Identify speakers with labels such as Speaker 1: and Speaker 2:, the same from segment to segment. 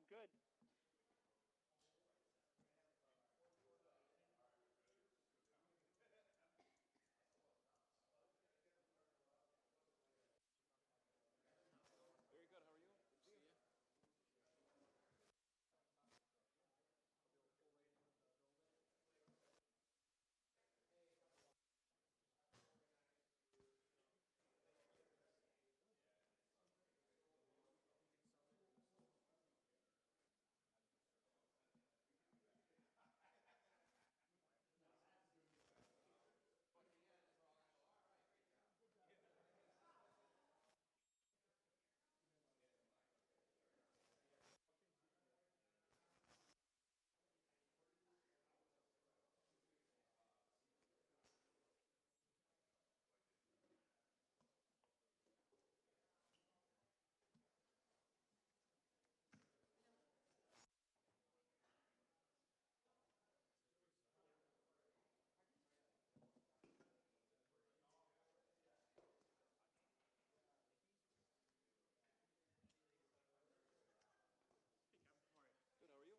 Speaker 1: good. Very good. How are you? See you. Good. How are you? Oh, thank you. I can't eat it. Thank you. Good. How are you?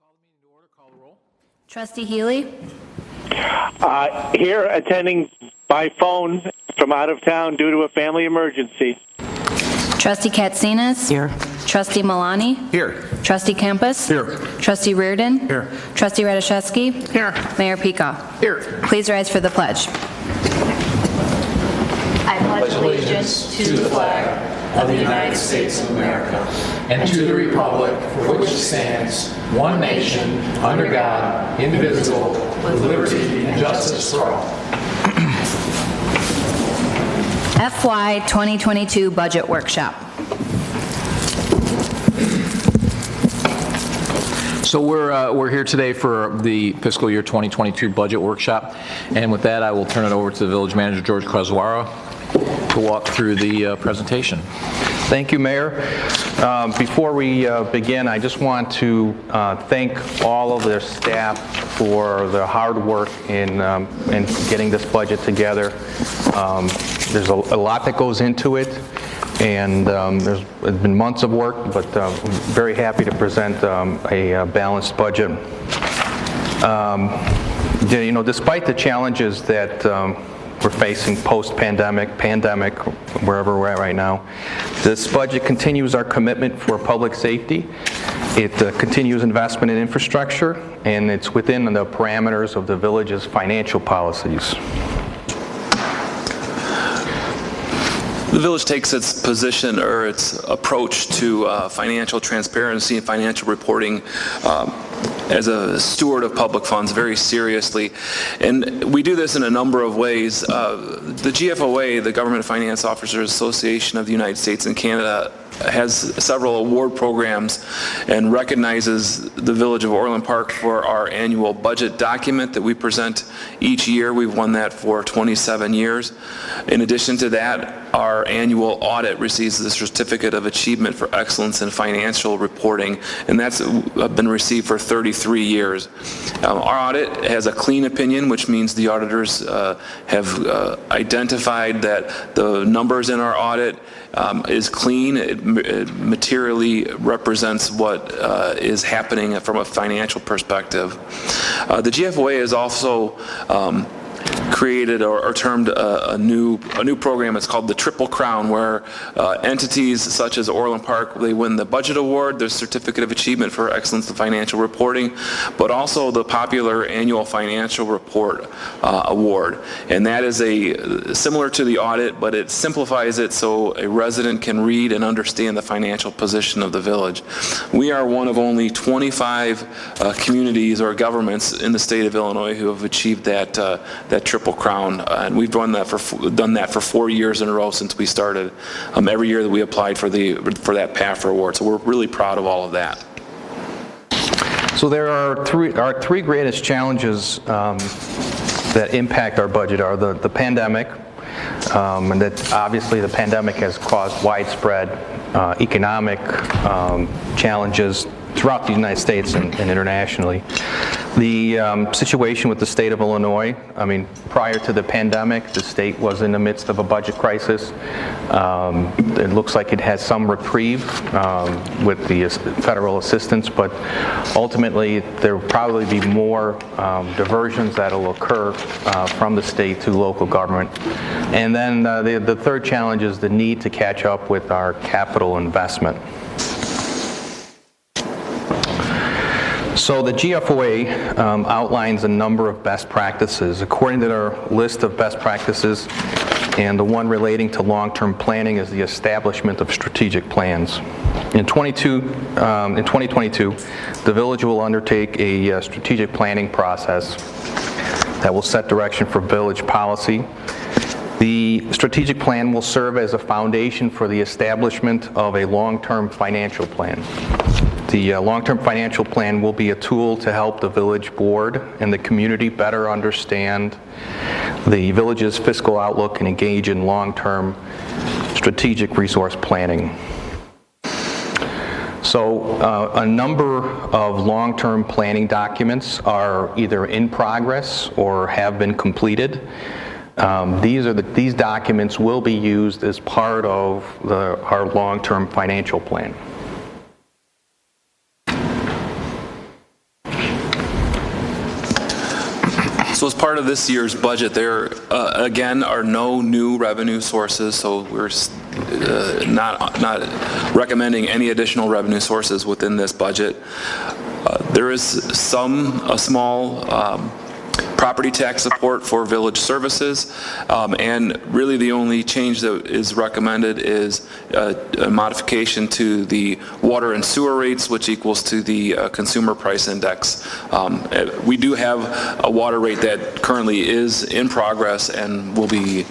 Speaker 2: Call the meeting to order. Call the roll.
Speaker 3: Trustee Healy?
Speaker 4: Here, attending by phone from out of town due to a family emergency.
Speaker 3: Trustee Katsinas?
Speaker 5: Here.
Speaker 3: Trustee Malani?
Speaker 2: Here.
Speaker 3: Trustee Campus?
Speaker 2: Here.
Speaker 3: Trustee Reardon?
Speaker 2: Here.
Speaker 3: Trustee Radiszewski?
Speaker 5: Here.
Speaker 3: Mayor Peacock?
Speaker 2: Here.
Speaker 3: Please rise for the pledge. I pledge allegiance to the flag of the United States of America
Speaker 2: And to the republic for which it stands, one nation, under God, indivisible, with liberty and justice for all.
Speaker 3: FY 2022 Budget Workshop.
Speaker 2: So we're here today for the fiscal year 2022 budget workshop, and with that, I will turn it over to the village manager George Kraswara to walk through the presentation.
Speaker 6: Thank you, Mayor. Before we begin, I just want to thank all of their staff for their hard work in getting this budget together. There's a lot that goes into it, and there's been months of work, but very happy to present a balanced budget. Despite the challenges that we're facing post-pandemic, wherever we're at right now, this budget continues our commitment for public safety. It continues investment in infrastructure, and it's within the parameters of the village's financial policies.
Speaker 5: The village takes its position or its approach to financial transparency and financial reporting as a steward of public funds very seriously. And we do this in a number of ways. The GFOA, the Government Finance Officers Association of the United States and Canada, has several award programs and recognizes the Village of Orland Park for our annual budget document that we present each year. We've won that for 27 years. In addition to that, our annual audit receives the Certificate of Achievement for Excellence in Financial Reporting, and that's been received for 33 years. Our audit has a clean opinion, which means the auditors have identified that the numbers in our audit is clean. It materially represents what is happening from a financial perspective. The GFOA is also created or termed a new program. It's called the Triple Crown, where entities such as Orland Park, they win the budget award, their Certificate of Achievement for Excellence in Financial Reporting, but also the popular annual financial report award. And that is similar to the audit, but it simplifies it so a resident can read and understand the financial position of the village. We are one of only 25 communities or governments in the state of Illinois who have achieved that Triple Crown, and we've done that for 4 years in a row since we started. Every year that we applied for that PAFR award, so we're really proud of all of that.
Speaker 6: So there are our three greatest challenges that impact our budget are the pandemic, and that obviously the pandemic has caused widespread economic challenges throughout the United States and internationally. The situation with the state of Illinois, I mean, prior to the pandemic, the state was in the midst of a budget crisis. It looks like it has some reprieve with the federal assistance, but ultimately there will probably be more diversions that will occur from the state to local government. And then the third challenge is the need to catch up with our capital investment. So the GFOA outlines a number of best practices. According to their list of best practices, and the one relating to long-term planning is the establishment of strategic plans. In 2022, the village will undertake a strategic planning process that will set direction for village policy. The strategic plan will serve as a foundation for the establishment of a long-term financial plan. The long-term financial plan will be a tool to help the village board and the community better understand the village's fiscal outlook and engage in long-term strategic resource planning. So a number of long-term planning documents are either in progress or have been completed. These documents will be used as part of our long-term financial plan.
Speaker 5: So as part of this year's budget, there again are no new revenue sources, so we're not recommending any additional revenue sources within this budget. There is a small property tax support for village services, and really the only change that is recommended is a modification to the water and sewer rates, which equals to the consumer price index. We do have a water rate that currently is in progress and will be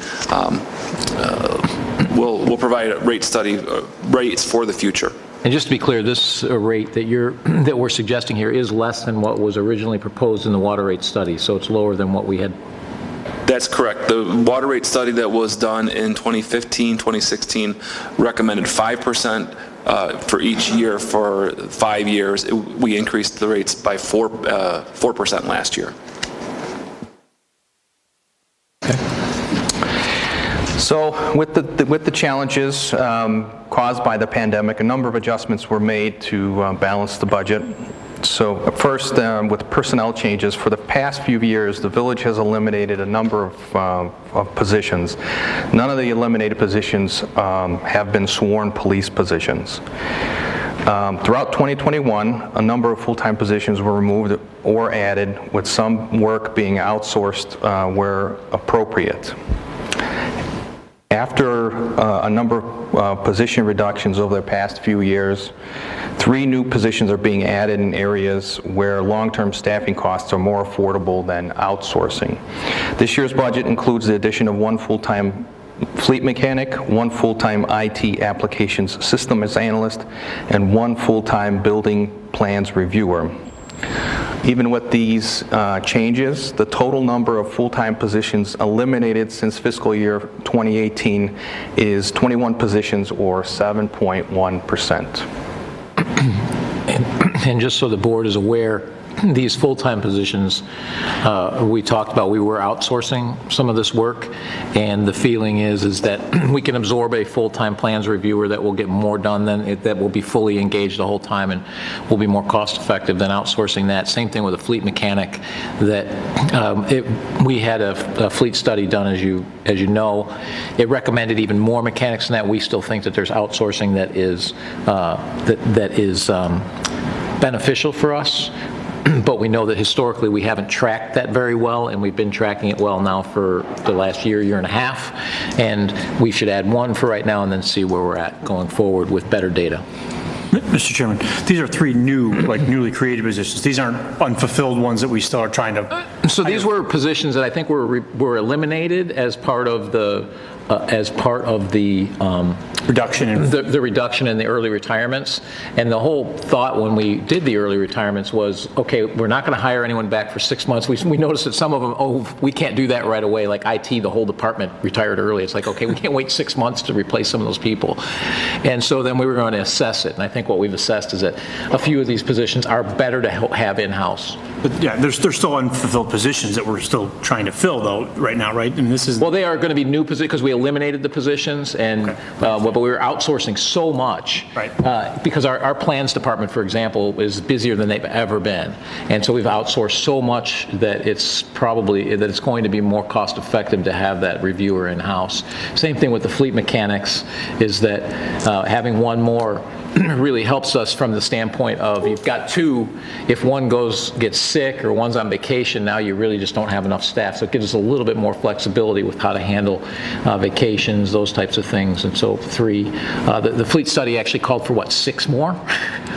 Speaker 5: we'll provide a rate study rates for the future.
Speaker 2: And just to be clear, this rate that we're suggesting here is less than what was originally proposed in the water rate study, so it's lower than what we had.
Speaker 5: That's correct. The water rate study that was done in 2015, 2016 recommended 5% for each year for 5 years. We increased the rates by 4% last year.
Speaker 6: So with the challenges caused by the pandemic, a number of adjustments were made to balance the budget. So first, with personnel changes, for the past few years, the village has eliminated a number of positions. None of the eliminated positions have been sworn police positions. Throughout 2021, a number of full-time positions were removed or added, with some work being outsourced where appropriate. After a number of position reductions over the past few years, 3 new positions are being added in areas where long-term staffing costs are more affordable than outsourcing. This year's budget includes the addition of 1 full-time fleet mechanic, 1 full-time IT applications systems analyst, and 1 full-time building plans reviewer. Even with these changes, the total number of full-time positions eliminated since fiscal year 2018 is 21 positions, or 7.1%.
Speaker 2: And just so the board is aware, these full-time positions, we talked about, we were outsourcing some of this work, and the feeling is that we can absorb a full-time plans reviewer that will get more done that will be fully engaged the whole time and will be more cost-effective than outsourcing that. Same thing with a fleet mechanic. That we had a fleet study done, as you know. It recommended even more mechanics than that. We still think that there's outsourcing that is beneficial for us. But we know that historically we haven't tracked that very well, and we've been tracking it well now for the last year and a half, and we should add 1 for right now and then see where we're at going forward with better data.
Speaker 7: Mr. Chairman, these are 3 new, newly created positions. These aren't unfulfilled ones that we still are trying to...
Speaker 2: So these were positions that I think were eliminated as part of the
Speaker 7: reduction in...
Speaker 2: the reduction in the early retirements. And the whole thought when we did the early retirements was, okay, we're not going to hire anyone back for 6 months. We noticed that some of them, we can't do that right away. Like IT, the whole department retired early. It's like, okay, we can't wait 6 months to replace some of those people. And so then we were going to assess it. And I think what we've assessed is that a few of these positions are better to have in-house.
Speaker 7: But yeah, there's still unfulfilled positions that we're still trying to fill, though, right now, right? And this is...
Speaker 2: Well, they are going to be new positions because we eliminated the positions, and
Speaker 7: okay.
Speaker 2: But we were outsourcing so much,
Speaker 7: right.
Speaker 2: Because our plans department, for example, is busier than they've ever been, and so we've outsourced so much that it's going to be more cost effective to have that reviewer in-house. Same thing with the fleet mechanics, is that having 1 more really helps us from the standpoint of, you've got 2, if one gets sick or one's on vacation, now you really just don't have enough staff. So it gives us a little bit more flexibility with how to handle vacations, those types of things. And so 3, the fleet study actually called for what, 6 more?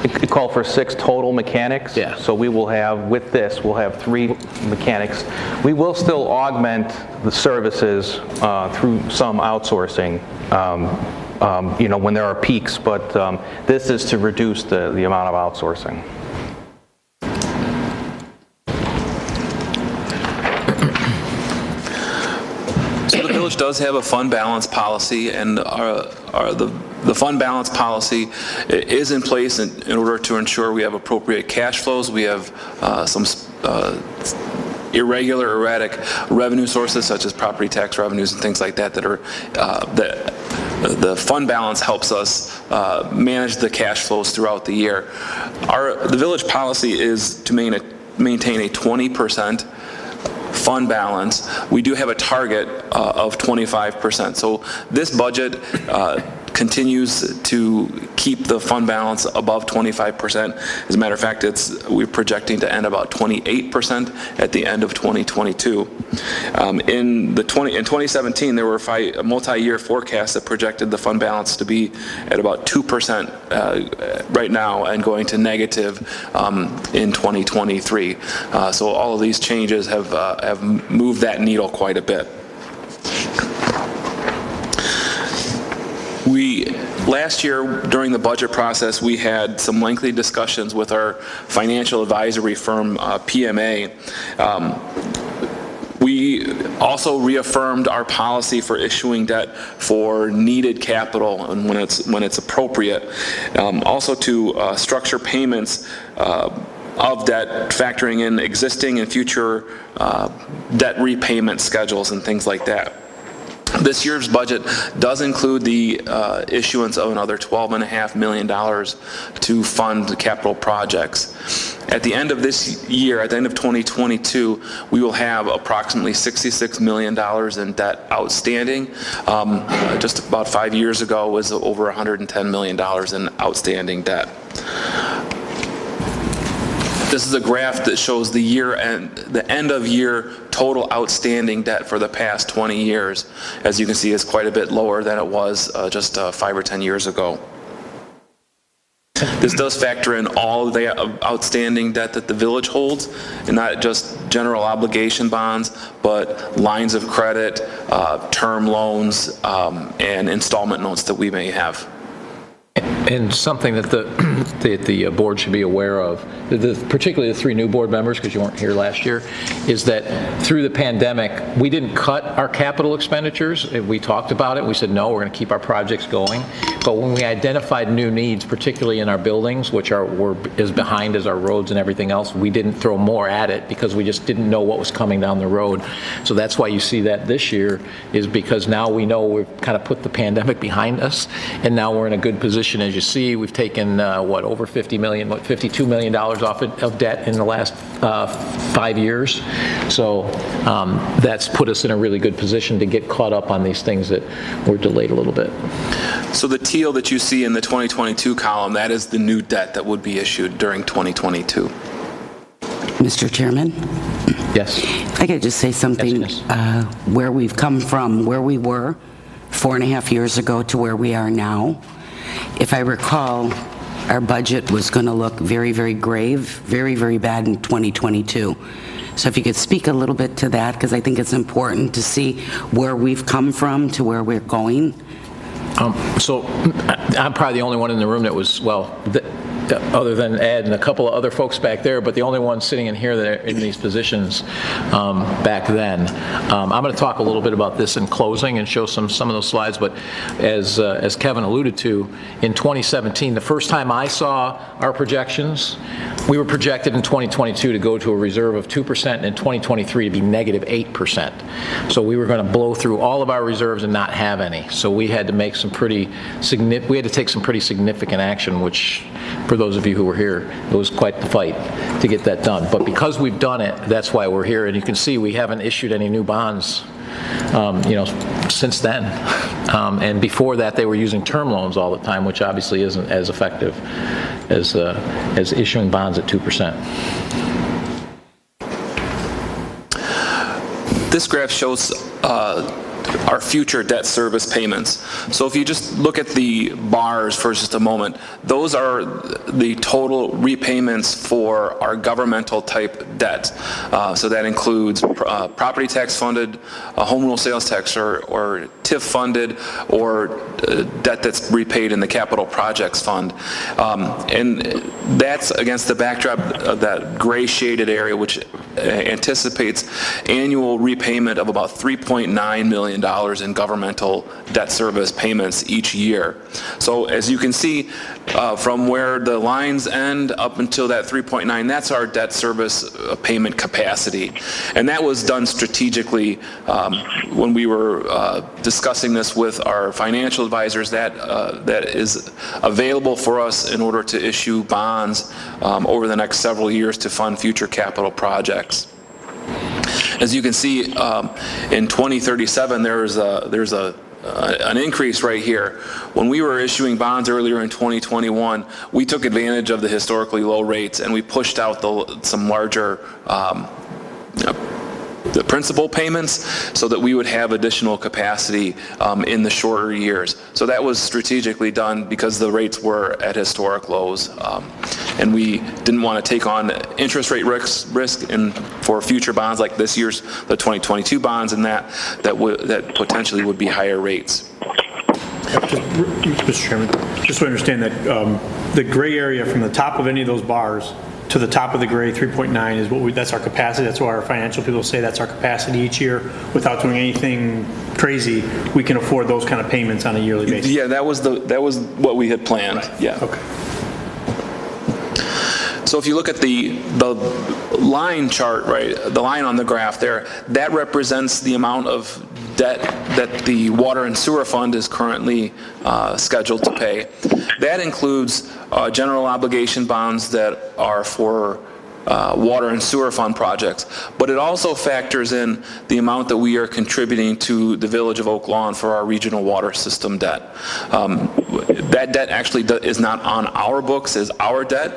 Speaker 6: It called for 6 total mechanics.
Speaker 2: Yeah.
Speaker 6: So we will have, with this, we'll have 3 mechanics. We will still augment the services through some outsourcing, when there are peaks, but this is to reduce the amount of outsourcing.
Speaker 5: So the village does have a fund balance policy, and the fund balance policy is in place in order to ensure we have appropriate cash flows. We have some irregular, erratic revenue sources such as property tax revenues and things like that are the fund balance helps us manage the cash flows throughout the year. The village policy is to maintain a 20% fund balance. We do have a target of 25%. So this budget continues to keep the fund balance above 25%. As a matter of fact, we're projecting to end about 28% at the end of 2022. In 2017, there were a multi-year forecasts that projected the fund balance to be at about 2% right now, and going to negative in 2023. So all of these changes have moved that needle quite a bit. Last year, during the budget process, we had some lengthy discussions with our financial advisory firm, PMA. We also reaffirmed our policy for issuing debt for needed capital and when it's appropriate. Also to structure payments of debt, factoring in existing and future debt repayment schedules and things like that. This year's budget does include the issuance of another $12.5 million to fund capital projects. At the end of this year, at the end of 2022, we will have approximately $66 million in debt outstanding. Just about 5 years ago was over $110 million in outstanding debt. This is a graph that shows the end of year total outstanding debt for the past 20 years. As you can see, it's quite a bit lower than it was just 5 or 10 years ago. This does factor in all the outstanding debt that the village holds, and not just general obligation bonds, but lines of credit, term loans, and installment notes that we may have.
Speaker 2: And something that the board should be aware of, particularly the 3 new board members, because you weren't here last year, is that through the pandemic, we didn't cut our capital expenditures. We talked about it. We said, no, we're going to keep our projects going. But when we identified new needs, particularly in our buildings, which were as behind as our roads and everything else, we didn't throw more at it because we just didn't know what was coming down the road. So that's why you see that this year, is because now we know we've kind of put the pandemic behind us, and now we're in a good position. As you see, we've taken, over $52 million off of debt in the last 5 years. So that's put us in a really good position to get caught up on these things that were delayed a little bit.
Speaker 5: So the teal that you see in the 2022 column, that is the new debt that would be issued during 2022.
Speaker 8: Mr. Chairman?
Speaker 2: Yes.
Speaker 8: I could just say something,
Speaker 2: Yes.
Speaker 8: where we've come from, where we were 4.5 years ago to where we are now. If I recall, our budget was going to look very, very grave, very, very bad in 2022. So if you could speak a little bit to that, because I think it's important to see where we've come from to where we're going.
Speaker 2: So I'm probably the only one in the room that was, other than Ed and a couple of other folks back there, but the only one sitting in here that are in these positions back then. I'm going to talk a little bit about this in closing and show some of those slides, but as Kevin alluded to, in 2017, the first time I saw our projections, we were projected in 2022 to go to a reserve of 2%, and in 2023 to be negative 8%. So we were going to blow through all of our reserves and not have any. So we had to make some pretty significant action, which, for those of you who were here, it was quite the fight to get that done. But because we've done it, that's why we're here. And you can see we haven't issued any new bonds, since then. And before that, they were using term loans all the time, which obviously isn't as effective as issuing bonds at 2%.
Speaker 5: This graph shows our future debt service payments. So if you just look at the bars for just a moment, those are the total repayments for our governmental type debt. So that includes property tax funded, home rule sales tax or TIF funded, or debt that's repaid in the capital projects fund. And that's against the backdrop of that gray shaded area, which anticipates annual repayment of about $3.9 million in governmental debt service payments each year. So as you can see, from where the lines end up until that 3.9, that's our debt service payment capacity. And that was done strategically when we were discussing this with our financial advisors. That is available for us in order to issue bonds over the next several years to fund future capital projects. As you can see, in 2037, there's an increase right here. When we were issuing bonds earlier in 2021, we took advantage of the historically low rates, and we pushed out some larger the principal payments so that we would have additional capacity in the shorter years. So that was strategically done because the rates were at historic lows, and we didn't want to take on interest rate risk for future bonds like this year's, the 2022 bonds, and that potentially would be higher rates.
Speaker 7: Mr. Chairman, just so I understand that the gray area from the top of any of those bars to the top of the gray, 3.9 is that's our capacity. That's why our financial people say that's our capacity each year. Without doing anything crazy, we can afford those kind of payments on a yearly basis.
Speaker 5: Yeah, that was what we had planned. Right. Yeah.
Speaker 7: Okay.
Speaker 5: So if you look at the line chart, right, the line on the graph there, that represents the amount of debt that the water and sewer fund is currently scheduled to pay. That includes general obligation bonds that are for water and sewer fund projects, but it also factors in the amount that we are contributing to the Village of Oak Lawn for our regional water system debt. That debt actually is not on our books as our debt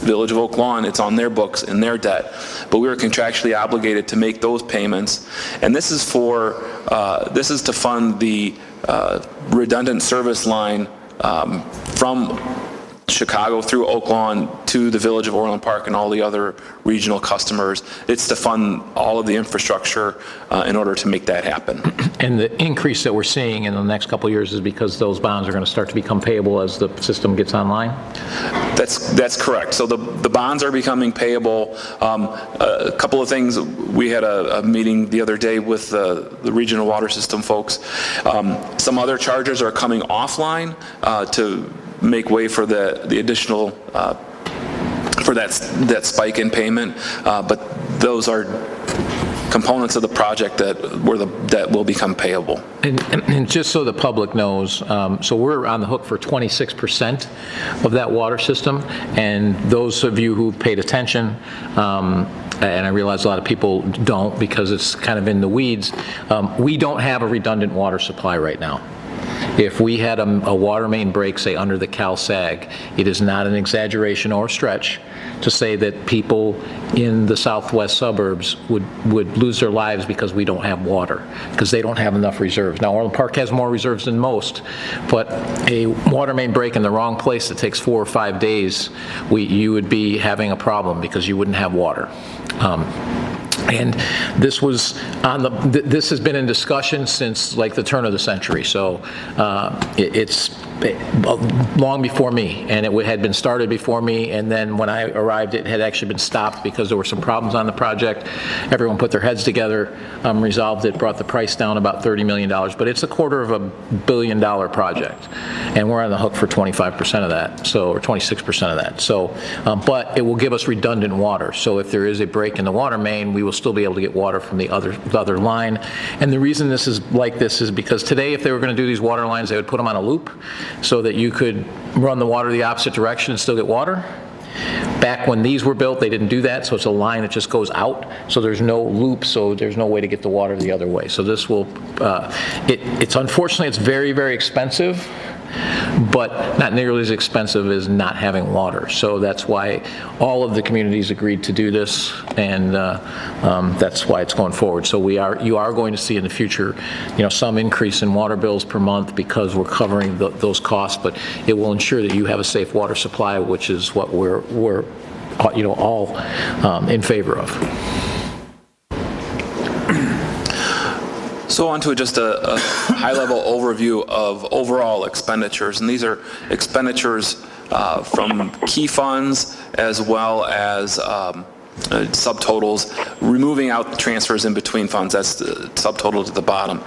Speaker 5: Village of Oak Lawn, it's on their books and their debt, but we are contractually obligated to make those payments. And this is to fund the redundant service line from Chicago through Oak Lawn to the Village of Orland Park and all the other regional customers. It's to fund all of the infrastructure in order to make that happen.
Speaker 2: And the increase that we're seeing in the next couple of years is because those bonds are going to start to become payable as the system gets online?
Speaker 5: That's correct. So the bonds are becoming payable. A couple of things. We had a meeting the other day with the regional water system folks. Some other charges are coming offline to make way for the additional for that spike in payment, but those are components of the project that will become payable.
Speaker 2: And just so the public knows, so we're on the hook for 26% of that water system, and those of you who paid attention, and I realize a lot of people don't because it's kind of in the weeds, we don't have a redundant water supply right now. If we had a water main break, say, under the Cal Sag, it is not an exaggeration or stretch to say that people in the southwest suburbs would lose their lives because we don't have water, because they don't have enough reserves. Now, Orland Park has more reserves than most, but a water main break in the wrong place that takes 4 or 5 days, you would be having a problem because you wouldn't have water. And this was this has been in discussion since like the turn of the century. So it's long before me, and it had been started before me. And then when I arrived, it had actually been stopped because there were some problems on the project. Everyone put their heads together, resolved it, brought the price down about $30 million. But it's a $250 million project, and we're on the hook for 25% of that, so or 26% of that. So, but it will give us redundant water. So if there is a break in the water main, we will still be able to get water from the other line. And the reason this is like this is because today, if they were going to do these water lines, they would put them on a loop so that you could run the water the opposite direction and still get water. Back when these were built, they didn't do that, so it's a line that just goes out, so there's no loop, so there's no way to get the water the other way. So this will, it's unfortunately, it's very, very expensive, but not nearly as expensive as not having water. So that's why all of the communities agreed to do this, and that's why it's going forward. So you are going to see in the future, some increase in water bills per month because we're covering those costs, but it will ensure that you have a safe water supply, which is what we're all in favor of.
Speaker 5: So on to just a high-level overview of overall expenditures, and these are expenditures from key funds as well as subtotals, removing out the transfers in between funds. That's the subtotal to the bottom.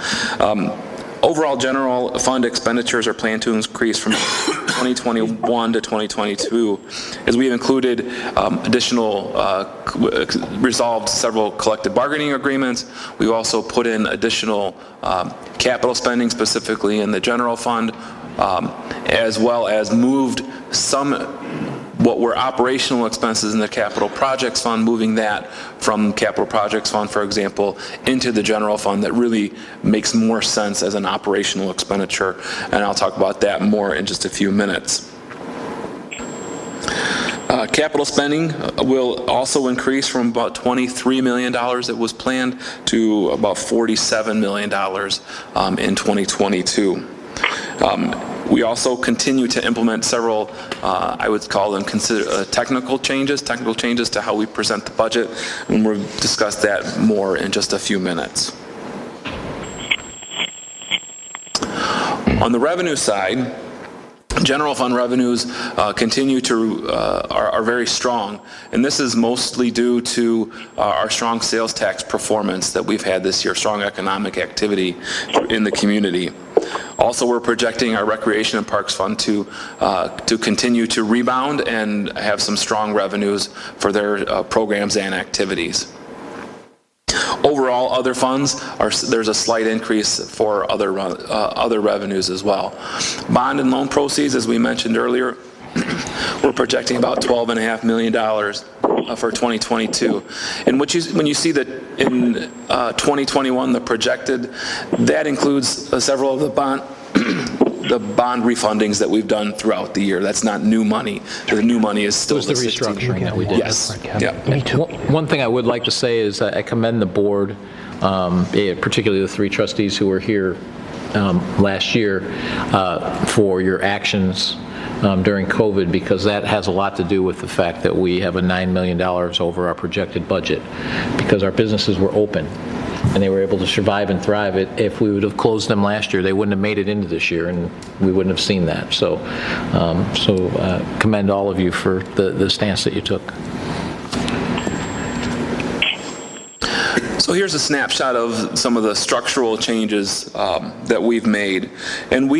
Speaker 5: Overall general fund expenditures are planned to increase from 2021 to 2022, as we have included resolved several collective bargaining agreements. We've also put in additional capital spending, specifically in the general fund, as well as moved some what were operational expenses in the capital projects fund, moving that from capital projects fund, for example, into the general fund. That really makes more sense as an operational expenditure, and I'll talk about that more in just a few minutes. Capital spending will also increase from about $23 million that was planned to about $47 million in 2022. We also continue to implement several, I would call them technical changes to how we present the budget, and we'll discuss that more in just a few minutes. On the revenue side, general fund revenues continue to are very strong, and this is mostly due to our strong sales tax performance that we've had this year, strong economic activity in the community. Also, we're projecting our Recreation and Parks Fund to continue to rebound and have some strong revenues for their programs and activities. Overall, other funds, there's a slight increase for other revenues as well. Bond and loan proceeds, as we mentioned earlier, we're projecting about $12.5 million for 2022. And when you see that in 2021, the projected, that includes several of the the bond refundings that we've done throughout the year. That's not new money. The new money is still
Speaker 2: It was the restructuring that we did.
Speaker 5: Yes. Yeah.
Speaker 2: One thing I would like to say is I commend the board, particularly the 3 trustees who were here last year, for your actions during COVID, because that has a lot to do with the fact that we have a $9 million over our projected budget, because our businesses were open and they were able to survive and thrive. If we would have closed them last year, they wouldn't have made it into this year, and we wouldn't have seen that. So, commend all of you for the stance that you took.
Speaker 5: So here's a snapshot of some of the structural changes that we've made. And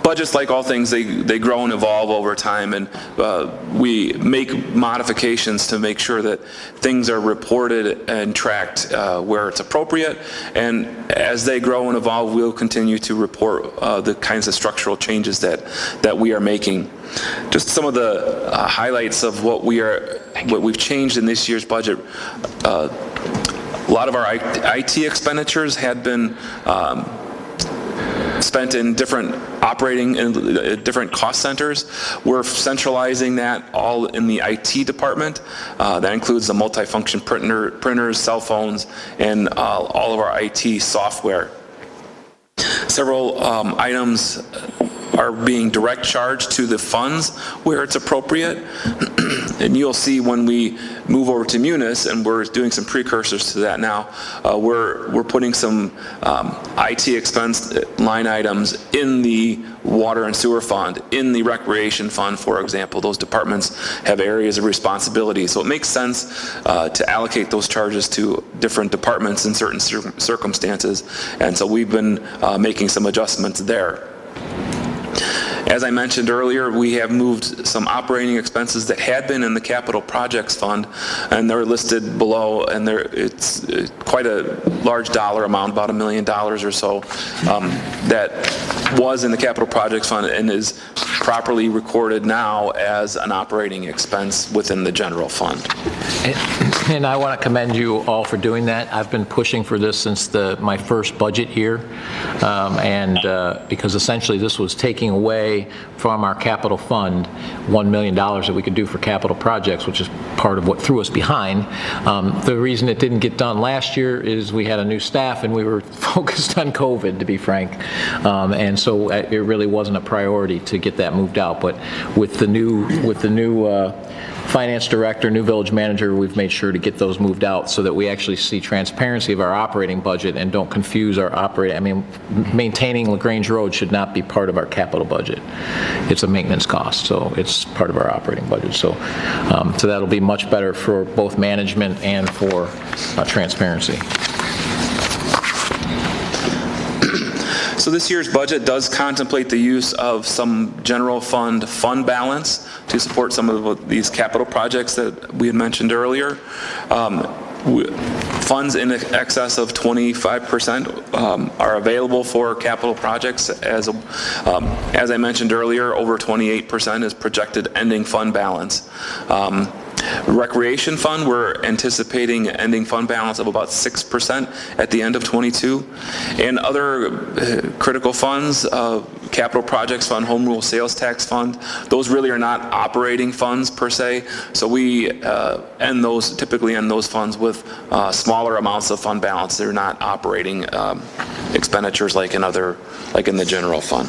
Speaker 5: budgets, like all things, they grow and evolve over time, and we make modifications to make sure that things are reported and tracked where it's appropriate. And as they grow and evolve, we'll continue to report the kinds of structural changes that we are making. Just some of the highlights of what we've changed in this year's budget. A lot of our IT expenditures had been spent in different operating and different cost centers. We're centralizing that all in the IT department. That includes the multifunction printers, cell phones, and all of our IT software. Several items are being direct charged to the funds where it's appropriate. And you'll see when we move over to Munis, and we're doing some precursors to that now, we're putting some IT expense line items in the water and sewer fund, in the recreation fund, for example. Those departments have areas of responsibility. So it makes sense to allocate those charges to different departments in certain circumstances. And so we've been making some adjustments there. As I mentioned earlier, we have moved some operating expenses that had been in the capital projects fund, and they're listed below, and it's quite a large dollar amount, about $1 million or so, that was in the capital projects fund and is properly recorded now as an operating expense within the general fund.
Speaker 2: And I want to commend you all for doing that. I've been pushing for this since my first budget year, because essentially this was taking away from our capital fund $1 million that we could do for capital projects, which is part of what threw us behind. The reason it didn't get done last year is we had a new staff and we were focused on COVID, to be frank, and so it really wasn't a priority to get that moved out. But with the new finance director, new village manager, we've made sure to get those moved out so that we actually see transparency of our operating budget and don't confuse our operating. I mean, maintaining LaGrange Road should not be part of our capital budget. It's a maintenance cost, so it's part of our operating budget. So that'll be much better for both management and for transparency.
Speaker 5: So this year's budget does contemplate the use of some general fund balance to support some of these capital projects that we had mentioned earlier. Funds in excess of 25% are available for capital projects. As I mentioned earlier, over 28% is projected ending fund balance. Recreation fund, we're anticipating ending fund balance of about 6% at the end of 22. And other critical funds, capital projects fund, home rule sales tax fund, those really are not operating funds per se. So we typically end those funds with smaller amounts of fund balance. They're not operating expenditures like in the general fund.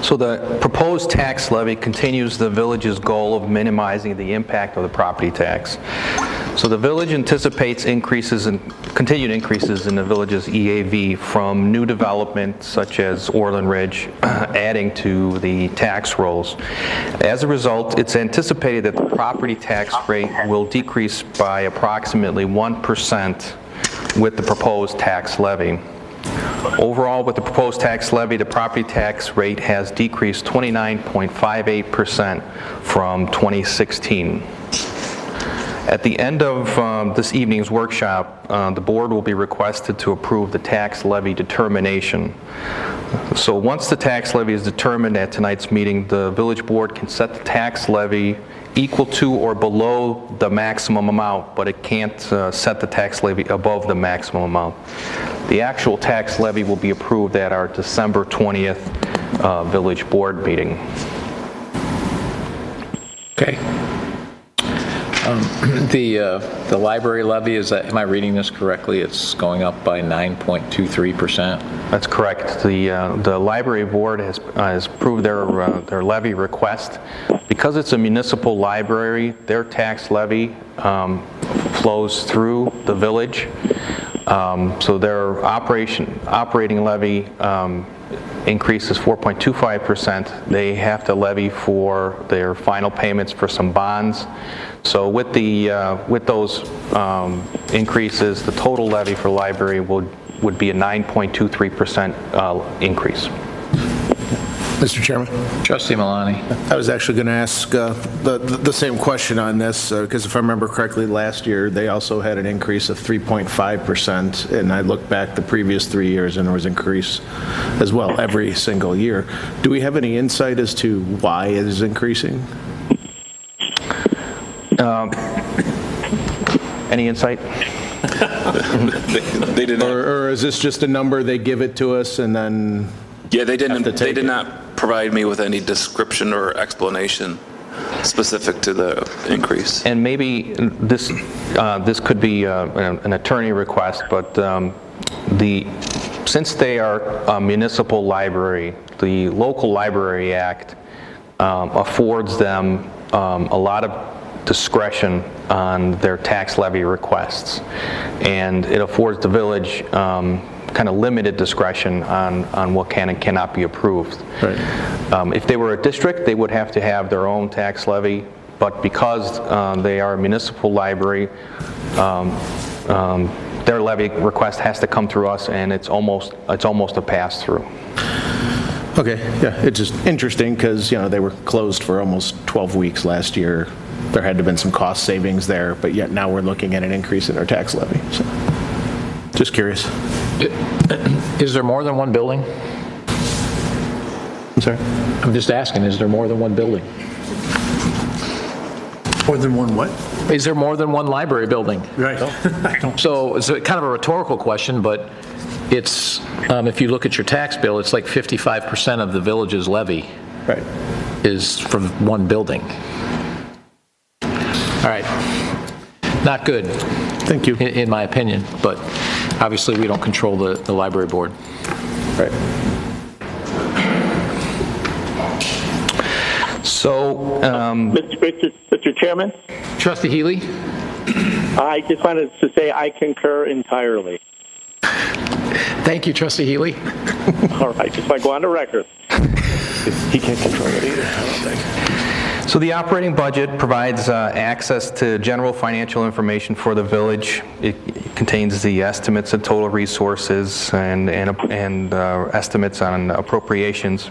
Speaker 6: So the proposed tax levy continues the village's goal of minimizing the impact of the property tax. So the village anticipates continued increases in the village's EAV from new development such as Orland Ridge adding to the tax rolls. As a result, it's anticipated that the property tax rate will decrease by approximately 1% with the proposed tax levy. Overall, with the proposed tax levy, the property tax rate has decreased 29.58% from 2016. At the end of this evening's workshop, the board will be requested to approve the tax levy determination. So once the tax levy is determined at tonight's meeting, the village board can set the tax levy equal to or below the maximum amount, but it can't set the tax levy above the maximum amount. The actual tax levy will be approved at our December 20th village board meeting.
Speaker 2: Okay. The library levy, am I reading this correctly? It's going up by 9.23%?
Speaker 6: That's correct. The library board has approved their levy request. Because it's a municipal library, their tax levy flows through the village. So their operating levy increase is 4.25%. They have to levy for their final payments for some bonds. So with those increases, the total levy for library would be a 9.23% increase.
Speaker 9: Mr. Chairman?
Speaker 2: Trustee Malani.
Speaker 9: I was actually going to ask the same question on this, because if I remember correctly, last year, they also had an increase of 3.5%, and I looked back the previous 3 years, and there was an increase as well every single year. Do we have any insight as to why it is increasing?
Speaker 6: Any insight?
Speaker 5: They did not.
Speaker 9: Or is this just a number, they give it to us, and then...
Speaker 5: Yeah, they did not provide me with any description or explanation specific to the increase.
Speaker 6: And maybe this could be an attorney request, but since they are a municipal library, the Local Library Act affords them a lot of discretion on their tax levy requests, and it affords the village kind of limited discretion on what can and cannot be approved.
Speaker 9: Right.
Speaker 6: If they were a district, they would have to have their own tax levy, but because they are a municipal library, their levy request has to come through us, and it's almost a pass-through.
Speaker 9: Okay, yeah, it's just interesting because, they were closed for almost 12 weeks last year. There had to have been some cost savings there, but yet now we're looking at an increase in our tax levy. So, just curious.
Speaker 2: Is there more than one building?
Speaker 9: I'm sorry?
Speaker 2: I'm just asking, is there more than one building?
Speaker 7: More than one what?
Speaker 2: Is there more than one library building?
Speaker 7: Right.
Speaker 2: So it's kind of a rhetorical question, but it's, if you look at your tax bill, it's like 55% of the village's levy
Speaker 9: Right.
Speaker 2: is from one building. All right. Not good.
Speaker 9: Thank you.
Speaker 2: In my opinion, but obviously we don't control the library board.
Speaker 9: Right.
Speaker 6: So,
Speaker 4: Mr. Chairman,
Speaker 2: Trustee Healy?
Speaker 4: I just wanted to say I concur entirely.
Speaker 2: Thank you, Trustee Healy.
Speaker 4: All right, just want to go on the record.
Speaker 9: He can't control it either, I don't think.
Speaker 6: So the operating budget provides access to general financial information for the village. It contains the estimates of total resources and estimates on appropriations.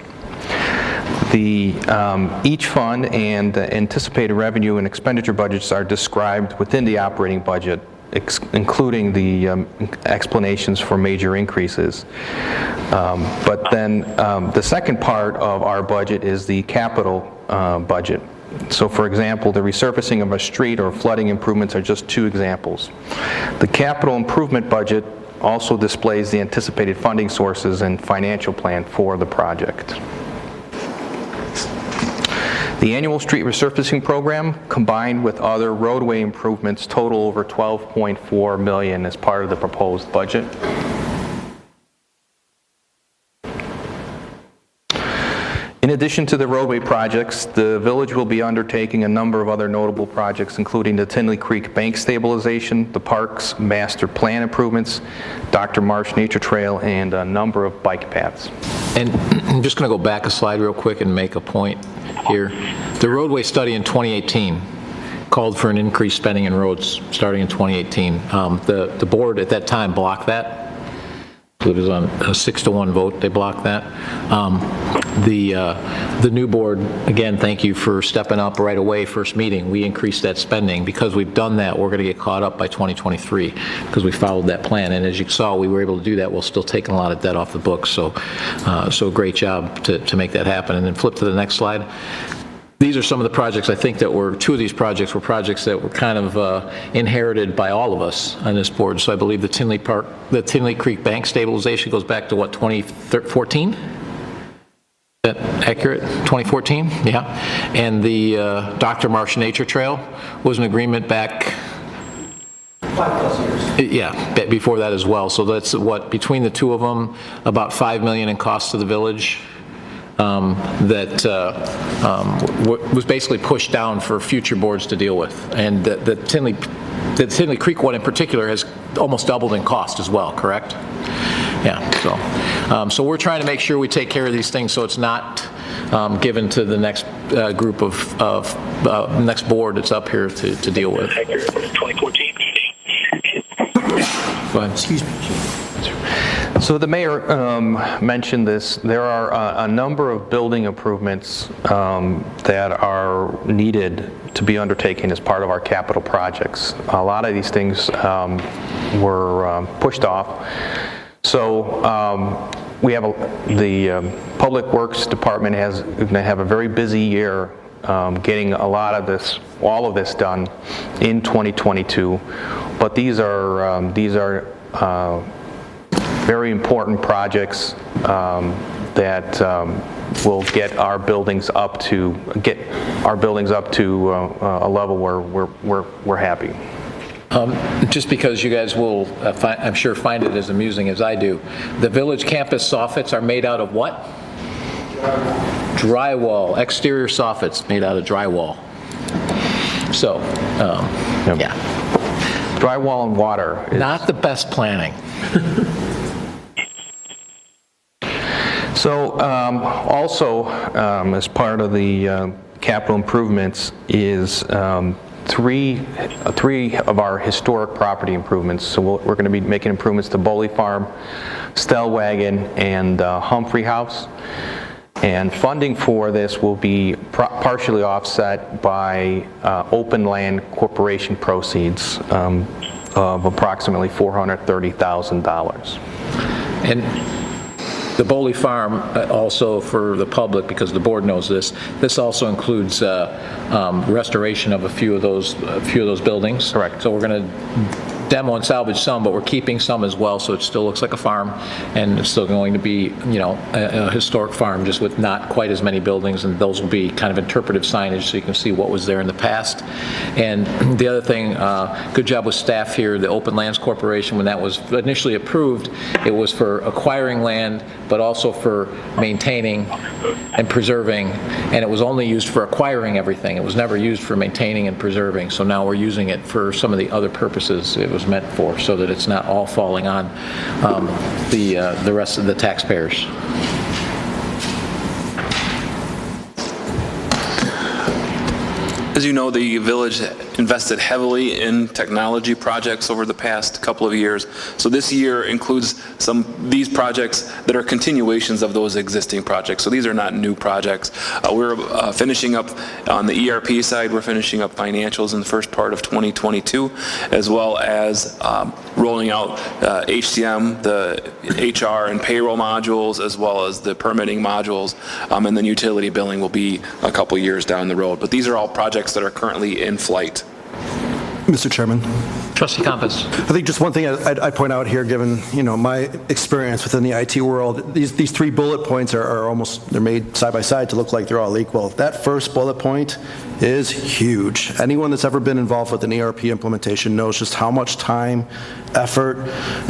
Speaker 6: Each fund and anticipated revenue and expenditure budgets are described within the operating budget, including the explanations for major increases. But then the second part of our budget is the capital budget. So for example, the resurfacing of a street or flooding improvements are just two examples. The capital improvement budget also displays the anticipated funding sources and financial plan for the project. The annual street resurfacing program, combined with other roadway improvements, total over $12.4 million as part of the proposed budget. In addition to the roadway projects, the village will be undertaking a number of other notable projects, including the Tinley Creek Bank stabilization, the park's master plan improvements, Dr. Marsh Nature Trail, and a number of bike paths.
Speaker 2: And I'm just going to go back a slide real quick and make a point here. The roadway study in 2018 called for an increased spending in roads starting in 2018. The board at that time blocked that. It was on a 6-to-1 vote. They blocked that. The new board, again, thank you for stepping up right away. First meeting, we increased that spending. Because we've done that, we're going to get caught up by 2023 because we followed that plan. And as you saw, we were able to do that while still taking a lot of debt off the books. So great job to make that happen. And then flip to the next slide. these are some of the projects, I think, that were, two of these projects were projects that were kind of inherited by all of us on this board. So I believe the Tinley Creek Bank stabilization goes back to, what, 2014? Is that accurate? 2014? Yeah. And the Dr. Marsh Nature Trail was an agreement back 5+ years. Yeah, before that as well. So that's what, between the two of them, about $5 million in costs to the village. That was basically pushed down for future boards to deal with. And the Tinley Creek one in particular has almost doubled in cost as well, correct? Yeah, so we're trying to make sure we take care of these things so it's not given to the next group of next board that's up here to deal with.
Speaker 4: 2014.
Speaker 2: Go ahead.
Speaker 7: Excuse me.
Speaker 6: So the mayor mentioned this. There are a number of building improvements that are needed to be undertaken as part of our capital projects. A lot of these things were pushed off. So we have the Public Works Department is going to have a very busy year getting a lot of this, all of this done in 2022. But these are very important projects that will get our buildings up to a level where we're happy.
Speaker 2: Just because you guys will, I'm sure, find it as amusing as I do, the village campus soffits are made out of what? Drywall. Exterior soffits made out of drywall. So, yeah.
Speaker 6: Drywall and water.
Speaker 2: Not the best planning.
Speaker 6: So also, as part of the capital improvements is three of our historic property improvements. So we're going to be making improvements to Boley Farm, Stellwagen, and Humphrey House. And funding for this will be partially offset by open land corporation proceeds of approximately $430,000.
Speaker 2: And the Boley Farm, also for the public, because the board knows this also includes restoration of a few of those buildings.
Speaker 6: Correct.
Speaker 2: So we're going to demo and salvage some, but we're keeping some as well, so it still looks like a farm, and it's still going to be, you know, a historic farm, just with not quite as many buildings, and those will be kind of interpretive signage so you can see what was there in the past. And the other thing, good job with staff here, the Open Lands Corporation, when that was initially approved, it was for acquiring land, but also for maintaining and preserving, and it was only used for acquiring everything. It was never used for maintaining and preserving, so now we're using it for some of the other purposes it was meant for, so that it's not all falling on the rest of the taxpayers.
Speaker 5: As you know, the village invested heavily in technology projects over the past couple of years. So this year includes these projects that are continuations of those existing projects. So these are not new projects. We're finishing up on the ERP side. We're finishing up financials in the first part of 2022, as well as rolling out HCM, the HR and payroll modules, as well as the permitting modules, and then utility billing will be a couple years down the road. But these are all projects that are currently in flight.
Speaker 10: Mr. Chairman.
Speaker 2: Trustee Compass.
Speaker 10: I think just one thing I'd point out here, given, you know, my experience within the IT world, these three bullet points are almost, they're made side by side to look like they're all equal. That first bullet point is huge. Anyone that's ever been involved with an ERP implementation knows just how much time, effort,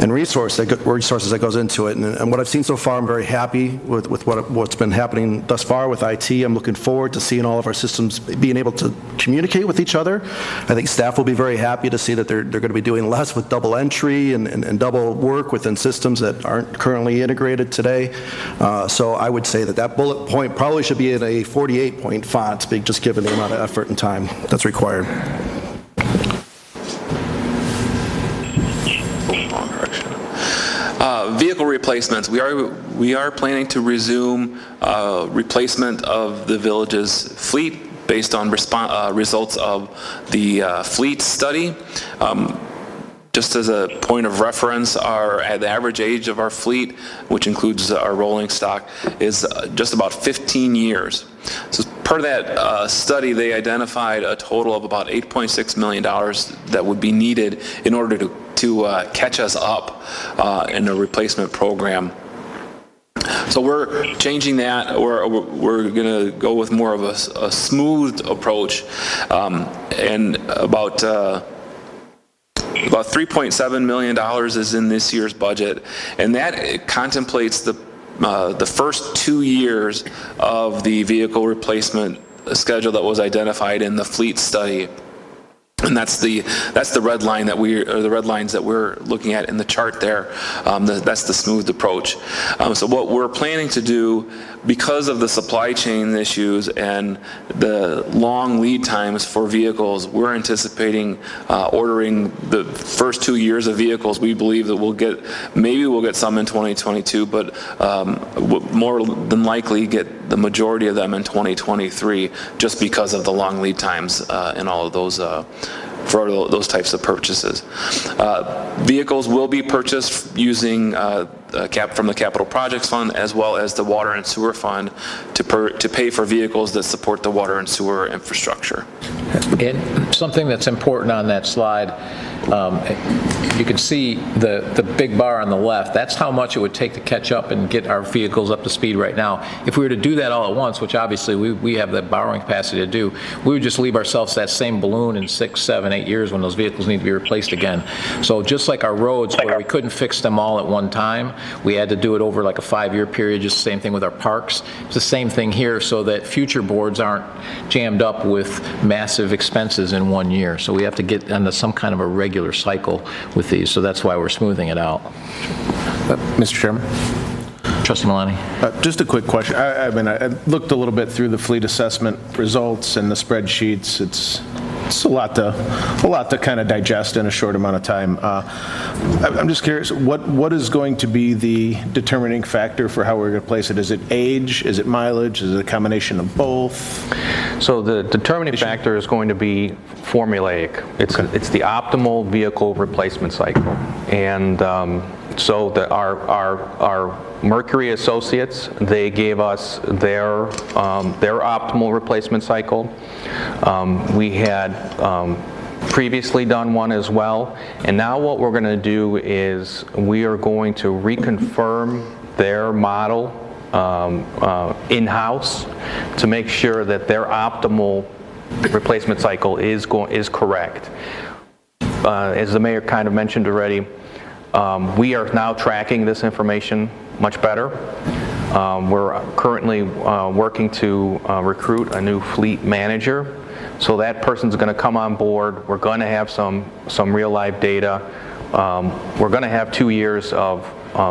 Speaker 10: and resources that goes into it. And what I've seen so far, I'm very happy with what's been happening thus far with IT. I'm looking forward to seeing all of our systems being able to communicate with each other. I think staff will be very happy to see that they're going to be doing less with double entry and double work within systems that aren't currently integrated today. So I would say that bullet point probably should be in a 48-point font, just given the amount of effort and time that's required.
Speaker 5: Vehicle replacements. We are planning to resume replacement of the village's fleet based on results of the fleet study. Just as a point of reference, the average age of our fleet, which includes our rolling stock, is just about 15 years. So per that study, they identified a total of about $8.6 million that would be needed in order to catch us up in a replacement program. So we're changing that, or we're going to go with more of a smoothed approach, and about $3.7 million is in this year's budget, and that contemplates the first 2 years of the vehicle replacement schedule that was identified in the fleet study. And that's the red line that the red lines that we're looking at in the chart there. That's the smoothed approach. So what we're planning to do, because of the supply chain issues and the long lead times for vehicles, we're anticipating ordering the first 2 years of vehicles. We believe that we'll get some in 2022, but more than likely get the majority of them in 2023, just because of the long lead times and all of those. For those types of purchases. Vehicles will be purchased using from the Capital Projects Fund, as well as the Water and Sewer Fund, to pay for vehicles that support the water and sewer infrastructure.
Speaker 2: And something that's important on that slide, you can see the big bar on the left. That's how much it would take to catch up and get our vehicles up to speed right now. If we were to do that all at once, which obviously we have the borrowing capacity to do, we would just leave ourselves that same balloon in 6, 7, 8 years when those vehicles need to be replaced again. So just like our roads, where we couldn't fix them all at one time, we had to do it over like a 5-year period. Just the same thing with our parks. It's the same thing here, so that future boards aren't jammed up with massive expenses in 1 year. So we have to get into some kind of a regular cycle with these. So that's why we're smoothing it out.
Speaker 9: Mr. Chairman?
Speaker 2: Trustee Malani?
Speaker 9: Just a quick question. I mean, I looked a little bit through the fleet assessment results and the spreadsheets. It's a lot to kind of digest in a short amount of time. I'm just curious, what is going to be the determining factor for how we're going to place it? Is it age? Is it mileage? Is it a combination of both?
Speaker 6: So the determining factor is going to be formulaic. It's the optimal vehicle replacement cycle, and so our Mercury associates, they gave us their optimal replacement cycle. We had previously done one as well, and now what we're going to do is we are going to reconfirm their model in-house to make sure that their optimal replacement cycle is correct. As the mayor kind of mentioned already, we are now tracking this information much better. We're currently working to recruit a new fleet manager. So that person's going to come on board. We're going to have some real life data. We're going to have 2 years of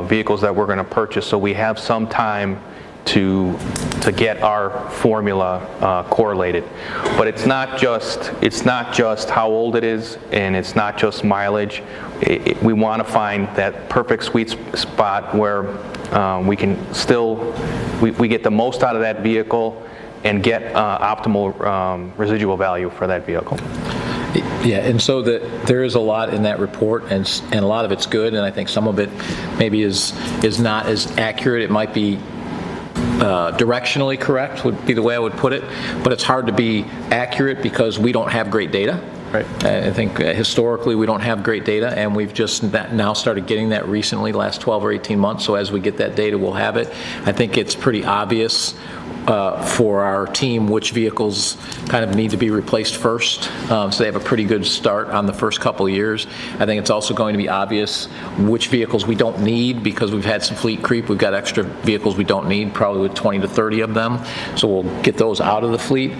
Speaker 6: vehicles that we're going to purchase, so we have some time to get our formula correlated. But it's not just how old it is, and it's not just mileage. We want to find that perfect sweet spot where we can still we get the most out of that vehicle and get optimal residual value for that vehicle.
Speaker 2: Yeah, and so there is a lot in that report, and a lot of it's good, and I think some of it maybe is not as accurate. It might be directionally correct, would be the way I would put it, but it's hard to be accurate because we don't have great data.
Speaker 9: Right.
Speaker 2: I think historically we don't have great data, and we've just now started getting that recently, last 12 or 18 months, so as we get that data, we'll have it. I think it's pretty obvious for our team which vehicles kind of need to be replaced first, so they have a pretty good start on the first couple of years. I think it's also going to be obvious which vehicles we don't need, because we've had some fleet creep. We've got extra vehicles we don't need, probably with 20 to 30 of them, so we'll get those out of the fleet.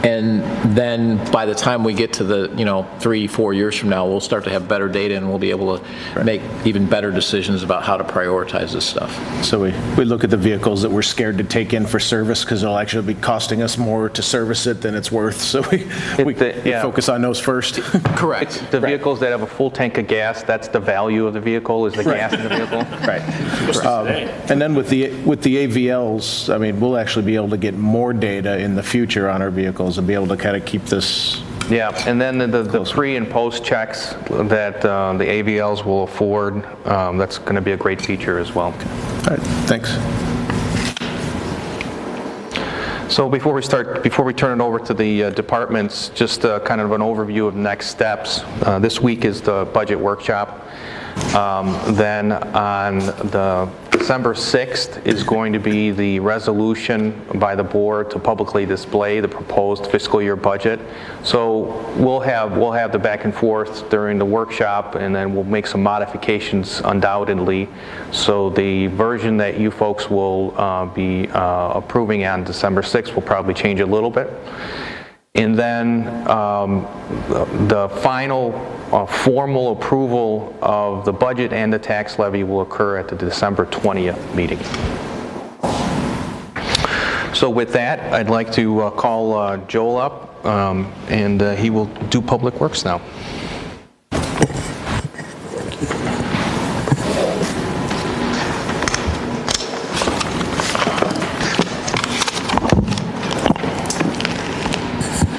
Speaker 2: And then by the time we get to the 3-4 years from now, we'll start to have better data, and we'll be able to make even better decisions about how to prioritize this stuff.
Speaker 9: So we look at the vehicles that we're scared to take in for service because they'll actually be costing us more to service it than it's worth. So we focus on those first.
Speaker 2: Correct.
Speaker 6: The vehicles that have a full tank of gas, that's the value of the vehicle, is the gas in the vehicle.
Speaker 9: Right. And then with the AVLs, I mean, we'll actually be able to get more data in the future on our vehicles and be able to kind of keep this.
Speaker 6: Yeah, and then the pre and post checks that the AVLs will afford, that's going to be a great feature as well.
Speaker 9: All right, thanks.
Speaker 6: So before we turn it over to the departments, just kind of an overview of next steps. This week is the budget workshop. Then on the December 6th is going to be the resolution by the board to publicly display the proposed fiscal year budget. So we'll have the back and forth during the workshop, and then we'll make some modifications undoubtedly. So the version that you folks will be approving on December 6th will probably change a little bit. And then the final formal approval of the budget and the tax levy will occur at the December 20th meeting. So with that, I'd like to call Joel up, and he will do Public Works now.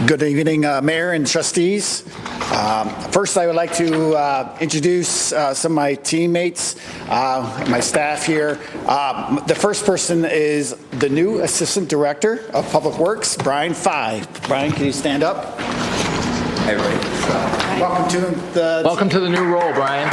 Speaker 11: Good evening, Mayor and trustees. First, I would like to introduce some of my teammates, my staff here. The first person is the new Assistant Director of Public Works, Brian Fye. Brian, can you stand up? Hey, everybody. Welcome to the
Speaker 2: new role, Brian.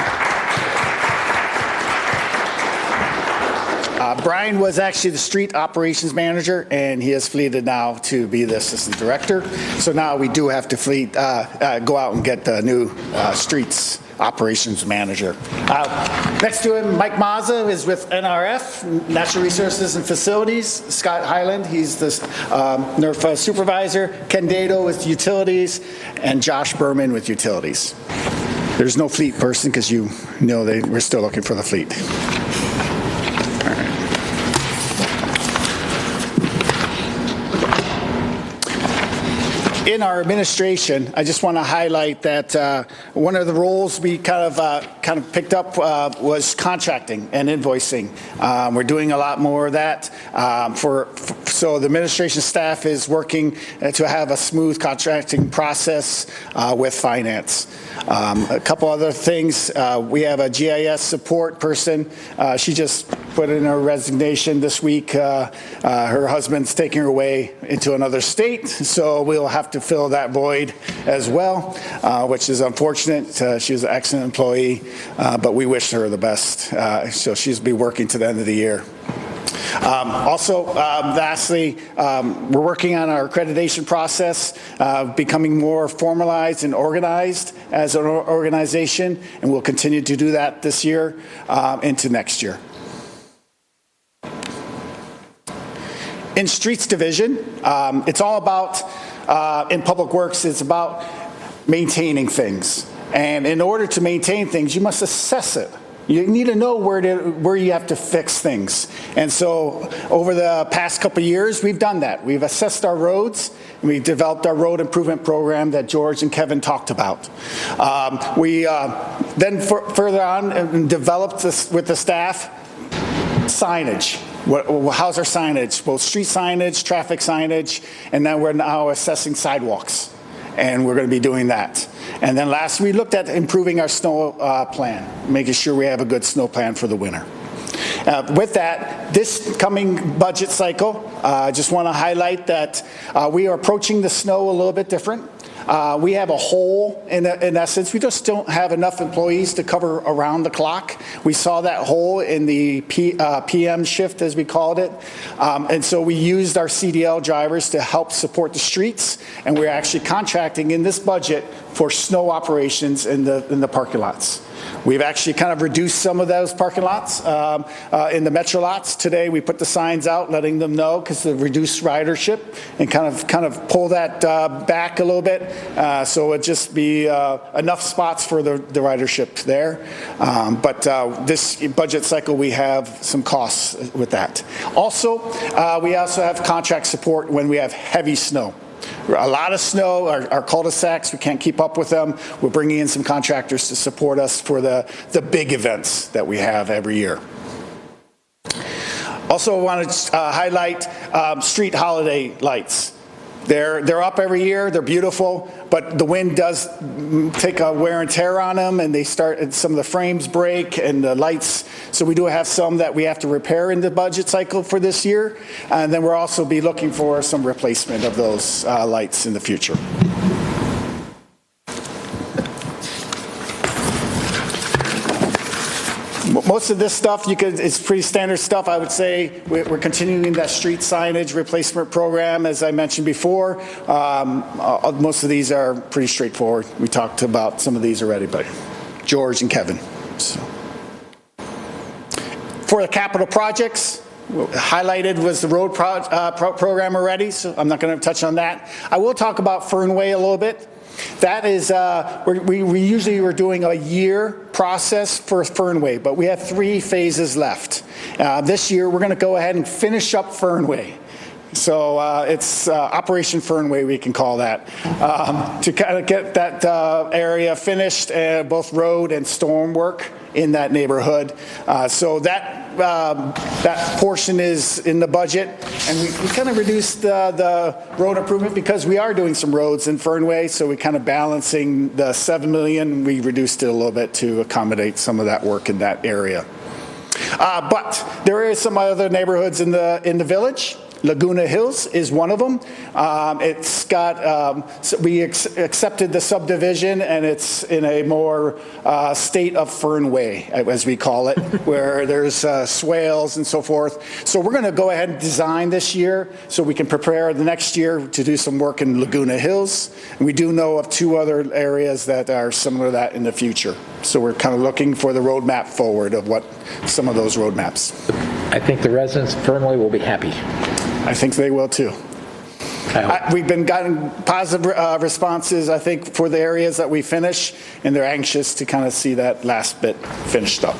Speaker 11: Brian was actually the street operations manager, and he has fleeted now to be the assistant director. So now we do have to go out and get the new streets operations manager. Next to him, Mike Mazza is with NRF, Natural Resources and Facilities. Scott Highland, he's the NERF supervisor. Ken Dado with utilities, and Josh Berman with utilities. There's no fleet person because you know we're still looking for the fleet. In our administration, I just want to highlight that one of the roles we kind of picked up was contracting and invoicing. We're doing a lot more of that. So the administration staff is working to have a smooth contracting process with finance. A couple other things. We have a GIS support person. She just put in her resignation this week. Her husband's taking her away into another state, so we'll have to fill that void as well, which is unfortunate. She was an excellent employee, but we wish her the best. So she'll be working to the end of the year. Lastly, we're working on our accreditation process, becoming more formalized and organized as an organization, and we'll continue to do that this year into next year. In Streets Division, it's all about, in Public Works, it's about maintaining things. And in order to maintain things, you must assess it. You need to know where you have to fix things. And so over the past couple of years, we've done that. We've assessed our roads, and we've developed our road improvement program that George and Kevin talked about. We then further on developed this with the staff, signage. How's our signage? Both street signage, traffic signage, and then we're now assessing sidewalks. And we're going to be doing that. And then last, we looked at improving our snow plan, making sure we have a good snow plan for the winter. With that, this coming budget cycle, I just want to highlight that we are approaching the snow a little bit different. We have a hole in essence. We just don't have enough employees to cover around the clock. We saw that hole in the PM shift, as we called it. And so we used our CDL drivers to help support the streets. And we're actually contracting in this budget for snow operations in the parking lots. We've actually kind of reduced some of those parking lots in the metro lots. Today we put the signs out letting them know because of the reduced ridership, and kind of pull that back a little bit so it just be enough spots for the ridership there. But this budget cycle we have some costs with that. Also, we also have contract support when we have heavy snow. A lot of snow, our cul-de-sacs, we can't keep up with them. We're bringing in some contractors to support us for the big events that we have every year. Also, I want to highlight street holiday lights. They're up every year, they're beautiful, but the wind does take a wear and tear on them, and some of the frames break and the lights. So we do have some that we have to repair in the budget cycle for this year. And then we'll also be looking for some replacement of those lights in the future. Most of this stuff it's pretty standard stuff. I would say we're continuing that street signage replacement program, as I mentioned before. Most of these are pretty straightforward. We talked about some of these already, but George and Kevin. So. For the capital projects, highlighted was the road program already, so I'm not going to touch on that. I will talk about Fernway a little bit. That is, we usually were doing a year process for Fernway, but we have 3 phases left. This year, we're going to go ahead and finish up Fernway. So it's Operation Fernway, we can call that, to kind of get that area finished, both road and storm work in that neighborhood. So that portion is in the budget, and we kind of reduced the road improvement because we are doing some roads in Fernway, so we kind of balancing the $7 million. We reduced it a little bit to accommodate some of that work in that area. But there is some other neighborhoods in the village. Laguna Hills is one of them. It's got, we accepted the subdivision, and it's in a more state of Fernway, as we call it, where there's swales and so forth. So we're going to go ahead and design this year so we can prepare the next year to do some work in Laguna Hills. And we do know of 2 other areas that are similar to that in the future. So we're kind of looking for the roadmap forward of what some of those roadmaps.
Speaker 2: I think the residents of Fernway will be happy.
Speaker 11: I think they will too. We've been getting positive responses, I think, for the areas that we finish, and they're anxious to kind of see that last bit finished up.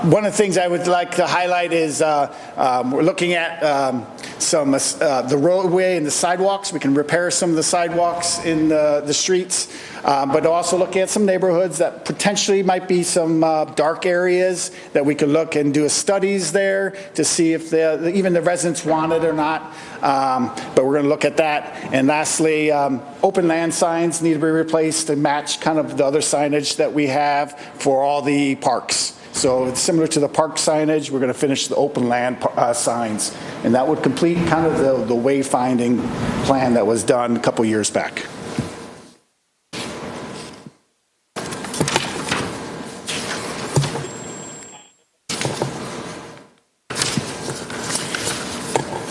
Speaker 11: One of the things I would like to highlight is we're looking at the roadway and the sidewalks. We can repair some of the sidewalks in the streets, but also look at some neighborhoods that potentially might be some dark areas that we could look and do studies there to see if even the residents want it or not. But we're going to look at that. And lastly, open land signs need to be replaced to match kind of the other signage that we have for all the parks. So it's similar to the park signage. We're going to finish the open land signs, and that would complete kind of the wayfinding plan that was done a couple years back.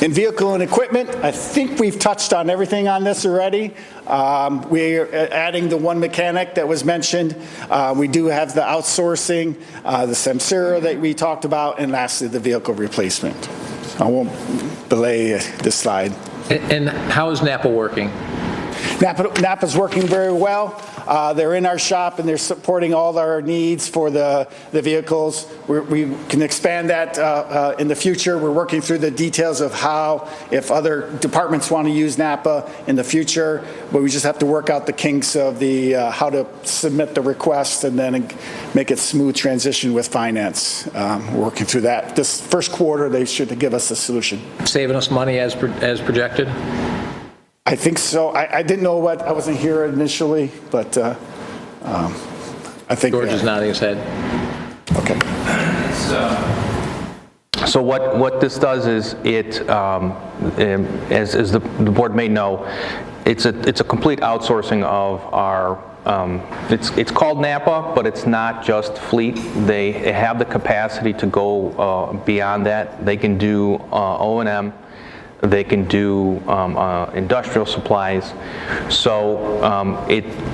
Speaker 11: In vehicle and equipment, I think we've touched on everything on this already. We're adding the one mechanic that was mentioned. We do have the outsourcing, the Samsara that we talked about, and lastly, the vehicle replacement. I won't belay this slide.
Speaker 2: And how is Napa working?
Speaker 11: Napa's working very well. They're in our shop, and they're supporting all our needs for the vehicles. We can expand that in the future. We're working through the details of how, if other departments want to use Napa in the future, but we just have to work out the kinks of the how to submit the request and then make it smooth transition with finance. We're working through that. This first quarter, they should give us a solution.
Speaker 2: Saving us money as projected?
Speaker 11: I think so. I didn't know what, I wasn't here initially, but I think.
Speaker 2: George is nodding his head.
Speaker 11: Okay.
Speaker 6: So what this does is it, as the board may know, it's a complete outsourcing of our, it's called Napa, but it's not just fleet. They have the capacity to go beyond that. They can do O&M. They can do industrial supplies. So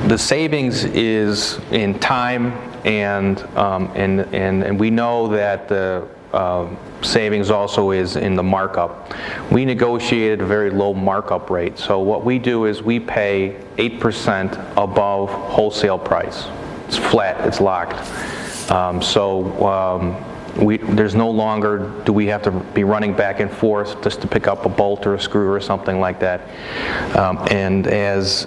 Speaker 6: the savings is in time, and we know that the savings also is in the markup. We negotiated a very low markup rate. So what we do is we pay 8% above wholesale price. It's flat. It's locked. There's no longer do we have to be running back and forth just to pick up a bolt or a screw or something like that. And as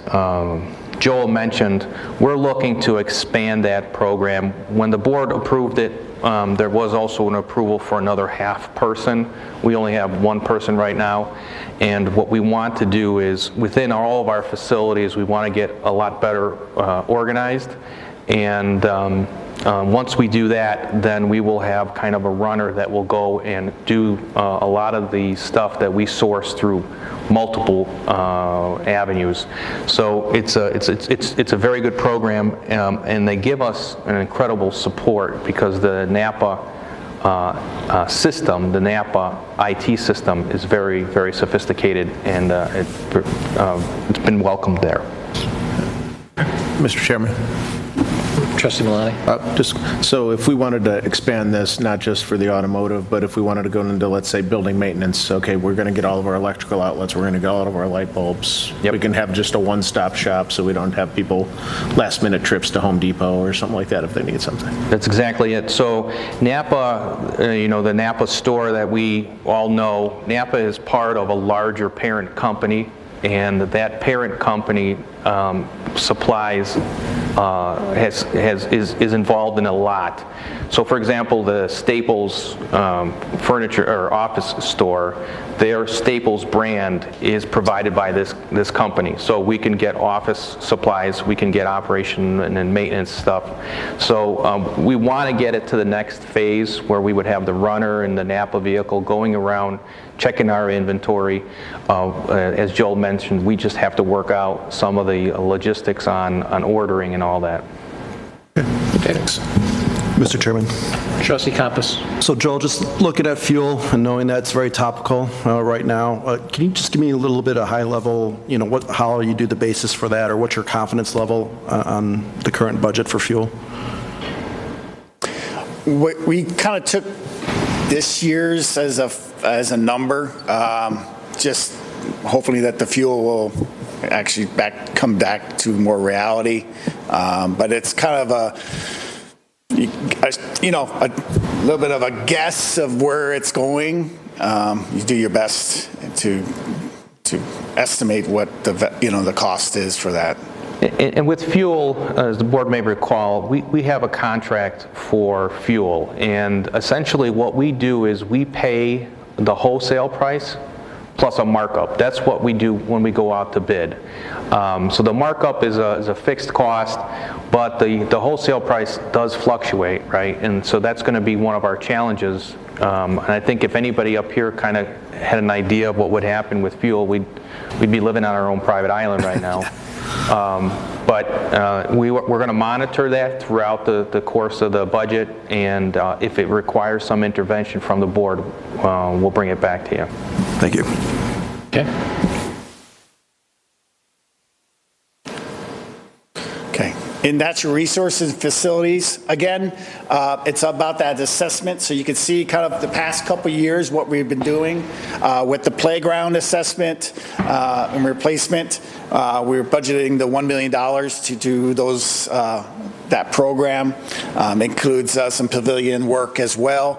Speaker 6: Joel mentioned, we're looking to expand that program. When the board approved it there was also an approval for another half person. We only have one person right now, and what we want to do is, within all of our facilities, we want to get a lot better organized, and once we do that, then we will have kind of a runner that will go and do a lot of the stuff that we source through multiple avenues. So it's a very good program, and they give us an incredible support because the NAPA system, the NAPA IT system, is very, very sophisticated, and it's been welcomed there.
Speaker 9: Mr. Chairman.
Speaker 2: Trustee Milani?
Speaker 9: Just so if we wanted to expand this, not just for the automotive, but if we wanted to go into, let's say, building maintenance, okay, we're going to get all of our electrical outlets, we're going to get all of our light bulbs.
Speaker 6: Yep.
Speaker 9: We can have just a one-stop shop so we don't have people last-minute trips to Home Depot or something like that if they need something.
Speaker 6: That's exactly it. So NAPA, the NAPA store that we all know, NAPA is part of a larger parent company, and that parent company supplies is involved in a lot. So, for example, the Staples furniture or office store, their Staples brand is provided by this company. So we can get office supplies, we can get operation and maintenance stuff. So we want to get it to the next phase where we would have the runner and the NAPA vehicle going around checking our inventory. As Joel mentioned, we just have to work out some of the logistics on ordering and all that.
Speaker 2: Okay, thanks.
Speaker 10: Mr. Chairman.
Speaker 2: Trustee Compass.
Speaker 10: So Joel, just looking at fuel and knowing that's very topical right now, can you just give me a little bit of high level, how you do the basis for that, or what's your confidence level on the current budget for fuel?
Speaker 11: We kind of took this year's as a number, just hopefully that the fuel will actually come back to more reality. But it's kind of a little bit of a guess of where it's going. You do your best to estimate what the cost is for that.
Speaker 6: And with fuel, as the board may recall, we have a contract for fuel, and essentially what we do is we pay the wholesale price plus a markup. That's what we do when we go out to bid. So the markup is a fixed cost, but the wholesale price does fluctuate, right? And so that's going to be one of our challenges. And I think if anybody up here kind of had an idea of what would happen with fuel, we'd be living on our own private island right now. But we're going to monitor that throughout the course of the budget, and if it requires some intervention from the board, we'll bring it back to you.
Speaker 10: Thank you.
Speaker 2: Okay.
Speaker 11: Okay. In natural resources and facilities, again, it's about that assessment. So you can see kind of the past couple of years what we've been doing with the playground assessment and replacement. We're budgeting the $1 million to do those that program. Includes some pavilion work as well.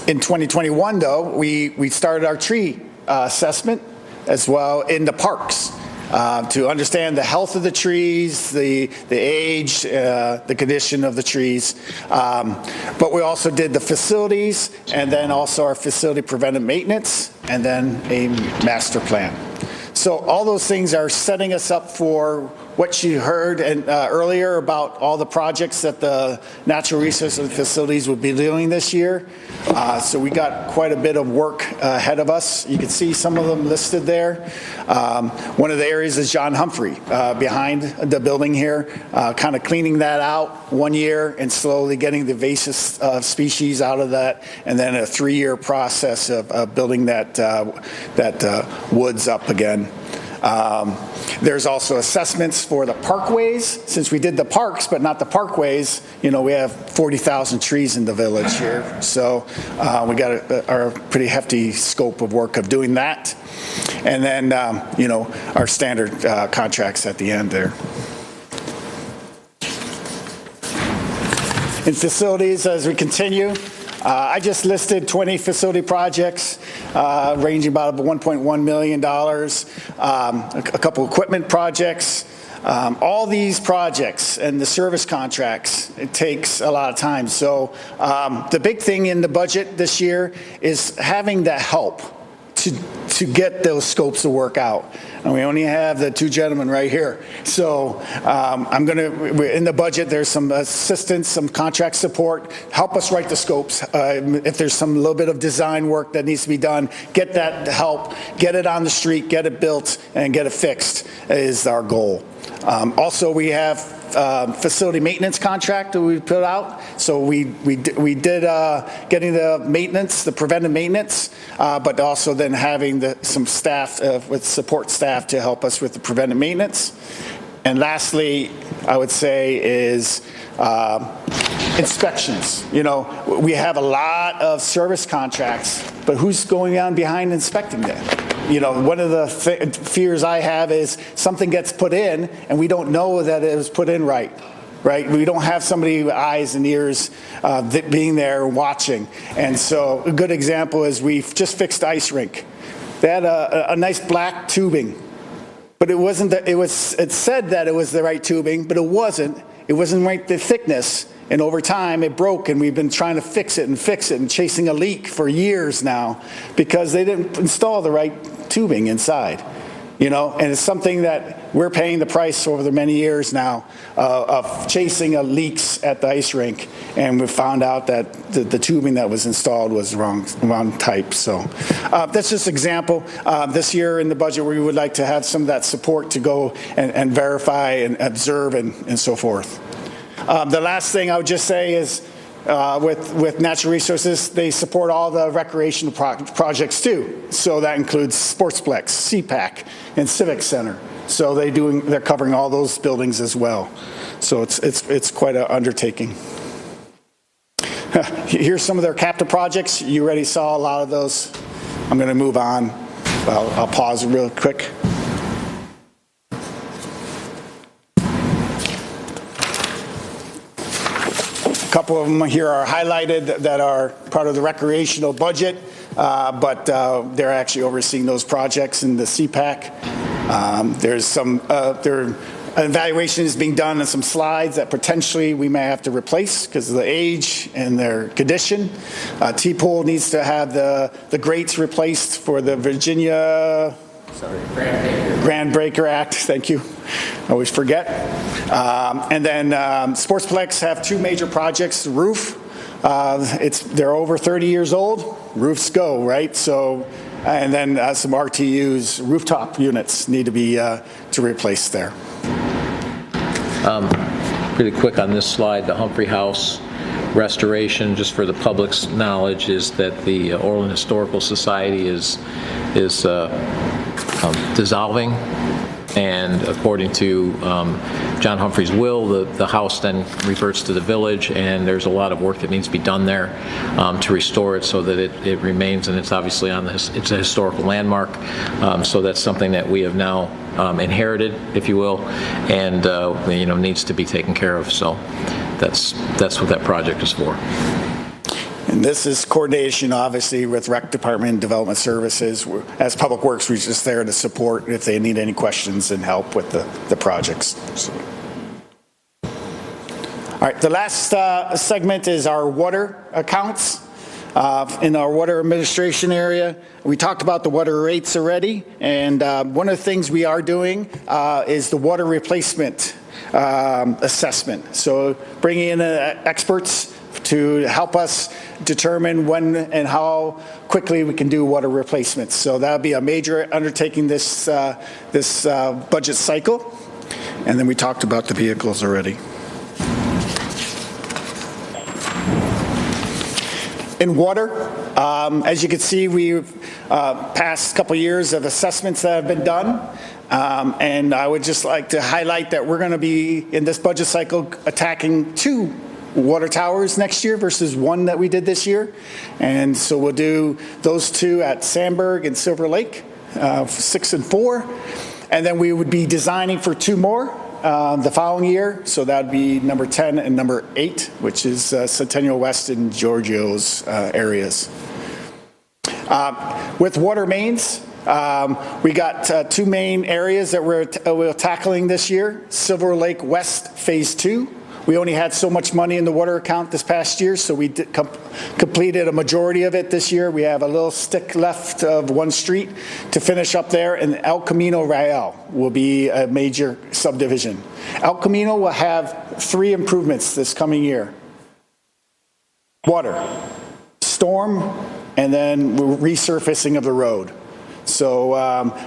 Speaker 11: In 2021, though, we started our tree assessment as well in the parks. To understand the health of the trees, the age, the condition of the trees. But we also did the facilities, and then also our facility preventive maintenance, and then a master plan. So all those things are setting us up for what you heard earlier about all the projects that the natural resources facilities will be doing this year. So we got quite a bit of work ahead of us. You can see some of them listed there. One of the areas is John Humphrey behind the building here, kind of cleaning that out 1 year and slowly getting the invasive species out of that, and then a 3-year process of building that woods up again. There's also assessments for the parkways. Since we did the parks, but not the parkways, we have 40,000 trees in the village here. So we got our pretty hefty scope of work of doing that. And then, our standard contracts at the end there. In facilities, as we continue, I just listed 20 facility projects ranging about $1.1 million, a couple equipment projects, all these projects and the service contracts, it takes a lot of time. So the big thing in the budget this year is having the help to get those scopes to work out. And we only have the two gentlemen right here. So in the budget, there's some assistance, some contract support, help us write the scopes. If there's some little bit of design work that needs to be done, get that help, get it on the street, get it built, and get it fixed is our goal. Also, we have facility maintenance contract that we put out. So we did getting the maintenance, the preventive maintenance, but also then having some staff with support staff to help us with the preventive maintenance. And lastly, I would say is inspections. You know, we have a lot of service contracts, but who's going on behind inspecting them? You know, one of the fears I have is something gets put in and we don't know that it was put in right? We don't have somebody with eyes and ears being there watching. And so a good example is we've just fixed the ice rink. They had a nice black tubing, but it wasn't. It said that it was the right tubing, but it wasn't. It wasn't right the thickness. And over time, it broke, and we've been trying to fix it and chasing a leak for years now because they didn't install the right tubing inside. You know, and it's something that we're paying the price over the many years now of chasing leaks at the ice rink, and we found out that the tubing that was installed was the wrong type. So that's just an example. This year in the budget, we would like to have some of that support to go and verify and observe and so forth. The last thing I would just say is with Natural Resources, they support all the recreational projects too. So that includes Sportsplex, CPAC, and Civic Center. So they're covering all those buildings as well. So it's quite an undertaking. Here's some of their capital projects. You already saw a lot of those. I'm going to move on. I'll pause real quick. A couple of them here are highlighted that are part of the recreational budget, but they're actually overseeing those projects in the CPAC. There's some evaluation is being done on some slides that potentially we may have to replace because of the age and their condition. T-Pool needs to have the grates replaced for the Virginia Grand Breaker Act, thank you. I always forget. And then Sportsplex have two major projects. The roof, they're over 30 years old. Roofs go, right? So, and then some RTUs, rooftop units need to be to replace there.
Speaker 2: Really quick on this slide, the Humphrey House restoration, just for the public's knowledge, is that the Orland Historical Society is dissolving, and according to John Humphrey's will, the house then reverts to the village, and there's a lot of work that needs to be done there to restore it so that it remains, and it's obviously it's a historical landmark. So that's something that we have now inherited, if you will, and needs to be taken care of. So that's what that project is for.
Speaker 11: And this is coordination, obviously, with Rec Department and Development Services. As Public Works, we're just there to support if they need any questions and help with the projects. So. All right, the last segment is our water accounts. In our water administration area, we talked about the water rates already, and one of the things we are doing is the water replacement assessment. So bringing in experts to help us determine when and how quickly we can do water replacements. So that'll be a major undertaking this budget cycle. And then we talked about the vehicles already. In water, as you can see, we've passed a couple years of assessments that have been done. And I would just like to highlight that we're going to be, in this budget cycle, attacking 2 water towers next year versus 1 that we did this year. And so we'll do those 2 at Sandburg and Silver Lake, 6 and 4. And then we would be designing for 2 more the following year. So that would be number 10 and number 8, which is Centennial West and Giorgio's areas. With water mains, We got two main areas that we're tackling this year. Silver Lake West Phase 2. We only had so much money in the water account this past year, so we completed a majority of it this year. We have a little stick left of one street to finish up there, and El Camino Real will be a major subdivision. El Camino will have 3 improvements this coming year. Water, storm, and then resurfacing of the road. So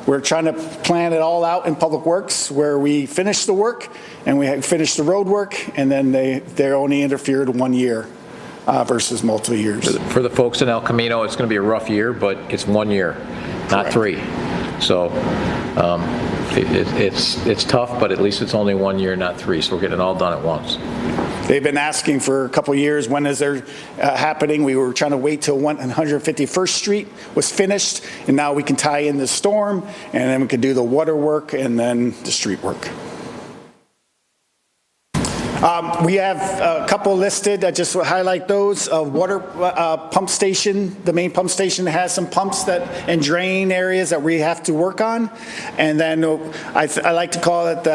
Speaker 11: we're trying to plan it all out in Public Works, where we finish the work and we finish the road work, and then they're only interfered 1 year versus multiple years.
Speaker 2: For the folks in El Camino, it's going to be a rough year, but it's 1 year, not 3. So it's tough, but at least it's only 1 year, not 3. So we're getting it all done at once.
Speaker 11: They've been asking for a couple years, when is there happening? We were trying to wait till 151st Street was finished, and now we can tie in the storm, and then we could do the water work and then the street work. We have a couple listed. I just will highlight those. Water pump station, the main pump station has some pumps and drain areas that we have to work on. And then I like to call it,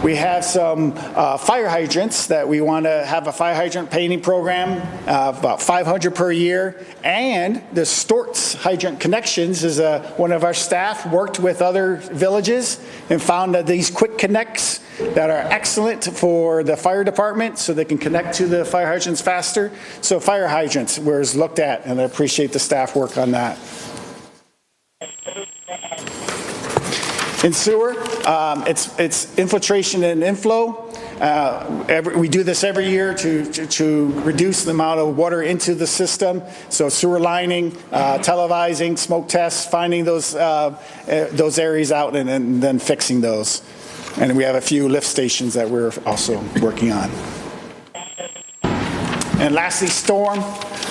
Speaker 11: we have some fire hydrants that we want to have a fire hydrant painting program, about 500 per year. And the Storts Hydrant Connections is one of our staff worked with other villages and found that these quick connects that are excellent for the fire department, so they can connect to the fire hydrants faster. So fire hydrants was looked at, and I appreciate the staff work on that. In sewer, it's infiltration and inflow. We do this every year to reduce the amount of water into the system. So sewer lining, televising, smoke tests, finding those areas out, and then fixing those. And we have a few lift stations that we're also working on. And lastly, storm.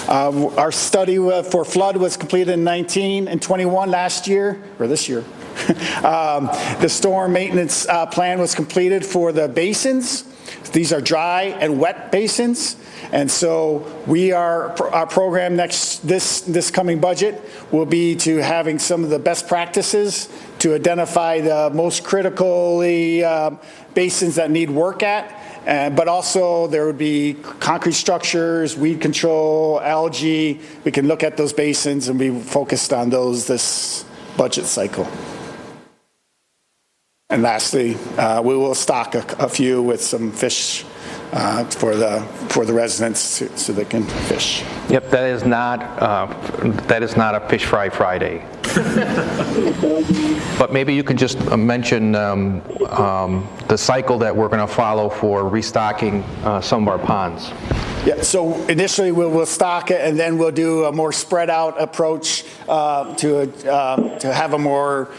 Speaker 11: Our study for flood was completed in 19 and 21 last year, or this year. The storm maintenance plan was completed for the basins. These are dry and wet basins. And so our program this coming budget will be to having some of the best practices to identify the most critically basins that need work at. But also there would be concrete structures, weed control, algae. We can look at those basins and be focused on those this budget cycle. And lastly, we will stock a few with some fish for the residents so they can fish.
Speaker 6: Yep, that is not a Fish Fry Friday. But maybe you can just mention the cycle that we're going to follow for restocking some of our ponds.
Speaker 11: Yeah, so initially we'll stock it, and then we'll do a more spread out approach to have a more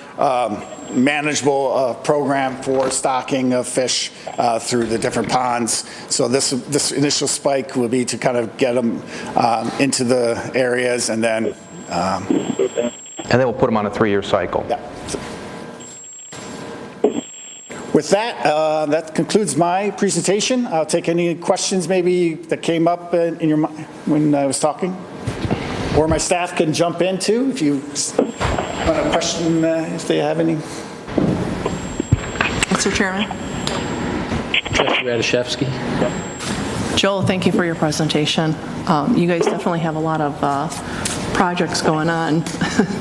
Speaker 11: manageable program for stocking of fish through the different ponds. So this initial spike will be to kind of get them into the areas, and then
Speaker 6: we'll put them on a 3-year cycle.
Speaker 11: Yeah. With that, that concludes my presentation. I'll take any questions maybe that came up in your mind when I was talking, or my staff can jump in too if you want a question, if they have any.
Speaker 1: Mr. Chairman.
Speaker 2: Trustee Radishevsky.
Speaker 1: Joel, thank you for your presentation. You guys definitely have a lot of projects going on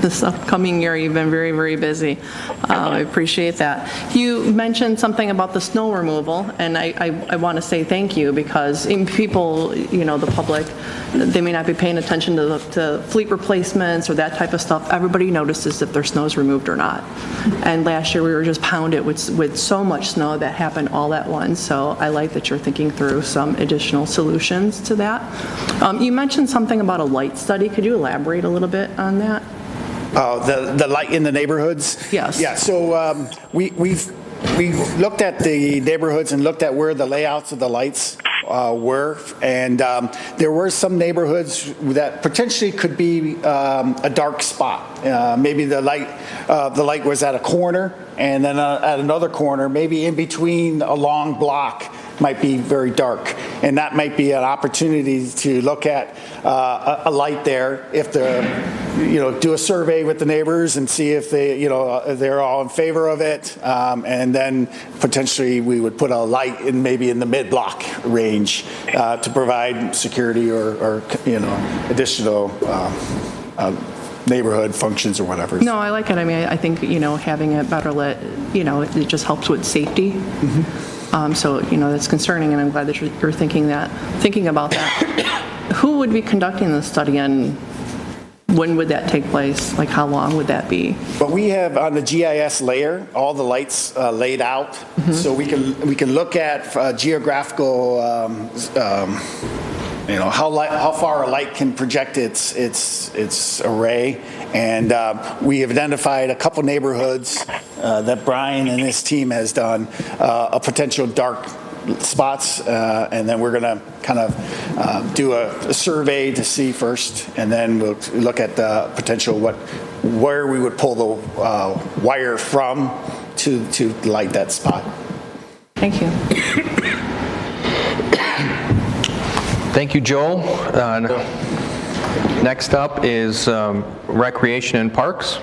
Speaker 1: this upcoming year. You've been very, very busy. I appreciate that. You mentioned something about the snow removal, and I want to say thank you, because people, the public, they may not be paying attention to fleet replacements or that type of stuff. Everybody notices if their snow's removed or not. And last year we were just pounded with so much snow that happened all at once. So I like that you're thinking through some additional solutions to that. You mentioned something about a light study. Could you elaborate a little bit on that?
Speaker 11: The light in the neighborhoods?
Speaker 1: Yes.
Speaker 11: Yeah, so we looked at the neighborhoods and looked at where the layouts of the lights were, and there were some neighborhoods that potentially could be a dark spot. Maybe the light was at a corner, and then at another corner, maybe in between a long block, might be very dark. and that might be an opportunity to look at a light there. If do a survey with the neighbors and see if they're all in favor of it, and then potentially we would put a light in maybe in the mid-block range to provide security or additional neighborhood functions or whatever.
Speaker 1: No, I like it. I mean, I think, having it better lit, it just helps with safety. So, that's concerning, and I'm glad that you're thinking about that. Who would be conducting the study, and when would that take place? Like, how long would that be?
Speaker 11: But we have on the GIS layer all the lights laid out, so we can look at geographical, how far a light can project its array, and we have identified a couple neighborhoods that Brian and his team has done a potential dark spots, and then we're going to kind of do a survey to see first, and then we'll look at the potential where we would pull the wire from to light that spot.
Speaker 1: Thank you.
Speaker 6: Thank you, Joel. Next up is Recreation and Parks.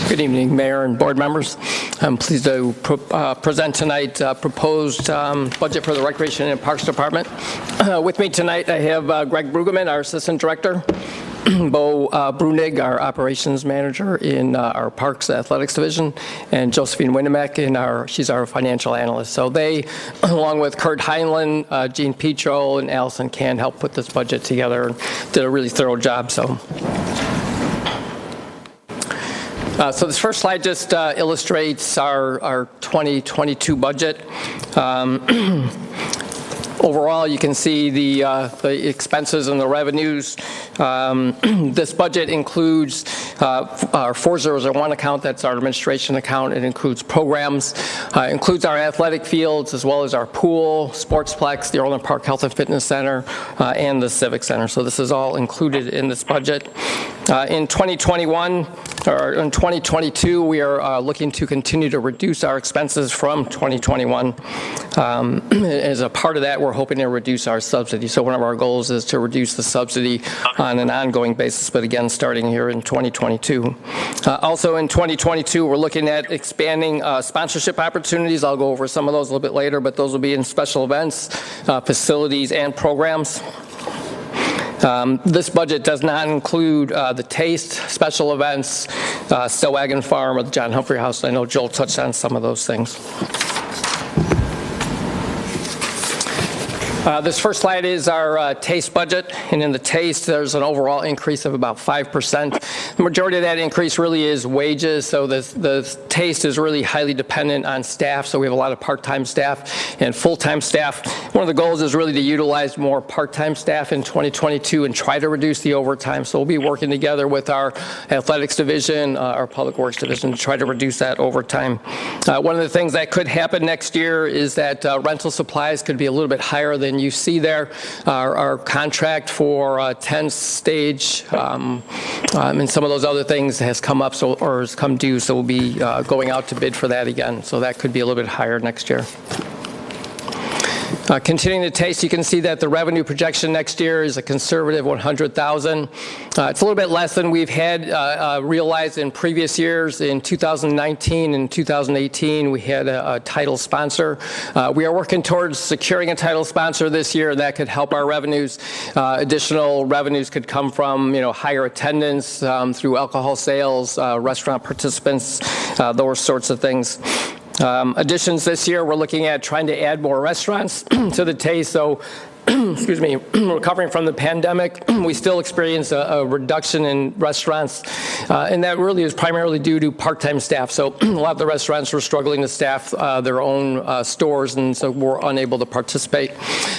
Speaker 12: Good evening, Mayor and board members. I'm pleased to present tonight proposed budget for the Recreation and Parks Department. With me tonight, I have Greg Brueggemann, our Assistant Director, Bo Brunig, our Operations Manager in our Parks Athletics Division, and Josephine Windemek, she's our Financial Analyst. So they, along with Kurt Heinlein, Gene Petro, and Allison Can, helped put this budget together and did a really thorough job. So this first slide just illustrates our 2022 budget. Overall, you can see the expenses and the revenues. This budget includes our 4001 account, that's our administration account. It includes programs, includes our athletic fields, as well as our pool, Sportsplex, the Orland Park Health and Fitness Center, and the Civic Center. So this is all included in this budget. In 2021, or in 2022, we are looking to continue to reduce our expenses from 2021. As a part of that, we're hoping to reduce our subsidy. So one of our goals is to reduce the subsidy on an ongoing basis, but again, starting here in 2022. Also in 2022, we're looking at expanding sponsorship opportunities. I'll go over some of those a little bit later, but those will be in special events, facilities, and programs. This budget does not include the Taste, special events, Stillwagon Farm, or the John Humphrey House. I know Joel touched on some of those things. This first slide is our Taste budget, and in the Taste, there's an overall increase of about 5%. The majority of that increase really is wages, so the Taste is really highly dependent on staff, so we have a lot of part-time staff and full-time staff. One of the goals is really to utilize more part-time staff in 2022 and try to reduce the overtime, so we'll be working together with our Athletics Division, our Public Works Division, to try to reduce that overtime. One of the things that could happen next year is that rental supplies could be a little bit higher than you see there. Our contract for 10 stage and some of those other things has come up or has come due, so we'll be going out to bid for that again. So that could be a little bit higher next year. Continuing the Taste, you can see that the revenue projection next year is a conservative $100,000. It's a little bit less than we've had realized in previous years. In 2019 and 2018, we had a title sponsor. We are working towards securing a title sponsor this year, and that could help our revenues. Additional revenues could come from higher attendance through alcohol sales, restaurant participants, those sorts of things. Additions this year, we're looking at trying to add more restaurants to the Taste. So excuse me, recovering from the pandemic, we still experience a reduction in restaurants, and that really is primarily due to part-time staff. So a lot of the restaurants were struggling to staff their own stores, and so we're unable to participate.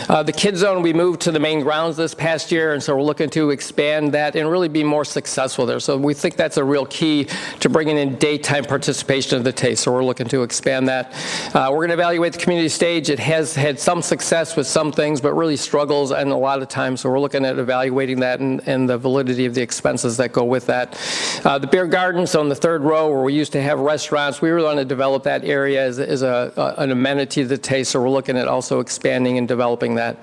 Speaker 12: The Kids Zone, we moved to the main grounds this past year, and so we're looking to expand that and really be more successful there. So we think that's a real key to bringing in daytime participation of the taste, so we're looking to expand that. We're going to evaluate the community stage. It has had some success with some things, but really struggles and a lot of times, so we're looking at evaluating that and the validity of the expenses that go with that. The beer gardens on the third row, where we used to have restaurants, we really want to develop that area as an amenity to the taste, so we're looking at also expanding and developing that.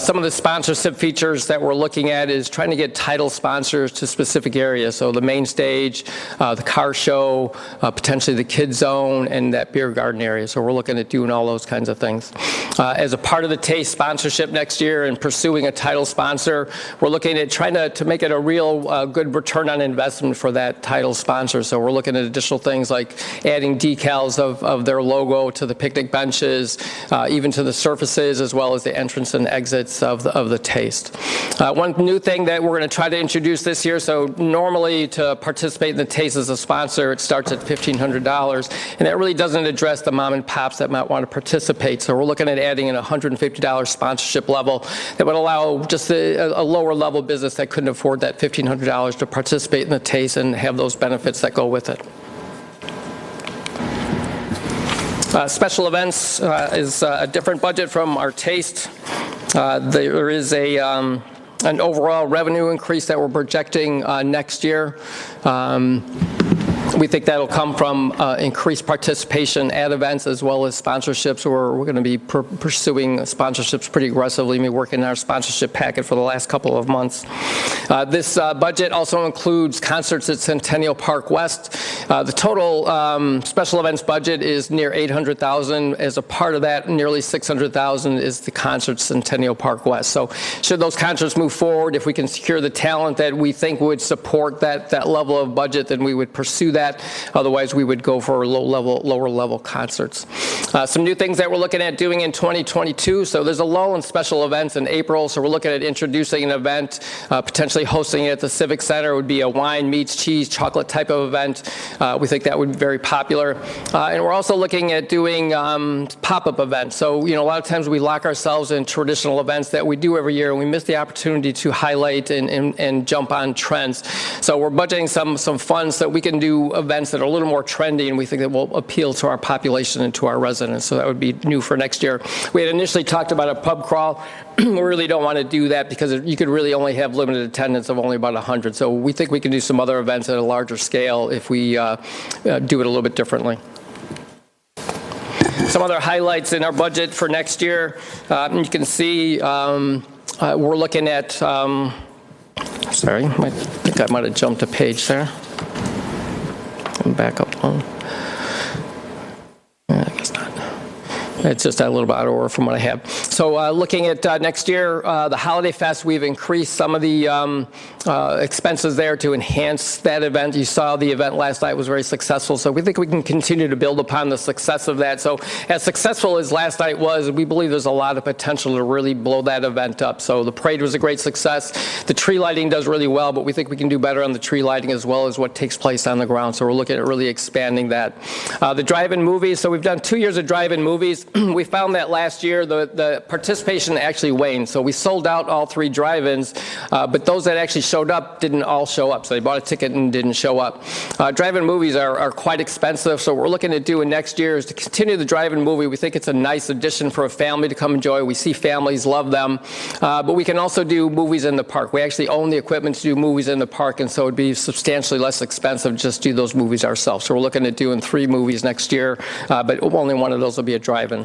Speaker 12: Some of the sponsorship features that we're looking at is trying to get title sponsors to specific areas, so the main stage, the car show, potentially the Kids Zone, and that beer garden area, so we're looking at doing all those kinds of things. As a part of the taste sponsorship next year and pursuing a title sponsor, we're looking at trying to make it a real good return on investment for that title sponsor. So we're looking at additional things like adding decals of their logo to the picnic benches, even to the surfaces, as well as the entrance and exits of the taste. One new thing that we're going to try to introduce this year, so normally to participate in the taste as a sponsor, it starts at $1,500, and that really doesn't address the mom and pops that might want to participate. So we're looking at adding an $150 sponsorship level that would allow just a lower level business that couldn't afford that $1,500 to participate in the taste and have those benefits that go with it. Special events is a different budget from our taste. There is an overall revenue increase that we're projecting next year. We think that'll come from increased participation at events as well as sponsorships. We're going to be pursuing sponsorships pretty aggressively. We've been working on our sponsorship packet for the last couple of months. This budget also includes concerts at Centennial Park West. The total special events budget is near $800,000. As a part of that, nearly $600,000 is the concerts at Centennial Park West. So should those concerts move forward, if we can secure the talent that we think would support that level of budget, then we would pursue that. Otherwise, we would go for lower level concerts. Some new things that we're looking at doing in 2022. So there's a lull in special events in April. So we're looking at introducing an event, potentially hosting it at the Civic Center. It would be a wine meets cheese chocolate type of event. We think that would be very popular. And we're also looking at doing pop-up events. So, a lot of times we lock ourselves in traditional events that we do every year, and we miss the opportunity to highlight and jump on trends. So we're budgeting some funds that we can do events that are a little more trendy, and we think that will appeal to our population and to our residents. So that would be new for next year. We had initially talked about a pub crawl. We really don't want to do that because you could really only have limited attendance of only about 100. So we think we can do some other events at a larger scale if we do it a little bit differently. Some other highlights in our budget for next year. You can see we're looking at, sorry, I think I might have jumped a page there. Back up one. I guess not. It's just a little bit out of order from what I have. So looking at next year, the Holiday Fest, we've increased some of the expenses there to enhance that event. You saw the event last night was very successful, so we think we can continue to build upon the success of that. So as successful as last night was, we believe there's a lot of potential to really blow that event up. So the parade was a great success. The tree lighting does really well, but we think we can do better on the tree lighting as well as what takes place on the ground. So we're looking at really expanding that. The drive-in movies, so we've done 2 years of drive-in movies. We found that last year the participation actually waned. So we sold out all 3 drive-ins, but those that actually showed up didn't all show up. So they bought a ticket and didn't show up. Drive-in movies are quite expensive, so what we're looking at doing next year is to continue the drive-in movie. We think it's a nice addition for a family to come enjoy. We see families love them, but we can also do movies in the park. We actually own the equipment to do movies in the park, and so it'd be substantially less expensive just to do those movies ourselves. So we're looking at doing 3 movies next year, but only one of those will be a drive-in.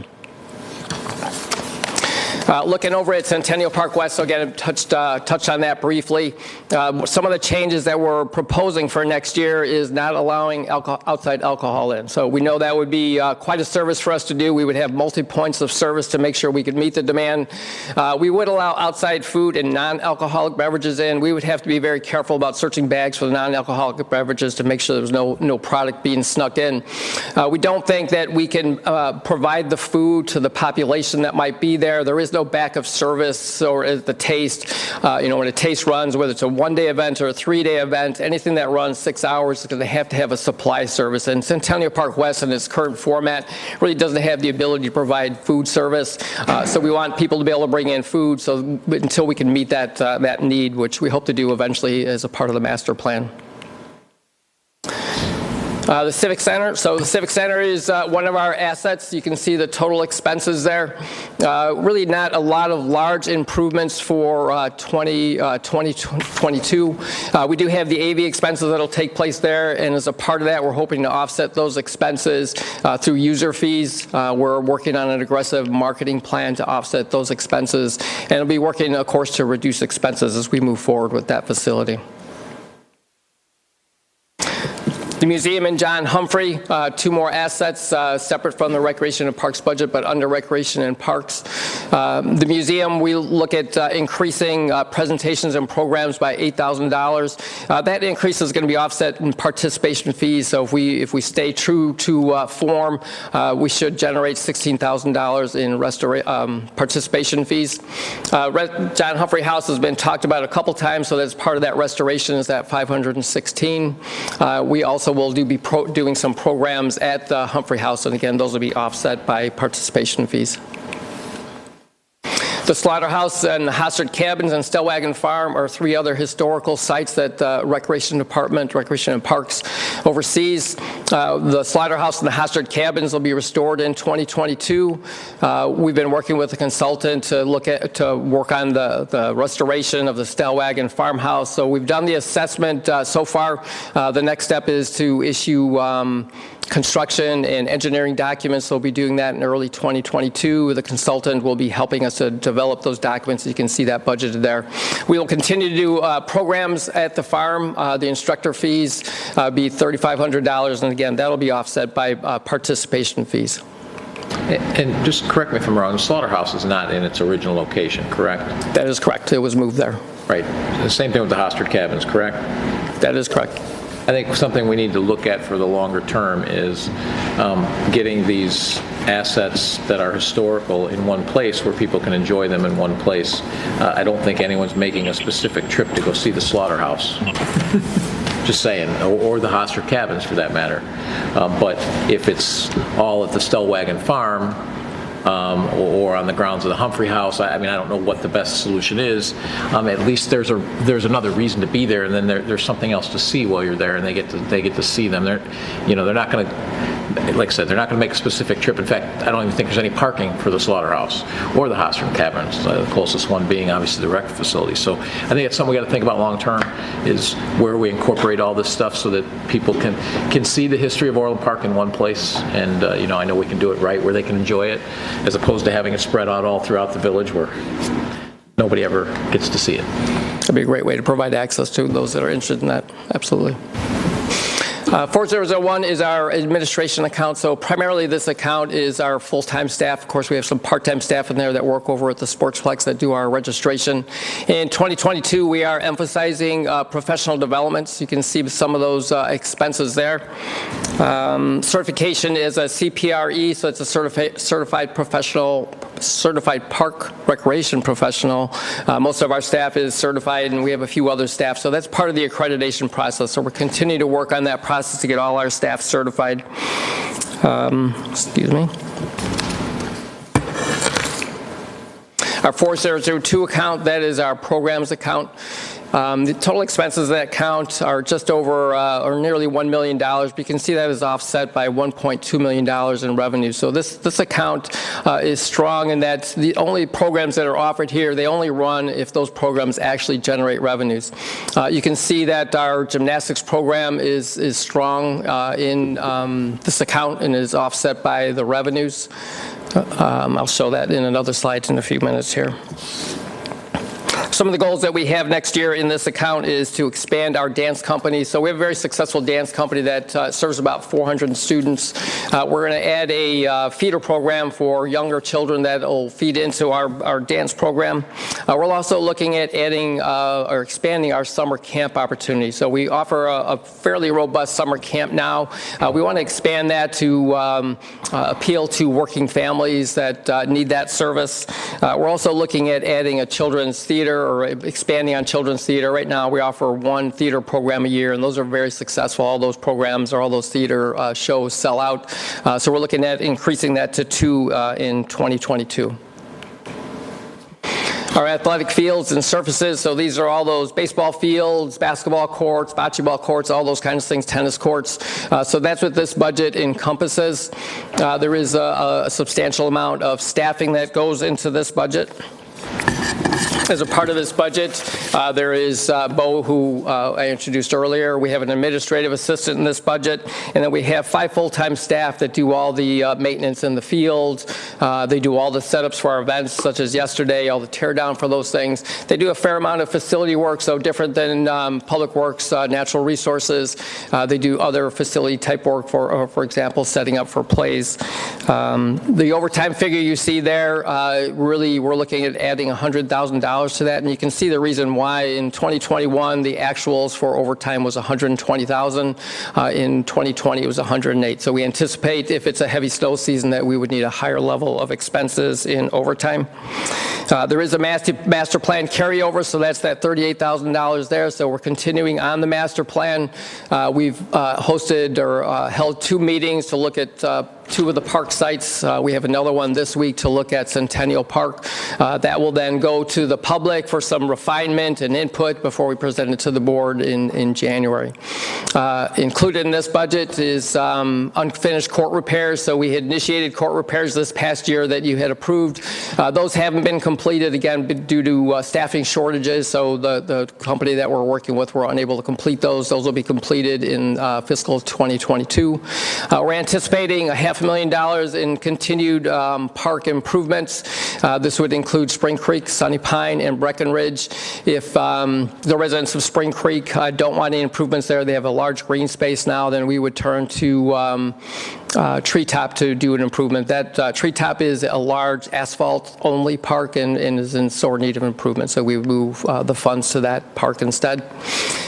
Speaker 12: Looking over at Centennial Park West, so again, touched on that briefly. Some of the changes that we're proposing for next year is not allowing outside alcohol in. So we know that would be quite a service for us to do. We would have multi-points of service to make sure we could meet the demand. We would allow outside food and non-alcoholic beverages in. We would have to be very careful about searching bags for the non-alcoholic beverages to make sure there was no product being snuck in. We don't think that we can provide the food to the population that might be there. There is no back of service or at the taste. When a taste runs, whether it's a one-day event or a three-day event, anything that runs 6 hours is going to have a supply service. And Centennial Park West in its current format really doesn't have the ability to provide food service. So we want people to be able to bring in food until we can meet that need, which we hope to do eventually as a part of the master plan. The Civic Center. So the Civic Center is one of our assets. You can see the total expenses there. Really not a lot of large improvements for 2022. We do have the AV expenses that will take place there, and as a part of that, we're hoping to offset those expenses through user fees. We're working on an aggressive marketing plan to offset those expenses, and we'll be working, of course, to reduce expenses as we move forward with that facility. The museum in John Humphrey, two more assets separate from the Recreation and Parks budget, but under Recreation and Parks. The museum, we look at increasing presentations and programs by $8,000. That increase is going to be offset in participation fees. So if we stay true to form, we should generate $16,000 in participation fees. John Humphrey House has been talked about a couple times, so that's part of that restoration is that $516. We also will be doing some programs at the Humphrey House, and again, those will be offset by participation fees. The Slaughterhouse and the Hostard Cabins and Stellwagen Farm are three other historical sites that the Recreation Department, Recreation and Parks oversees. The Slaughterhouse and the Hostard Cabins will be restored in 2022. We've been working with a consultant to work on the restoration of the Stellwagen Farmhouse. So we've done the assessment so far. The next step is to issue construction and engineering documents. We'll be doing that in early 2022. The consultant will be helping us to develop those documents. You can see that budgeted there. We will continue to do programs at the farm. The instructor fees be $3,500, and again, that'll be offset by participation fees.
Speaker 2: And just correct me if I'm wrong, the slaughterhouse is not in its original location, correct?
Speaker 12: That is correct. It was moved there.
Speaker 2: Right. The same thing with the Hostard Cabins, correct?
Speaker 12: That is correct.
Speaker 2: I think something we need to look at for the longer term is getting these assets that are historical in one place where people can enjoy them in one place. I don't think anyone's making a specific trip to go see the slaughterhouse. Just saying, or the Hostard Cabins for that matter. But if it's all at the Stellwagen Farm, or on the grounds of the Humphrey House. I mean, I don't know what the best solution is. At least there's another reason to be there, and then there's something else to see while you're there, and they get to see them. They're not going to, like I said, they're not going to make a specific trip. In fact, I don't even think there's any parking for the slaughterhouse or the Hostard Cabins. The closest one being obviously the rec facility. So I think it's something we got to think about long term is where we incorporate all this stuff so that people can see the history of Orland Park in one place, and I know we can do it right where they can enjoy it, as opposed to having it spread out all throughout the village where nobody ever gets to see it.
Speaker 12: That'd be a great way to provide access to those that are interested in that. Absolutely. 4001 is our administration account. So primarily this account is our full-time staff. Of course, we have some part-time staff in there that work over at the Sportsplex that do our registration. In 2022, we are emphasizing professional developments. You can see some of those expenses there. Certification is a CPRE, so it's a certified park recreation professional. Most of our staff is certified, and we have a few other staff. So that's part of the accreditation process. So we're continuing to work on that process to get all our staff certified. Excuse me. Our 4002 account, that is our programs account. The total expenses of that account are just over or nearly $1 million. But you can see that is offset by $1.2 million in revenue. So this account is strong in that the only programs that are offered here, they only run if those programs actually generate revenues. You can see that our gymnastics program is strong in this account and is offset by the revenues. I'll show that in another slide in a few minutes here. Some of the goals that we have next year in this account is to expand our dance company. So we have a very successful dance company that serves about 400 students. We're going to add a feeder program for younger children that will feed into our dance program. We're also looking at adding or expanding our summer camp opportunity. So we offer a fairly robust summer camp now. We want to expand that to appeal to working families that need that service. We're also looking at adding a children's theater or expanding on children's theater. Right now we offer one theater program a year, and those are very successful. All those programs or all those theater shows sell out. So we're looking at increasing that to 2 in 2022. Our athletic fields and surfaces, so these are all those baseball fields, basketball courts, bocce ball courts, all those kinds of things, tennis courts. So that's what this budget encompasses. There is a substantial amount of staffing that goes into this budget. As a part of this budget, there is Bo, who I introduced earlier. We have an administrative assistant in this budget, and then we have 5 full-time staff that do all the maintenance in the field. They do all the setups for our events, such as yesterday, all the tear down for those things. They do a fair amount of facility work, so different than Public Works, Natural Resources. They do other facility type work, for example, setting up for plays. The overtime figure you see there, really we're looking at adding $100,000 to that, and you can see the reason why. In 2021, the actuals for overtime was $120,000. In 2020, it was $108,000. So we anticipate, if it's a heavy snow season, that we would need a higher level of expenses in overtime. There is a master plan carryover, so that's that $38,000 there. So we're continuing on the master plan. We've hosted or held 2 meetings to look at 2 of the park sites. We have another one this week to look at Centennial Park. That will then go to the public for some refinement and input before we present it to the board in January. Included in this budget is unfinished court repairs. So we had initiated court repairs this past year that you had approved. Those haven't been completed, again, due to staffing shortages. So the company that we're working with were unable to complete those. Those will be completed in fiscal 2022. We're anticipating $500,000 in continued park improvements. This would include Spring Creek, Sunny Pine, and Breckenridge. If the residents of Spring Creek don't want any improvements there, they have a large green space now, then we would turn to Treetop to do an improvement. That Treetop is a large asphalt-only park and is in sore need of improvement, so we move the funds to that park instead.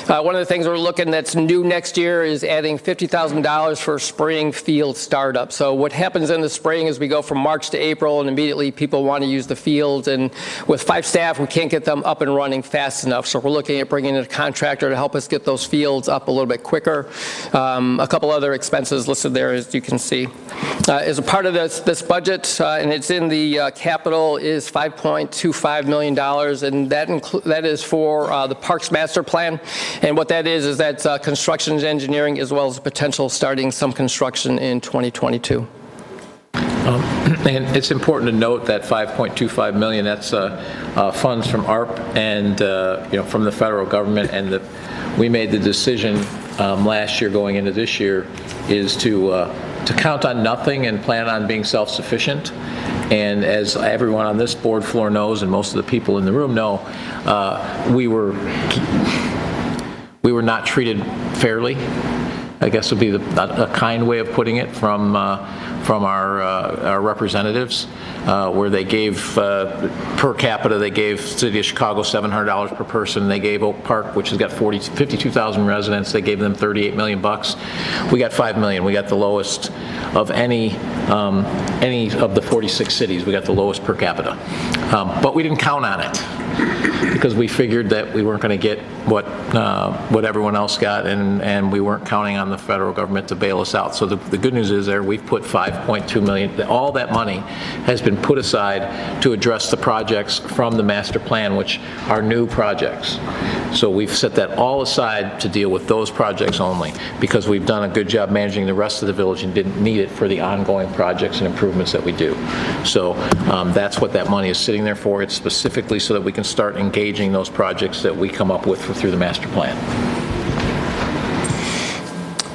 Speaker 12: One of the things we're looking that's new next year is adding $50,000 for spring field startup. So what happens in the spring is we go from March to April, and immediately people want to use the fields, and with 5 staff, we can't get them up and running fast enough. So we're looking at bringing in a contractor to help us get those fields up a little bit quicker. A couple other expenses listed there, as you can see. As a part of this budget, and it's in the capital, is $5.25 million, and that is for the Parks Master Plan. And what that is that's construction and engineering, as well as potential starting some construction in 2022.
Speaker 2: And it's important to note that $5.25 million, that's funds from ARP and from the federal government, and we made the decision last year going into this year is to count on nothing and plan on being self-sufficient. And as everyone on this board floor knows, and most of the people in the room know, we were not treated fairly, I guess would be a kind way of putting it, from our representatives, where they gave per capita, they gave City of Chicago $700 per person. They gave Oak Park, which has got 52,000 residents, they gave them $38 million. We got $5 million. We got the lowest of any of the 46 cities. We got the lowest per capita, but we didn't count on it because we figured that we weren't going to get what everyone else got, and we weren't counting on the federal government to bail us out. So the good news is we've put $5.2 million. All that money has been put aside to address the projects from the master plan, which are new projects. So we've set that all aside to deal with those projects only, because we've done a good job managing the rest of the village and didn't need it for the ongoing projects and improvements that we do. So that's what that money is sitting there for. It's specifically so that we can start engaging those projects that we come up with through the master plan.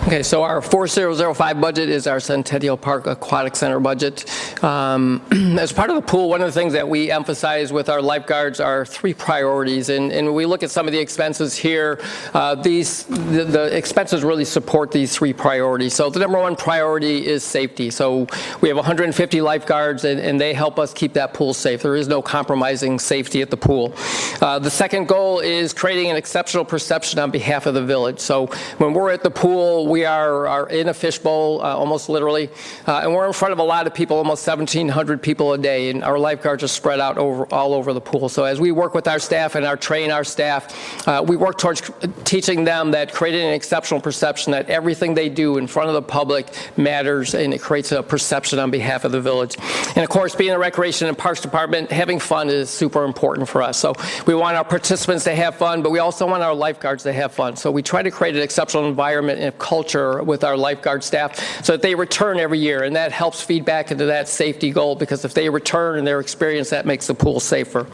Speaker 12: Okay, so our 4005 budget is our Centennial Park Aquatic Center budget. As part of the pool, one of the things that we emphasize with our lifeguards are 3 priorities, and when we look at some of the expenses here, the expenses really support these 3 priorities. So the number 1 priority is safety. So we have 150 lifeguards, and they help us keep that pool safe. There is no compromising safety at the pool. The second goal is creating an exceptional perception on behalf of the village. So when we're at the pool, we are in a fishbowl, almost literally, and we're in front of a lot of people, almost 1,700 people a day, and our lifeguards are spread out all over the pool. So as we work with our staff and train our staff, we work towards teaching them that creating an exceptional perception that everything they do in front of the public matters, and it creates a perception on behalf of the village. And of course, being a Recreation and Parks Department, having fun is super important for us. So we want our participants to have fun, but we also want our lifeguards to have fun. So we try to create an exceptional environment and culture with our lifeguard staff so that they return every year, and that helps feed back into that safety goal, because if they return and their experience, that makes the pool safer.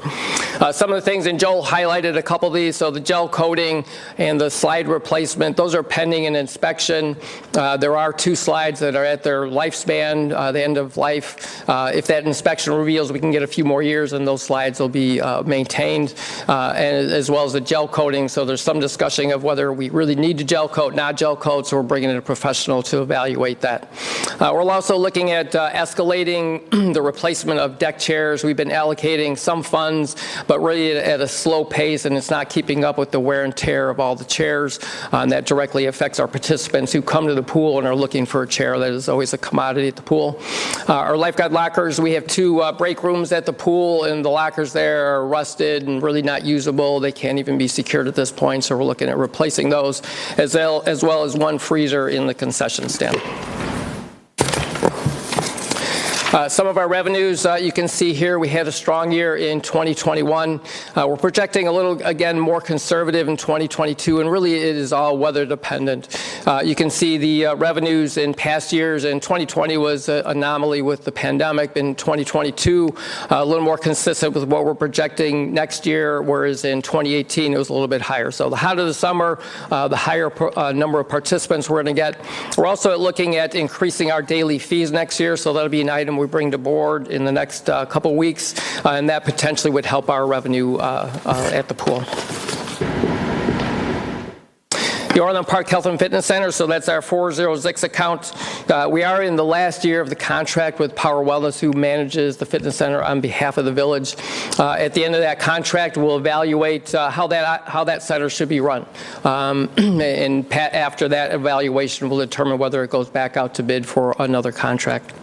Speaker 12: Some of the things, and Joel highlighted a couple of these, so the gel coating and the slide replacement, those are pending an inspection. There are 2 slides that are at their lifespan, the end of life. If that inspection reveals we can get a few more years, and those slides will be maintained, and as well as the gel coating. So there's some discussion of whether we really need to gel coat, not gel coat, so we're bringing in a professional to evaluate that. We're also looking at escalating the replacement of deck chairs. We've been allocating some funds, but really at a slow pace, and it's not keeping up with the wear and tear of all the chairs, and that directly affects our participants who come to the pool and are looking for a chair. That is always a commodity at the pool. Our lifeguard lockers, we have 2 break rooms at the pool, and the lockers there are rusted and really not usable. They can't even be secured at this point, so we're looking at replacing those, as well as 1 freezer in the concession stand. Some of our revenues, you can see here, we had a strong year in 2021. We're projecting a little, again, more conservative in 2022, and really it is all weather dependent. You can see the revenues in past years, and 2020 was an anomaly with the pandemic. In 2022, a little more consistent with what we're projecting next year, whereas in 2018 it was a little bit higher. So the hotter the summer, the higher number of participants we're going to get. We're also looking at increasing our daily fees next year, so that'll be an item we bring to board in the next couple weeks, and that potentially would help our revenue at the pool. The Orland Park Health and Fitness Center, so that's our 406 account. We are in the last year of the contract with Power Wellness, who manages the fitness center on behalf of the village. At the end of that contract, we'll evaluate how that center should be run. And after that evaluation, we'll determine whether it goes back out to bid for another contract.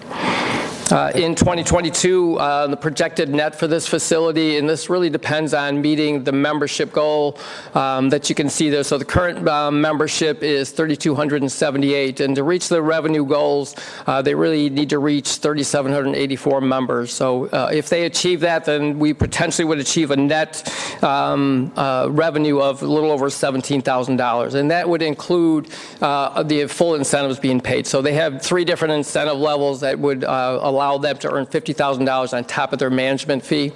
Speaker 12: In 2022, the projected net for this facility, and this really depends on meeting the membership goal that you can see there. So the current membership is 3,278, and to reach the revenue goals, they really need to reach 3,784 members. So if they achieve that, then we potentially would achieve a net revenue of a little over $17,000, and that would include the full incentives being paid. So they have 3 different incentive levels that would allow them to earn $50,000 on top of their management fee.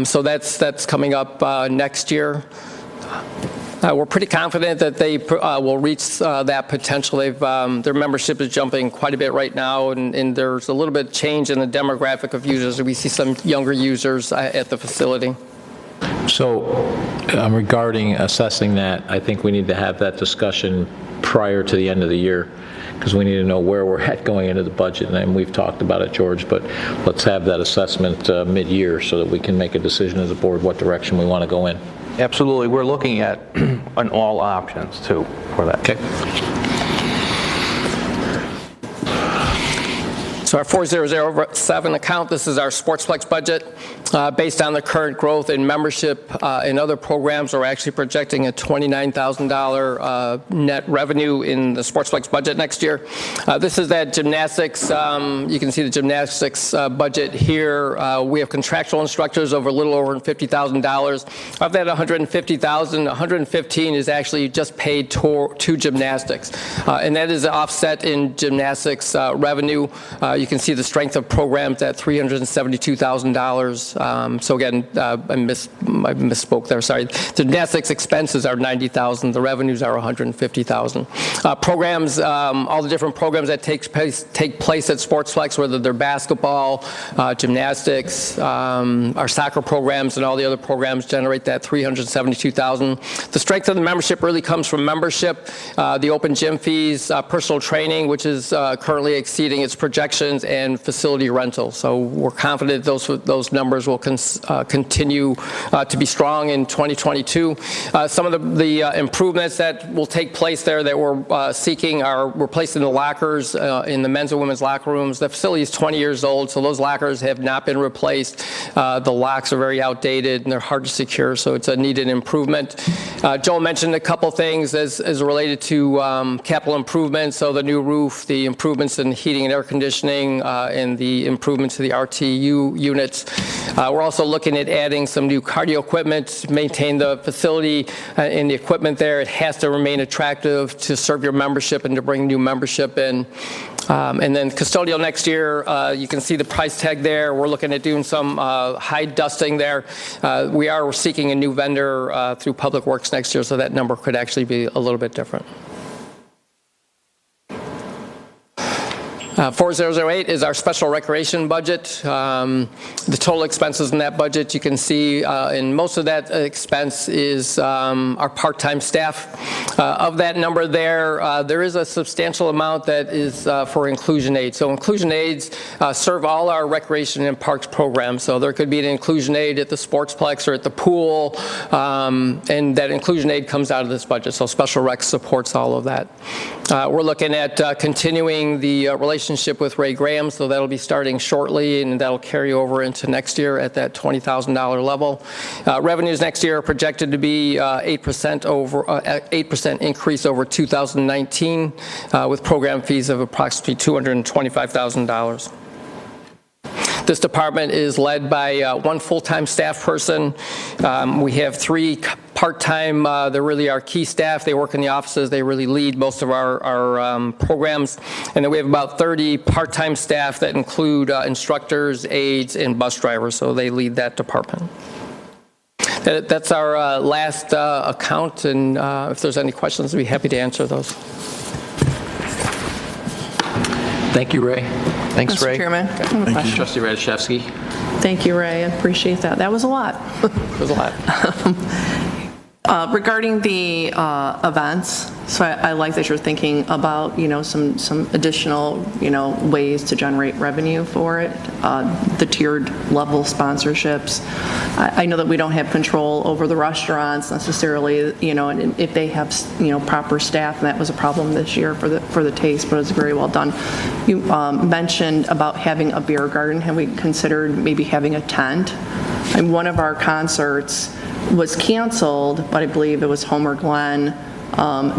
Speaker 12: So that's coming up next year. We're pretty confident that they will reach that potential. Their membership is jumping quite a bit right now, and there's a little bit of change in the demographic of users. We see some younger users at the facility.
Speaker 2: So regarding assessing that, I think we need to have that discussion prior to the end of the year, because we need to know where we're at going into the budget, and we've talked about it, George, but let's have that assessment mid-year so that we can make a decision as a board what direction we want to go in.
Speaker 6: Absolutely. We're looking at on all options, too, for that.
Speaker 2: Okay.
Speaker 12: So our 4007 account, this is our Sportsplex budget. Based on the current growth in membership and other programs, we're actually projecting a $29,000 net revenue in the Sportsplex budget next year. This is that gymnastics. You can see the gymnastics budget here. We have contractual instructors over a little over $50,000. Of that $150,000, $115,000 is actually just paid to gymnastics, and that is offset in gymnastics revenue. You can see the strength of programs at $372,000. So again, I misspoke there, sorry. The gymnastics expenses are $90,000, the revenues are $150,000. Programs, all the different programs that take place at Sportsplex, whether they're basketball, gymnastics, our soccer programs, and all the other programs generate that $372,000. The strength of the membership really comes from membership, the open gym fees, personal training, which is currently exceeding its projections, and facility rental. So we're confident those numbers will continue to be strong in 2022. Some of the improvements that will take place there that we're seeking are replacing the lockers in the men's and women's locker rooms. The facility is 20 years old, so those lockers have not been replaced. The locks are very outdated and they're hard to secure, so it's a needed improvement. Joel mentioned a couple things as related to capital improvements, so the new roof, the improvements in heating and air conditioning, and the improvements to the RTU units. We're also looking at adding some new cardio equipment to maintain the facility and the equipment there. It has to remain attractive to serve your membership and to bring new membership in. And then custodial next year, you can see the price tag there. We're looking at doing some hide dusting there. We are seeking a new vendor through Public Works next year, so that number could actually be a little bit different. 4008 is our special recreation budget. The total expenses in that budget, you can see, and most of that expense is our part-time staff. Of that number there is a substantial amount that is for inclusion aids. So inclusion aids serve all our recreation and parks programs. So there could be an inclusion aid at the Sportsplex or at the pool, and that inclusion aid comes out of this budget. So special rec supports all of that. We're looking at continuing the relationship with Ray Graham, so that'll be starting shortly, and that'll carry over into next year at that $20,000 level. Revenues next year are projected to be 8% increase over 2019, with program fees of approximately $225,000. This department is led by one full-time staff person. We have 3 part-time, they're really our key staff. They work in the offices. They really lead most of our programs. And then we have about 30 part-time staff that include instructors, aides, and bus drivers. So they lead that department. That's our last account. And if there's any questions, I'd be happy to answer those.
Speaker 2: Thank you, Ray. Thanks,
Speaker 1: Mr.
Speaker 2: Ray.
Speaker 1: Chairman, I have a question.
Speaker 2: Trustee Radiszewski.
Speaker 1: Thank you, Ray. I appreciate that. That was a lot.
Speaker 12: It was a lot.
Speaker 1: Regarding the events, so I like that you're thinking about, some additional, ways to generate revenue for it, the tiered level sponsorships. I know that we don't have control over the restaurants necessarily, and if they have, proper staff, and that was a problem this year for the taste, but it was very well done. You mentioned about having a beer garden. Have we considered maybe having a tent? And one of our concerts was canceled, but I believe it was Homer Glen.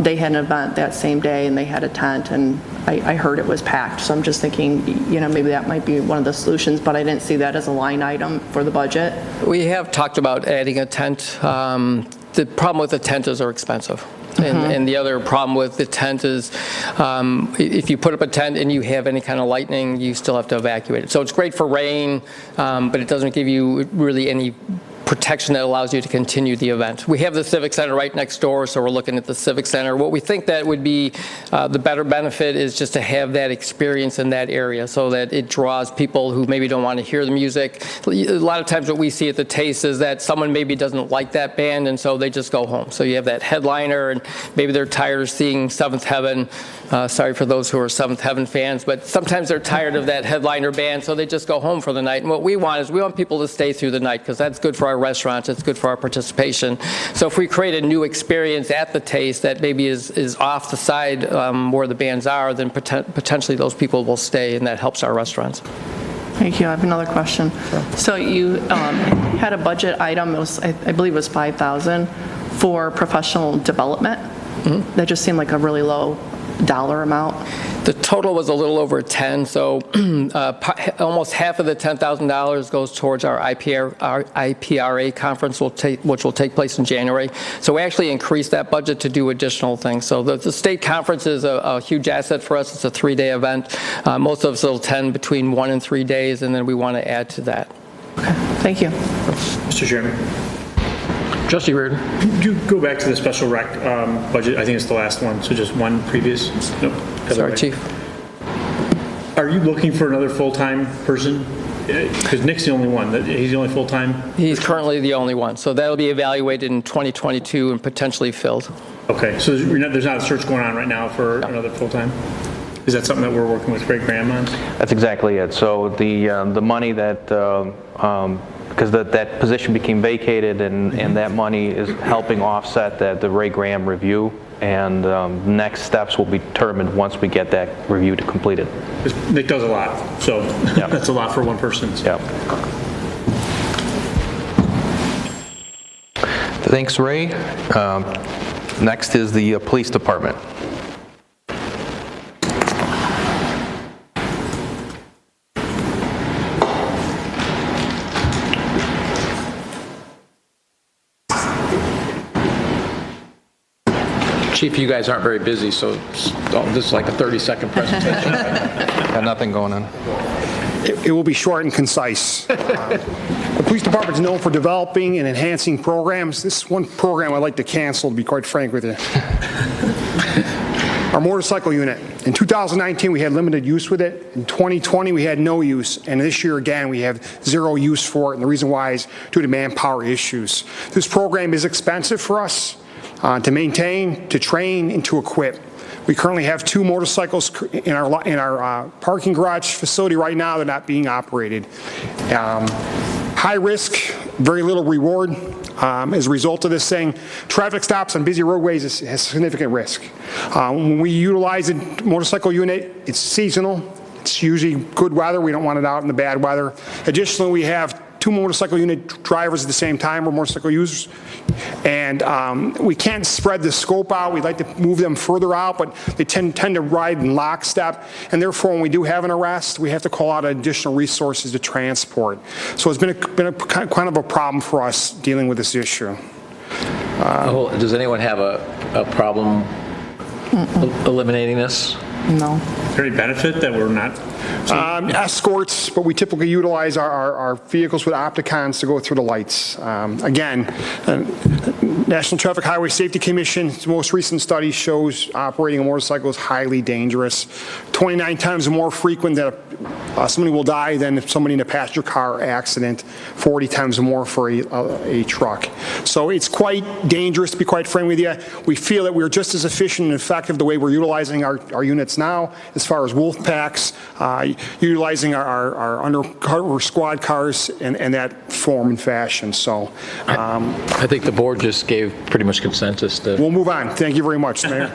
Speaker 1: They had an event that same day and they had a tent, and I heard it was packed. So I'm just thinking, maybe that might be one of the solutions, but I didn't see that as a line item for the budget.
Speaker 12: We have talked about adding a tent. The problem with the tent is they're expensive. And the other problem with the tent is if you put up a tent and you have any kind of lightning, you still have to evacuate it. So it's great for rain, but it doesn't give you really any protection that allows you to continue the event. We have the Civic Center right next door, so we're looking at the Civic Center. What we think that would be the better benefit is just to have that experience in that area so that it draws people who maybe don't want to hear the music. A lot of times what we see at the Taste is that someone maybe doesn't like that band, and so they just go home. So you have that headliner, and maybe they're tired of seeing Seventh Heaven. Sorry for those who are Seventh Heaven fans, but sometimes they're tired of that headliner band, so they just go home for the night. And what we want is we want people to stay through the night, because that's good for our restaurants, it's good for our participation. So if we create a new experience at the Taste that maybe is off the side where the bands are, then potentially those people will stay, and that helps our restaurants.
Speaker 1: Thank you. I have another question. Sure. So you had a budget item, I believe it was $5,000 for professional development. That just seemed like a really low dollar amount?
Speaker 12: The total was a little over 10, so almost half of the $10,000 goes towards our IPRA conference, which will take place in January. So we actually increased that budget to do additional things. So the state conference is a huge asset for us. It's a 3-day event. Most of us will attend between 1 and 3 days, and then we want to add to that.
Speaker 1: Okay, thank you.
Speaker 7: Mr. Chairman.
Speaker 2: Trustee Reardon.
Speaker 7: Could you go back to the special rec budget? I think it's the last one, so just one previous. Nope.
Speaker 12: Sorry, Chief.
Speaker 7: Are you looking for another full-time person? Because Nick's the only one. He's the only full-time?
Speaker 12: He's currently the only one. So that'll be evaluated in 2022 and potentially filled.
Speaker 7: Okay, so there's not a search going on right now for another full-time? Is that something that we're working with Greg Graham on?
Speaker 6: That's exactly it. So the money that, because that position became vacated, and that money is helping offset the Ray Graham review, and next steps will be determined once we get that review completed.
Speaker 7: Nick does a lot, so
Speaker 6: yep.
Speaker 7: That's a lot for one person.
Speaker 6: Yep. Thanks, Ray. Next is the police department.
Speaker 2: Chief, you guys aren't very busy, so this is like a 30-second presentation.
Speaker 6: Got nothing going on.
Speaker 13: It will be short and concise. The police department is known for developing and enhancing programs. This is one program I'd like to cancel, to be quite frank with you. Our motorcycle unit. In 2019, we had limited use with it. In 2020, we had no use. And this year, again, we have zero use for it. And the reason why is due to manpower issues. This program is expensive for us to maintain, to train, and to equip. We currently have 2 motorcycles in our parking garage facility right now. They're not being operated. High risk, very little reward. As a result of this thing, traffic stops on busy roadways has significant risk. When we utilize a motorcycle unit, it's seasonal. It's usually good weather. We don't want it out in the bad weather. Additionally, we have 2 motorcycle unit drivers at the same time, or motorcycle users, and we can't spread the scope out. We'd like to move them further out, but they tend to ride in lockstep, and therefore when we do have an arrest, we have to call out additional resources to transport. So it's been a kind of a problem for us dealing with this issue.
Speaker 2: Does anyone have a problem eliminating this?
Speaker 1: No.
Speaker 7: Is there any benefit that we're not?
Speaker 13: Escorts, but we typically utilize our vehicles with opticons to go through the lights. Again, National Traffic Highway Safety Commission's most recent study shows operating a motorcycle is highly dangerous. 29 times more frequent that somebody will die than if somebody in a passenger car accident, 40 times more for a truck. So it's quite dangerous, to be quite frank with you. We feel that we're just as efficient and effective the way we're utilizing our units now, as far as wolf packs, utilizing our undercover squad cars in that form and fashion. So
Speaker 2: I think the board just gave pretty much consensus to...
Speaker 13: We'll move on. Thank you very much, Mayor.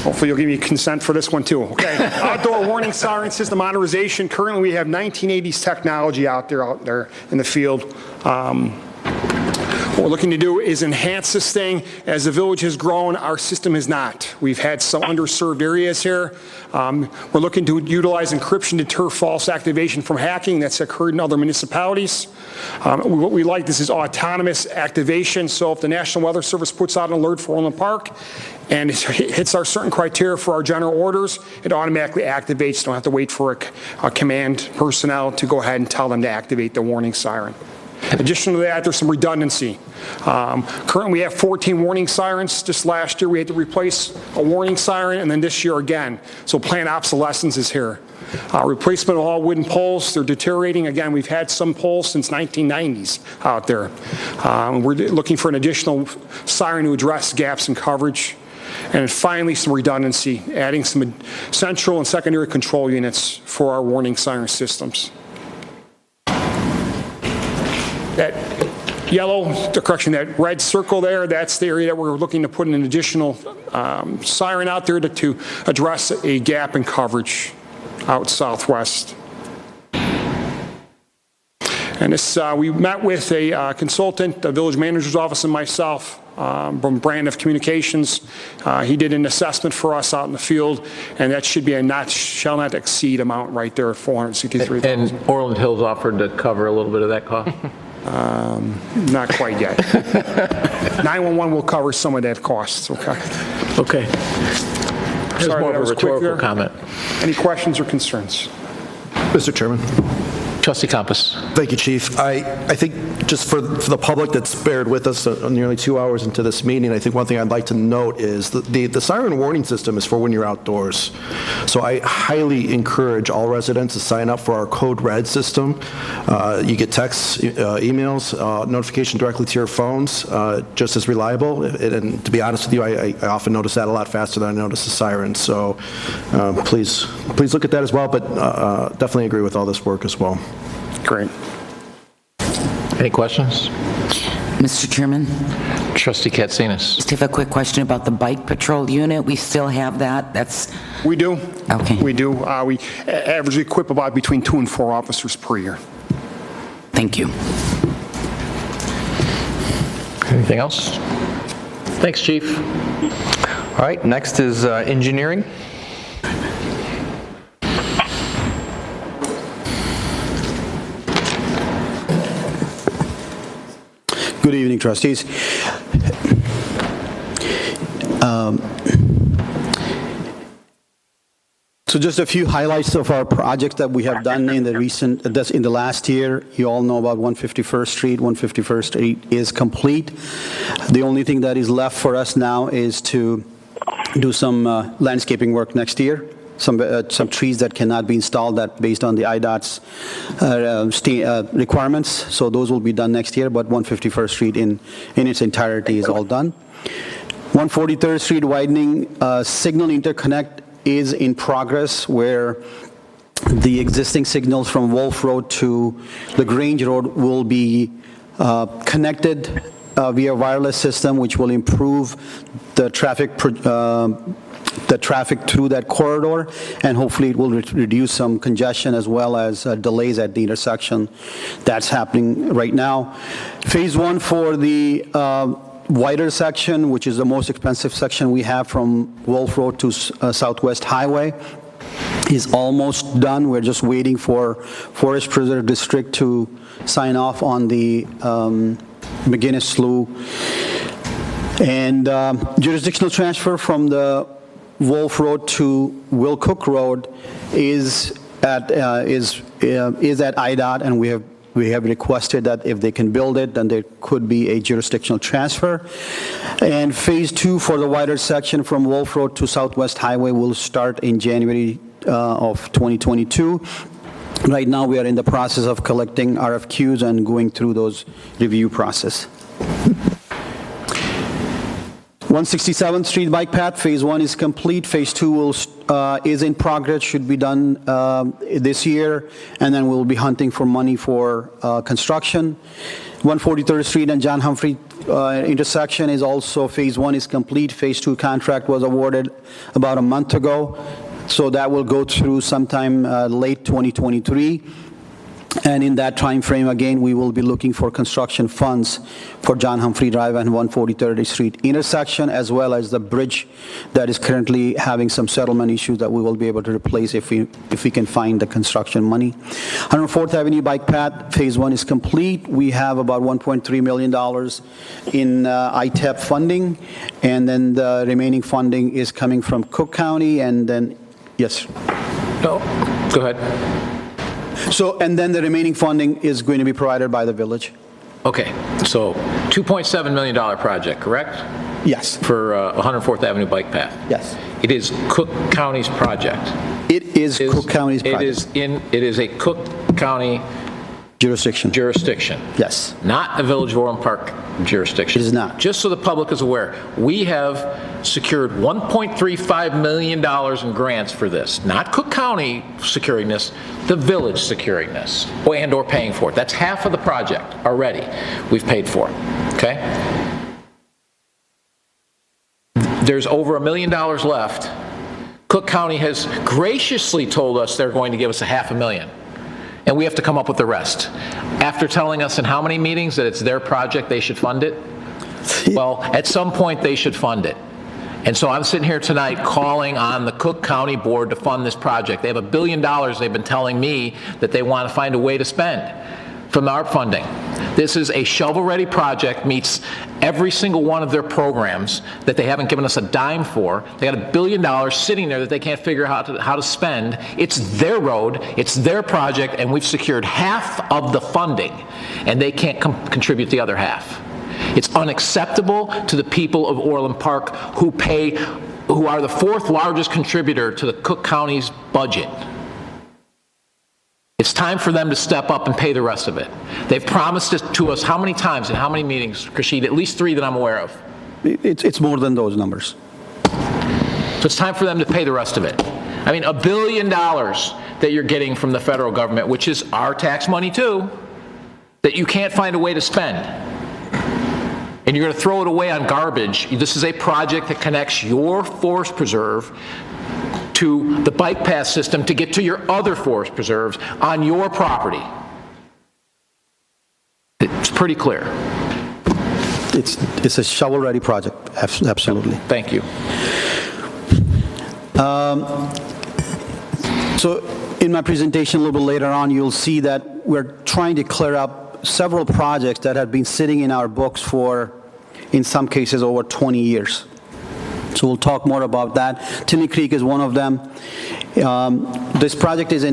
Speaker 13: Hopefully you'll give me consent for this one too. Okay. Outdoor warning siren system modernization. Currently we have 1980s technology out there in the field. What we're looking to do is enhance this thing. As the village has grown, our system has not. We've had some underserved areas here. We're looking to utilize encryption to deter false activation from hacking that's occurred in other municipalities. What we like, this is autonomous activation. So if the National Weather Service puts out an alert for Orland Park and it hits our certain criteria for our general orders, it automatically activates. Don't have to wait for a command personnel to go ahead and tell them to activate the warning siren. Addition to that, there's some redundancy. Currently, we have 14 warning sirens. Just last year, we had to replace a warning siren, and then this year again. So planned obsolescence is here. Replacement of all wooden poles, they're deteriorating. Again, we've had some poles since 1990s out there. We're looking for an additional siren to address gaps in coverage. And finally, some redundancy, adding some central and secondary control units for our warning siren systems. That that red circle there, that's the area that we're looking to put an additional siren out there to address a gap in coverage out southwest. And this, we met with a consultant, the village manager's office, and myself. from Brand of Communications. He did an assessment for us out in the field, and that should be a shall not exceed amount right there at $463,000.
Speaker 2: And Orland Hills offered to cover a little bit of that cost?
Speaker 13: Not quite yet. 911 will cover some of that cost, okay?
Speaker 2: Okay. There's
Speaker 13: Sorry,
Speaker 2: more
Speaker 13: that
Speaker 2: of a
Speaker 13: was quick
Speaker 2: rhetorical
Speaker 13: there.
Speaker 2: comment.
Speaker 13: Any questions or concerns?
Speaker 10: Mr. Chairman.
Speaker 2: Trustee Compass.
Speaker 10: Thank you, Chief. I think just for the public that's bared with us nearly 2 hours into this meeting, I think one thing I'd like to note is the siren warning system is for when you're outdoors. So I highly encourage all residents to sign up for our Code Red system. You get texts, emails, notification directly to your phones, just as reliable. And to be honest with you, I often notice that a lot faster than I notice the sirens. So please look at that as well, but definitely agree with all this work as well.
Speaker 13: Great.
Speaker 2: Any questions?
Speaker 8: Mr. Chairman?
Speaker 2: Trustee Katsinas.
Speaker 8: Just have a quick question about the bike patrol unit. We still have that?
Speaker 13: We do.
Speaker 8: Okay.
Speaker 13: We do. We averagely equip about between 2 and 4 officers per year.
Speaker 8: Thank you.
Speaker 2: Anything else? Thanks, Chief.
Speaker 6: All right, next is engineering.
Speaker 14: Good evening, trustees. So just a few highlights of our projects that we have done in the last year. You all know about 151st Street. 151st Street is complete. The only thing that is left for us now is to do some landscaping work next year. Some trees that cannot be installed that based on the IDOT's requirements. So those will be done next year, but 151st Street in its entirety is all done. 143rd Street widening, signal interconnect is in progress, where the existing signals from Wolf Road to LaGrange Road will be connected via wireless system, which will improve the traffic through that corridor, and hopefully it will reduce some congestion as well as delays at the intersection. That's happening right now. Phase 1 for the wider section, which is the most expensive section we have from Wolf Road to Southwest Highway, is almost done. We're just waiting for Forest Preserve District to sign off on the McGinnis Slough. And jurisdictional transfer from the Wolf Road to Will Cook Road is at IDOT, and we have requested that if they can build it, then there could be a jurisdictional transfer. And phase 2 for the wider section from Wolf Road to Southwest Highway will start in January of 2022. Right now, we are in the process of collecting RFQs and going through those review process. 167th Street Bike Path, Phase 1 is complete. Phase 2 is in progress, should be done this year, and then we'll be hunting for money for construction. 143rd Street and John Humphrey intersection is also, Phase 1 is complete. Phase 2 contract was awarded about a month ago, so that will go through sometime late 2023. And in that time frame, again, we will be looking for construction funds for John Humphrey Drive and 143rd Street intersection, as well as the bridge that is currently having some settlement issues that we will be able to replace if we can find the construction money. 104th Avenue Bike Path, Phase 1 is complete. We have about $1.3 million in ITEP funding, and then the remaining funding is coming from Cook County, and then, yes?
Speaker 2: No, go ahead.
Speaker 14: So, and then the remaining funding is going to be provided by the village.
Speaker 2: Okay, so $2.7 million project, correct?
Speaker 14: Yes.
Speaker 2: For 104th Avenue Bike Path?
Speaker 14: Yes.
Speaker 2: It is Cook County's project?
Speaker 14: It is Cook County's project.
Speaker 2: It is a Cook County
Speaker 14: jurisdiction.
Speaker 2: Yes. Not a Village of Orland Park jurisdiction.
Speaker 14: It is not.
Speaker 2: Just so the public is aware, we have secured $1.35 million in grants for this. Not Cook County securing this, the village securing this, and/or paying for it. That's half of the project already we've paid for, okay? There's over $1 million left. Cook County has graciously told us they're going to give us $500,000. And we have to come up with the rest. After telling us in how many meetings that it's their project, they should fund it, Well, at some point, they should fund it. And so I'm sitting here tonight calling on the Cook County Board to fund this project. They have $1 billion they've been telling me that they want to find a way to spend from ARP funding. This is a shovel-ready project, meets every single one of their programs that they haven't given us a dime for. They got $1 billion sitting there that they can't figure out how to spend. It's their road, it's their project, and we've secured half of the funding, and they can't contribute the other half. It's unacceptable to the people of Orland Park who are the fourth largest contributor to the Cook County's budget. It's time for them to step up and pay the rest of it. They've promised it to us how many times and how many meetings, Kashid? At least 3 that I'm aware of.
Speaker 14: It's more than those numbers.
Speaker 2: So it's time for them to pay the rest of it. I mean, $1 billion that you're getting from the federal government, which is our tax money too, that you can't find a way to spend. And you're going to throw it away on garbage. This is a project that connects your forest preserve to the bike path system to get to your other forest preserves on your property. It's pretty clear.
Speaker 14: It's a shovel-ready project, absolutely.
Speaker 2: Thank you.
Speaker 14: So in my presentation a little bit later on, you'll see that we're trying to clear up several projects that have been sitting in our books for, in some cases, over 20 years. So we'll talk more about that. Timmy Creek is one of them. This project is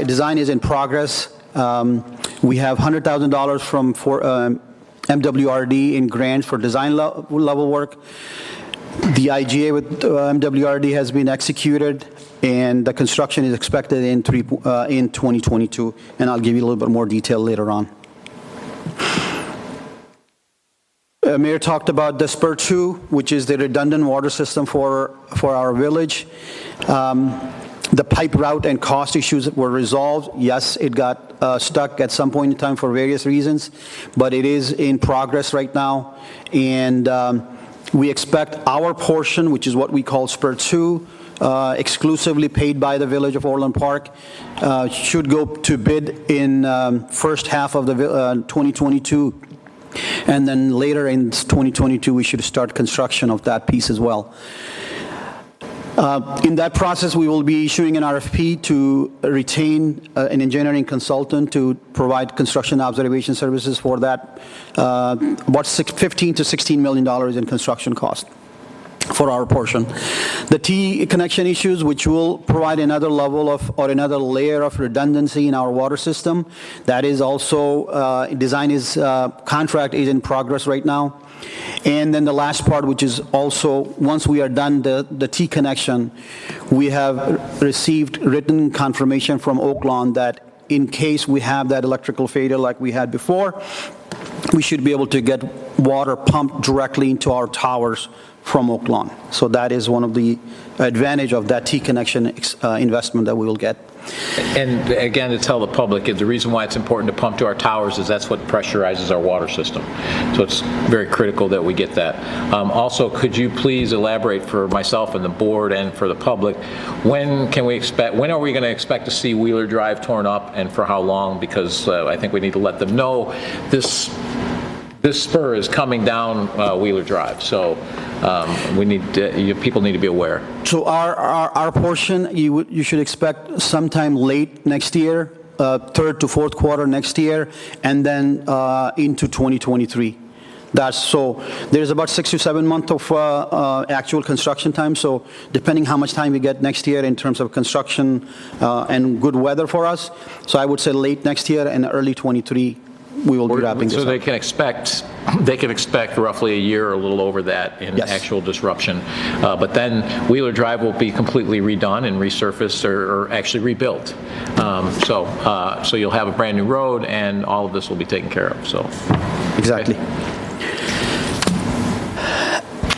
Speaker 14: design is in progress. We have $100,000 from MWRD in grants for design level work. The IGA with MWRD has been executed, and the construction is expected in 2022. And I'll give you a little bit more detail later on. Mayor talked about the Spur 2, which is the redundant water system for our village. The pipe route and cost issues were resolved. Yes, it got stuck at some point in time for various reasons, but it is in progress right now. And we expect our portion, which is what we call Spur 2, exclusively paid by the village of Orland Park, should go to bid in first half of the 2022. And then later in 2022, we should start construction of that piece as well. In that process, we will be issuing an RFP to retain an engineering consultant to provide construction observation services for that, about $15 to $16 million in construction cost for our portion. The T connection issues, which will provide another level of, or another layer of redundancy in our water system. That is also, contract is in progress right now. And then the last part, which is also, once we are done the T connection, we have received written confirmation from Oakland that in case we have that electrical failure like we had before, we should be able to get water pumped directly into our towers from Oakland. So that is one of the advantage of that T-connection investment that we will get.
Speaker 2: And again, to tell the public, the reason why it's important to pump to our towers is that's what pressurizes our water system. So it's very critical that we get that. Also, could you please elaborate for myself and the board and for the public, when are we going to expect to see Wheeler Drive torn up and for how long? Because I think we need to let them know this spur is coming down Wheeler Drive. So people need to be aware.
Speaker 14: So our portion, you should expect sometime late next year, third to fourth quarter next year, and then into 2023. So there's about 6 to 7 months of actual construction time. So depending how much time we get next year in terms of construction and good weather for us, so I would say late next year and early 23. We will be wrapping this up.
Speaker 2: So they can expect roughly a year or a little over that in actual disruption. But then Wheeler Drive will be completely redone and resurfaced or actually rebuilt. So you'll have a brand new road and all of this will be taken care of. So
Speaker 14: exactly.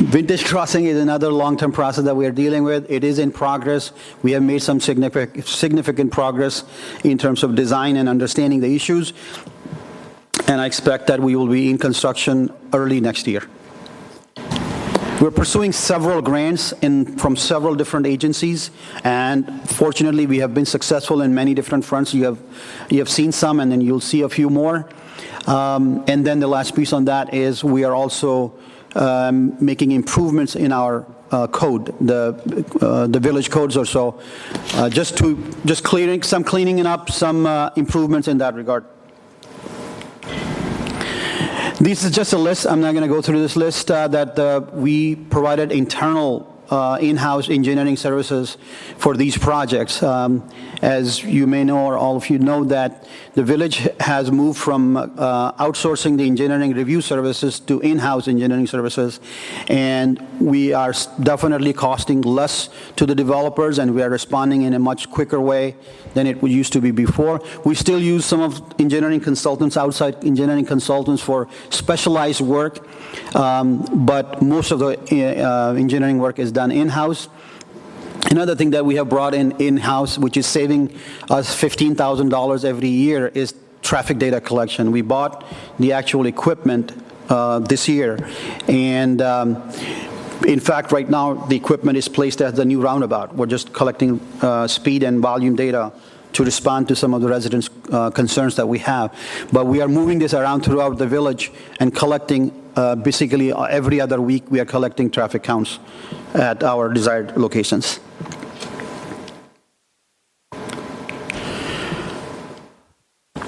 Speaker 14: Vintage Crossing is another long-term process that we are dealing with. It is in progress. We have made some significant progress in terms of design and understanding the issues. And I expect that we will be in construction early next year. We're pursuing several grants from several different agencies, and fortunately, we have been successful in many different fronts. You have seen some, and then you'll see a few more. And then the last piece on that is we are also making improvements in our code, the village codes or so, just cleaning up some improvements in that regard. This is just a list. I'm not going to go through this list that we provided internal in-house engineering services for these projects. As you may know, or all of you know, that the village has moved from outsourcing the engineering review services to in-house engineering services, and we are definitely costing less to the developers, and we are responding in a much quicker way than it used to be before. We still use some of engineering consultants, outside engineering consultants, for specialized work, but most of the engineering work is done in-house. Another thing that we have brought in-house, which is saving us $15,000 every year, is traffic data collection. We bought the actual equipment this year, and in fact, right now, the equipment is placed at the new roundabout. We're just collecting speed and volume data to respond to some of the residents' concerns that we have. But we are moving this around throughout the village and collecting, basically every other week, we are collecting traffic counts at our desired locations.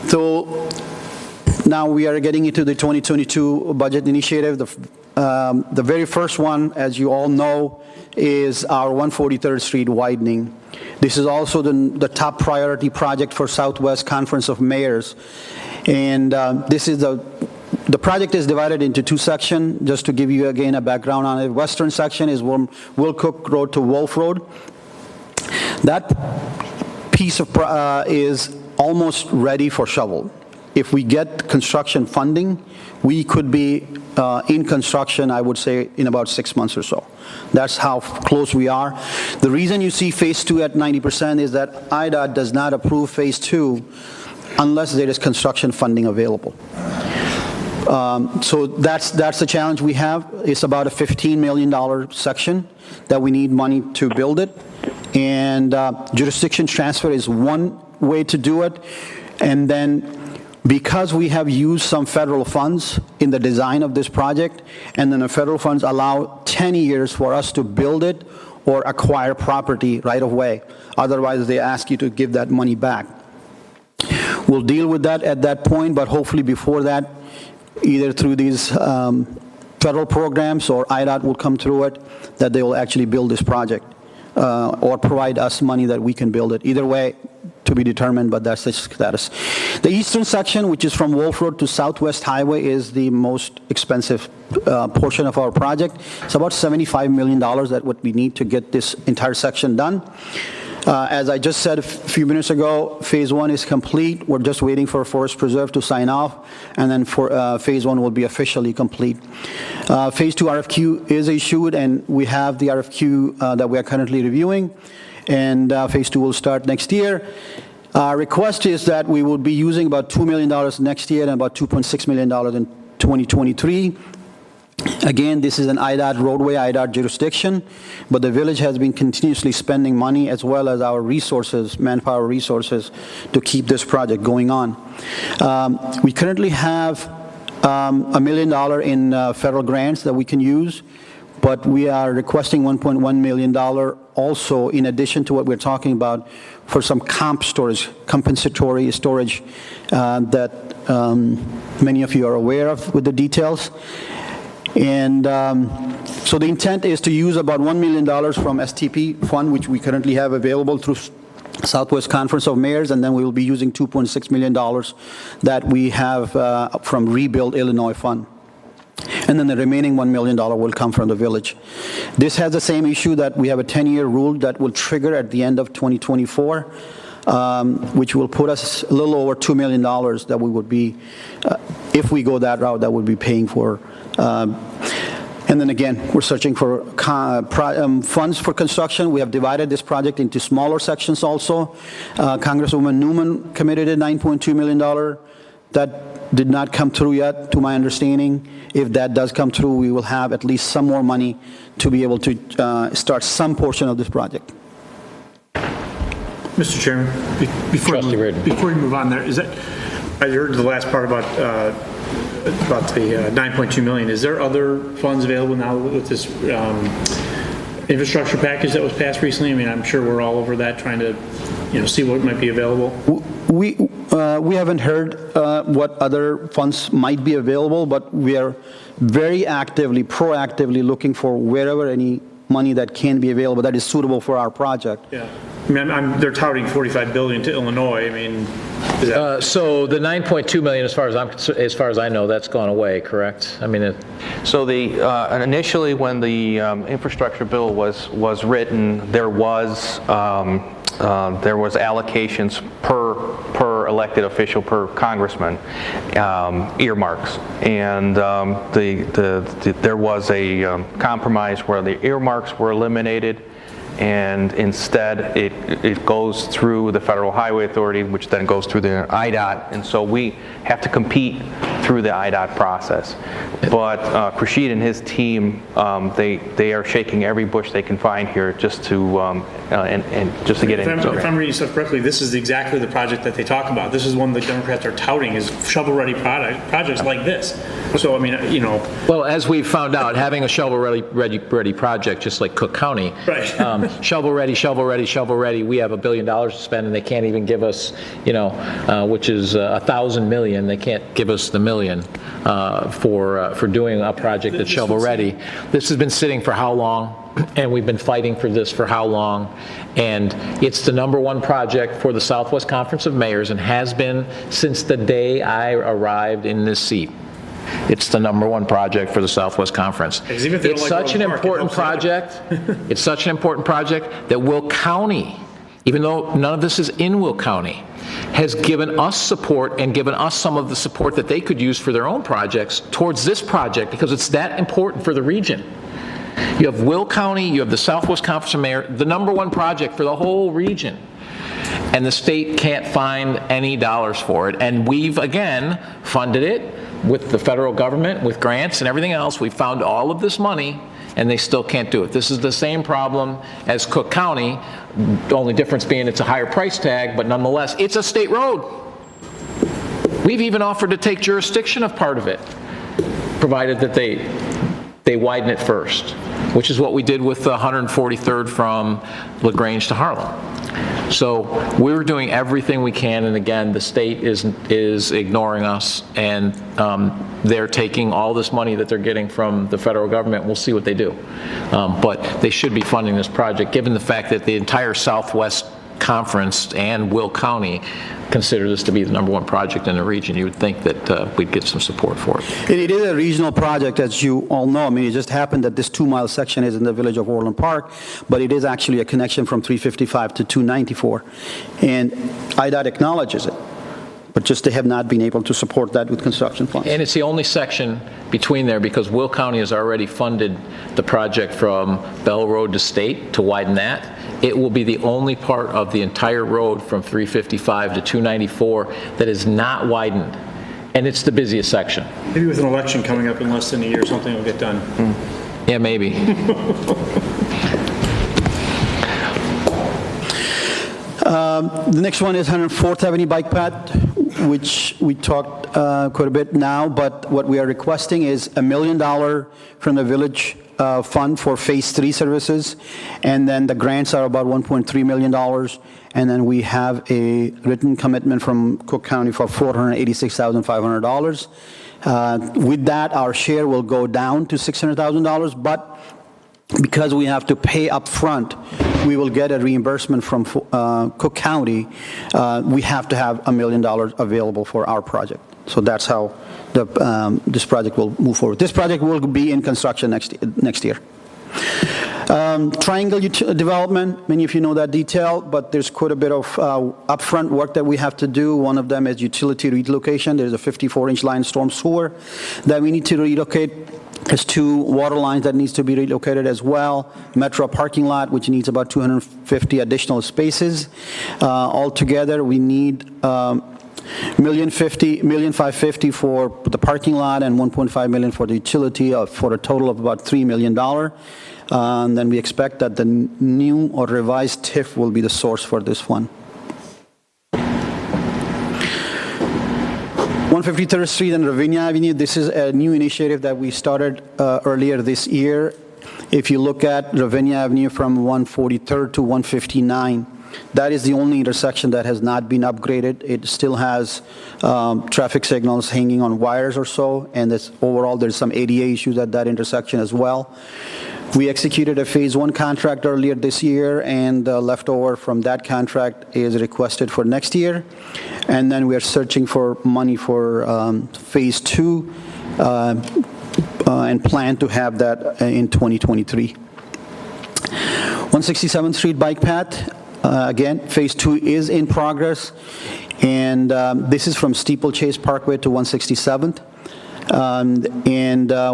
Speaker 14: So now we are getting into the 2022 budget initiative. The very first one, as you all know, is our 143rd Street widening. This is also the top priority project for Southwest Conference of Mayors. And this is the project is divided into two sections, just to give you again a background on it. Western section is from Will Cook Road to Wolf Road. That piece of is almost ready for shovel. If we get construction funding, we could be in construction, I would say, in about 6 months or so. That's how close we are. The reason you see Phase 2 at 90% is that IDOT does not approve Phase 2 unless there is construction funding available. So that's the challenge we have. It's about a $15 million section that we need money to build it. And jurisdiction transfer is one way to do it. And then because we have used some federal funds in the design of this project, and then the federal funds allow 10 years for us to build it or acquire property right away. Otherwise, they ask you to give that money back. We'll deal with that at that point, but hopefully before that, either through these federal programs or IDOT will come through it, that they will actually build this project or provide us money that we can build it. Either way, to be determined, but that's the status. The eastern section, which is from Wolf Road to Southwest Highway, is the most expensive portion of our project. It's about $75 million that what we need to get this entire section done. As I just said a few minutes ago, Phase 1 is complete. We're just waiting for Forest Preserve to sign off, and then Phase 1 will be officially complete. Phase 2 RFQ is issued, and we have the RFQ that we are currently reviewing, and Phase 2 will start next year. Our request is that we will be using about $2 million next year and about $2.6 million in 2023. Again, this is an IDOT roadway, IDOT jurisdiction, but the village has been continuously spending money as well as our resources, manpower resources, to keep this project going on. We currently have $1 million in federal grants that we can use, but we are requesting $1.1 million also in addition to what we're talking about for some compensatory storage that many of you are aware of with the details. And so the intent is to use about $1 million from STP fund, which we currently have available through Southwest Conference of Mayors, and then we will be using $2.6 million that we have from Rebuild Illinois Fund. And then the remaining $1 million will come from the village. This has the same issue that we have a 10-year rule that will trigger at the end of 2024, which will put us a little over $2 million that we would be, if we go that route, that would be paying for. And then again, we're searching for funds for construction. We have divided this project into smaller sections also. Congresswoman Newman committed a $9.2 million. That did not come through yet, to my understanding. If that does come through, we will have at least some more money to be able to start some portion of this project.
Speaker 7: Mr. Chairman, before you move on there, is that, I heard the last part about the 9.2 million. Is there other funds available now with this infrastructure package that was passed recently? I mean, I'm sure we're all over that, trying to, see what might be available.
Speaker 14: We haven't heard what other funds might be available, but we are very actively, proactively looking for wherever any money that can be available that is suitable for our project.
Speaker 7: Yeah. I mean, they're touting $45 billion to Illinois. I mean, is that...
Speaker 2: So the 9.2 million, as far as I know, that's gone away, correct? I mean,
Speaker 6: So initially, when the infrastructure bill was written, there was allocations per elected official, per congressman, earmarks, and there was a compromise where the earmarks were eliminated, and instead it goes through the Federal Highway Authority, which then goes through the IDOT, and so we have to compete through the IDOT process. But Krashid and his team, they are shaking every bush they can find here just to just to get in.
Speaker 7: If I'm reading stuff correctly, this is exactly the project that they talk about. This is one the Democrats are touting is shovel-ready projects like this. So I mean,
Speaker 2: Well, as we've found out, having a shovel-ready project, just like Cook County,
Speaker 7: right.
Speaker 2: Shovel-ready, shovel-ready, shovel-ready. We have $1 billion to spend, and they can't even give us, which is 1,000 million. They can't give us the million for doing a project that's shovel-ready. This has been sitting for how long? And we've been fighting for this for how long? And it's the #1 project for the Southwest Conference of Mayors, and has been since the day I arrived in this seat. It's the #1 project for the Southwest Conference. It's such an important project. It's such an important project that Will County, even though none of this is in Will County, has given us support and given us some of the support that they could use for their own projects towards this project, because it's that important for the region. You have Will County, you have the Southwest Conference of Mayors, the #1 project for the whole region. And the state can't find any dollars for it. And we've, again, funded it with the federal government, with grants and everything else. We found all of this money, and they still can't do it. This is the same problem as Cook County, the only difference being it's a higher price tag, but nonetheless, it's a state road. We've even offered to take jurisdiction of part of it, provided that they widen it first, which is what we did with the 143rd from LaGrange to Harlem. So we're doing everything we can, and again, the state is ignoring us, and they're taking all this money that they're getting from the federal government. We'll see what they do. But they should be funding this project, given the fact that the entire Southwest Conference and Will County consider this to be the #1 project in the region. You would think that we'd get some support for it.
Speaker 14: It is a regional project, as you all know. I mean, it just happened that this 2-mile section is in the village of Orland Park, but it is actually a connection from 355 to 294. And IDOT acknowledges it, but just they have not been able to support that with construction funds.
Speaker 2: And it's the only section between there, because Will County has already funded the project from Bell Road to State to widen that. It will be the only part of the entire road from 355 to 294 that is not widened. And it's the busiest section.
Speaker 7: Maybe with an election coming up in less than a year, something will get done.
Speaker 2: Yeah, maybe.
Speaker 14: The next one is 104th Avenue Bike Path, which we talked quite a bit now, but what we are requesting is $1 million from the village fund for Phase 3 services, and then the grants are about $1.3 million, and then we have a written commitment from Cook County for $486,500. With that, our share will go down to $600,000, but because we have to pay up front, we will get a reimbursement from Cook County. We have to have $1 million available for our project. So that's how this project will move forward. This project will be in construction next year. Triangle development, many of you know that detail, but there's quite a bit of upfront work that we have to do. One of them is utility relocation. There's a 54-inch line storm sewer that we need to relocate. There's 2 water lines that needs to be relocated as well. Metro parking lot, which needs about 250 additional spaces. Altogether, we need $1,550,000 for the parking lot and $1.5 million for the utility, for a total of about $3 million. And then we expect that the new or revised TIF will be the source for this one. 153rd Street and Raviniyavi, this is a new initiative that we started earlier this year. If you look at Raviniyavi from 143rd to 159, that is the only intersection that has not been upgraded. It still has traffic signals hanging on wires or so, and overall there's some ADA issues at that intersection as well. We executed a Phase 1 contract earlier this year, and the leftover from that contract is requested for next year. And then we are searching for money for Phase 2 and plan to have that in 2023. 167th Street Bike Path, again, Phase 2 is in progress, and this is from Steeplechase Parkway to 167th.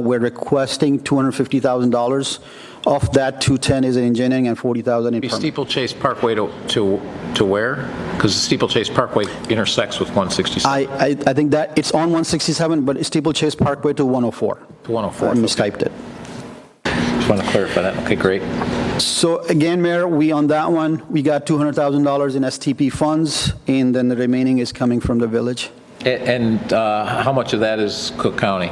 Speaker 14: We're requesting $250,000. Of that, $210,000 is in engineering and $40,000 in permit.
Speaker 2: Steeplechase Parkway to where? Because Steeplechase Parkway intersects with 167.
Speaker 14: I think that it's on 167, but it's Steeplechase Parkway to 104.
Speaker 2: To 104.
Speaker 14: I mistyped it.
Speaker 2: Just want to clarify that. Okay, great.
Speaker 14: So again, Mayor, on that one, we got $200,000 in STP funds, and then the remaining is coming from the village.
Speaker 2: And how much of that is Cook County?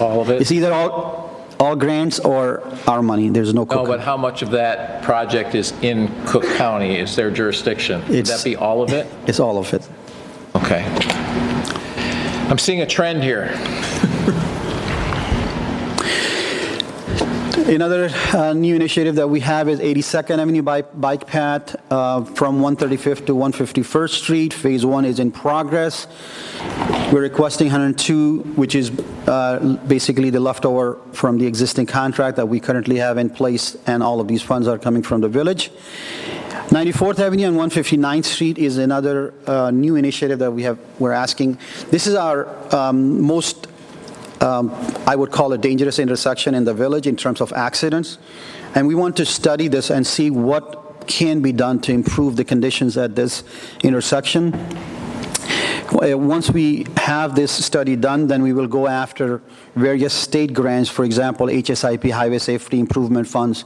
Speaker 2: All of it?
Speaker 14: It's either all grants or our money. There's no Cook.
Speaker 2: No, but how much of that project is in Cook County? Is their jurisdiction? Would that be all of it?
Speaker 14: It's all of it.
Speaker 2: Okay. I'm seeing a trend here.
Speaker 14: Another new initiative that we have is 82nd Avenue Bike Path from 135th to 151st Street. Phase 1 is in progress. We're requesting 102, which is basically the leftover from the existing contract that we currently have in place, and all of these funds are coming from the village. 94th Avenue and 159th Street is another new initiative that we're asking. This is our most I would call a dangerous intersection in the village in terms of accidents. And we want to study this and see what can be done to improve the conditions at this intersection. Once we have this study done, then we will go after various state grants, for example, HSIP, Highway Safety Improvement Funds,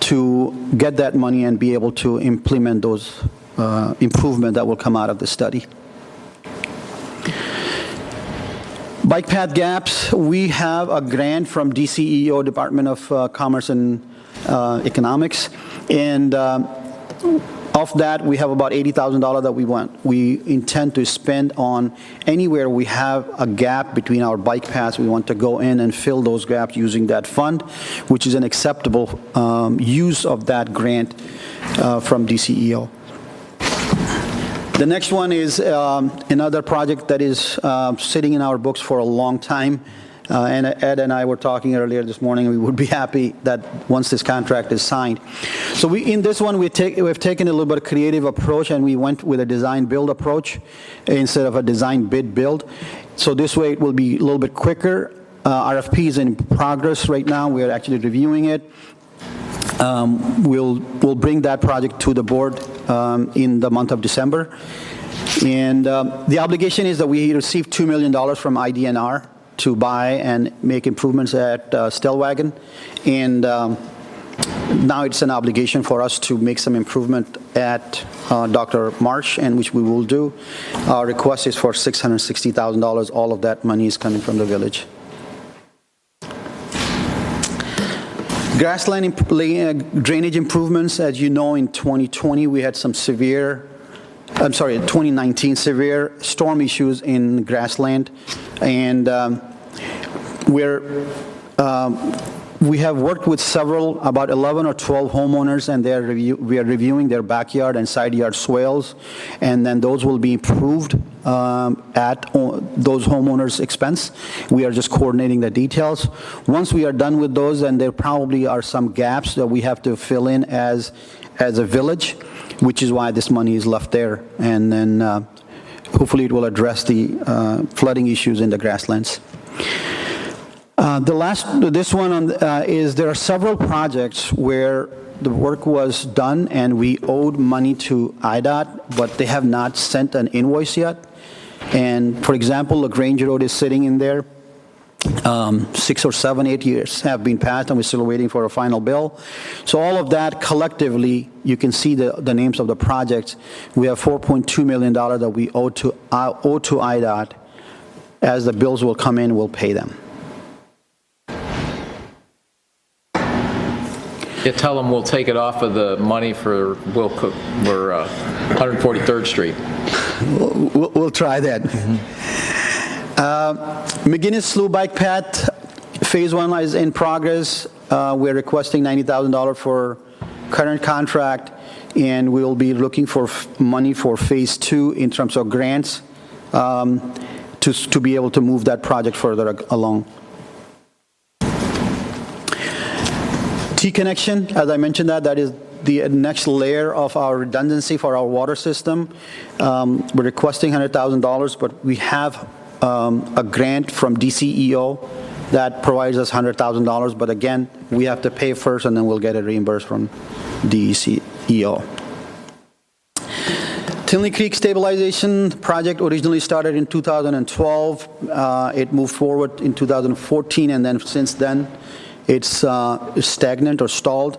Speaker 14: to get that money and be able to implement those improvements that will come out of the study. Bike path gaps, we have a grant from DCEO, Department of Commerce and Economics, and of that we have about $80,000 that we intend to spend on anywhere we have a gap between our bike paths. We want to go in and fill those gaps using that fund, which is an acceptable use of that grant from DCEO. The next one is another project that is sitting in our books for a long time. And Ed and I were talking earlier this morning. We would be happy that once this contract is signed. So in this one, we've taken a little bit of creative approach, and we went with a design-build approach instead of a design-bid-build. So this way, it will be a little bit quicker. RFP is in progress right now. We are actually reviewing it. We'll bring that project to the board in the month of December. And the obligation is that we received $2 million from IDNR to buy and make improvements at Stellwagen. And now it's an obligation for us to make some improvement at Dr. Marsh, and which we will do. Our request is for $660,000. All of that money is coming from the village. Grassland drainage improvements, as you know, in 2020 we had some 2019 severe storm issues in grassland, and we have worked with about 11 or 12 homeowners, and we are reviewing their backyard and side yard swales, and then those will be improved at those homeowners' expense. We are just coordinating the details. Once we are done with those, then there probably are some gaps that we have to fill in as a village, which is why this money is left there, and then hopefully it will address the flooding issues in the grasslands. This one is there are several projects where the work was done and we owed money to IDOT, but they have not sent an invoice yet. And for example, LaGrange Road is sitting in there. 6 or 7, 8 years have been passed and we're still waiting for a final bill. So all of that collectively, you can see the names of the projects. We have $4.2 million that we owe to IDOT. As the bills will come in, we'll pay them.
Speaker 2: Yeah, tell them we'll take it off of the money for 143rd Street.
Speaker 14: We'll try that. McGinnis Slough Bike Path, Phase 1 is in progress. We're requesting $90,000 for current contract, and we'll be looking for money for Phase 2 in terms of grants to be able to move that project further along. T-connection, as I mentioned, that is the next layer of our redundancy for our water system. We're requesting $100,000, but we have a grant from DCEO that provides us $100,000, but again, we have to pay first and then we'll get it reimbursed from DCEO. Tinley Creek Stabilization Project originally started in 2012. It moved forward in 2014, and then since then, it's stagnant or stalled.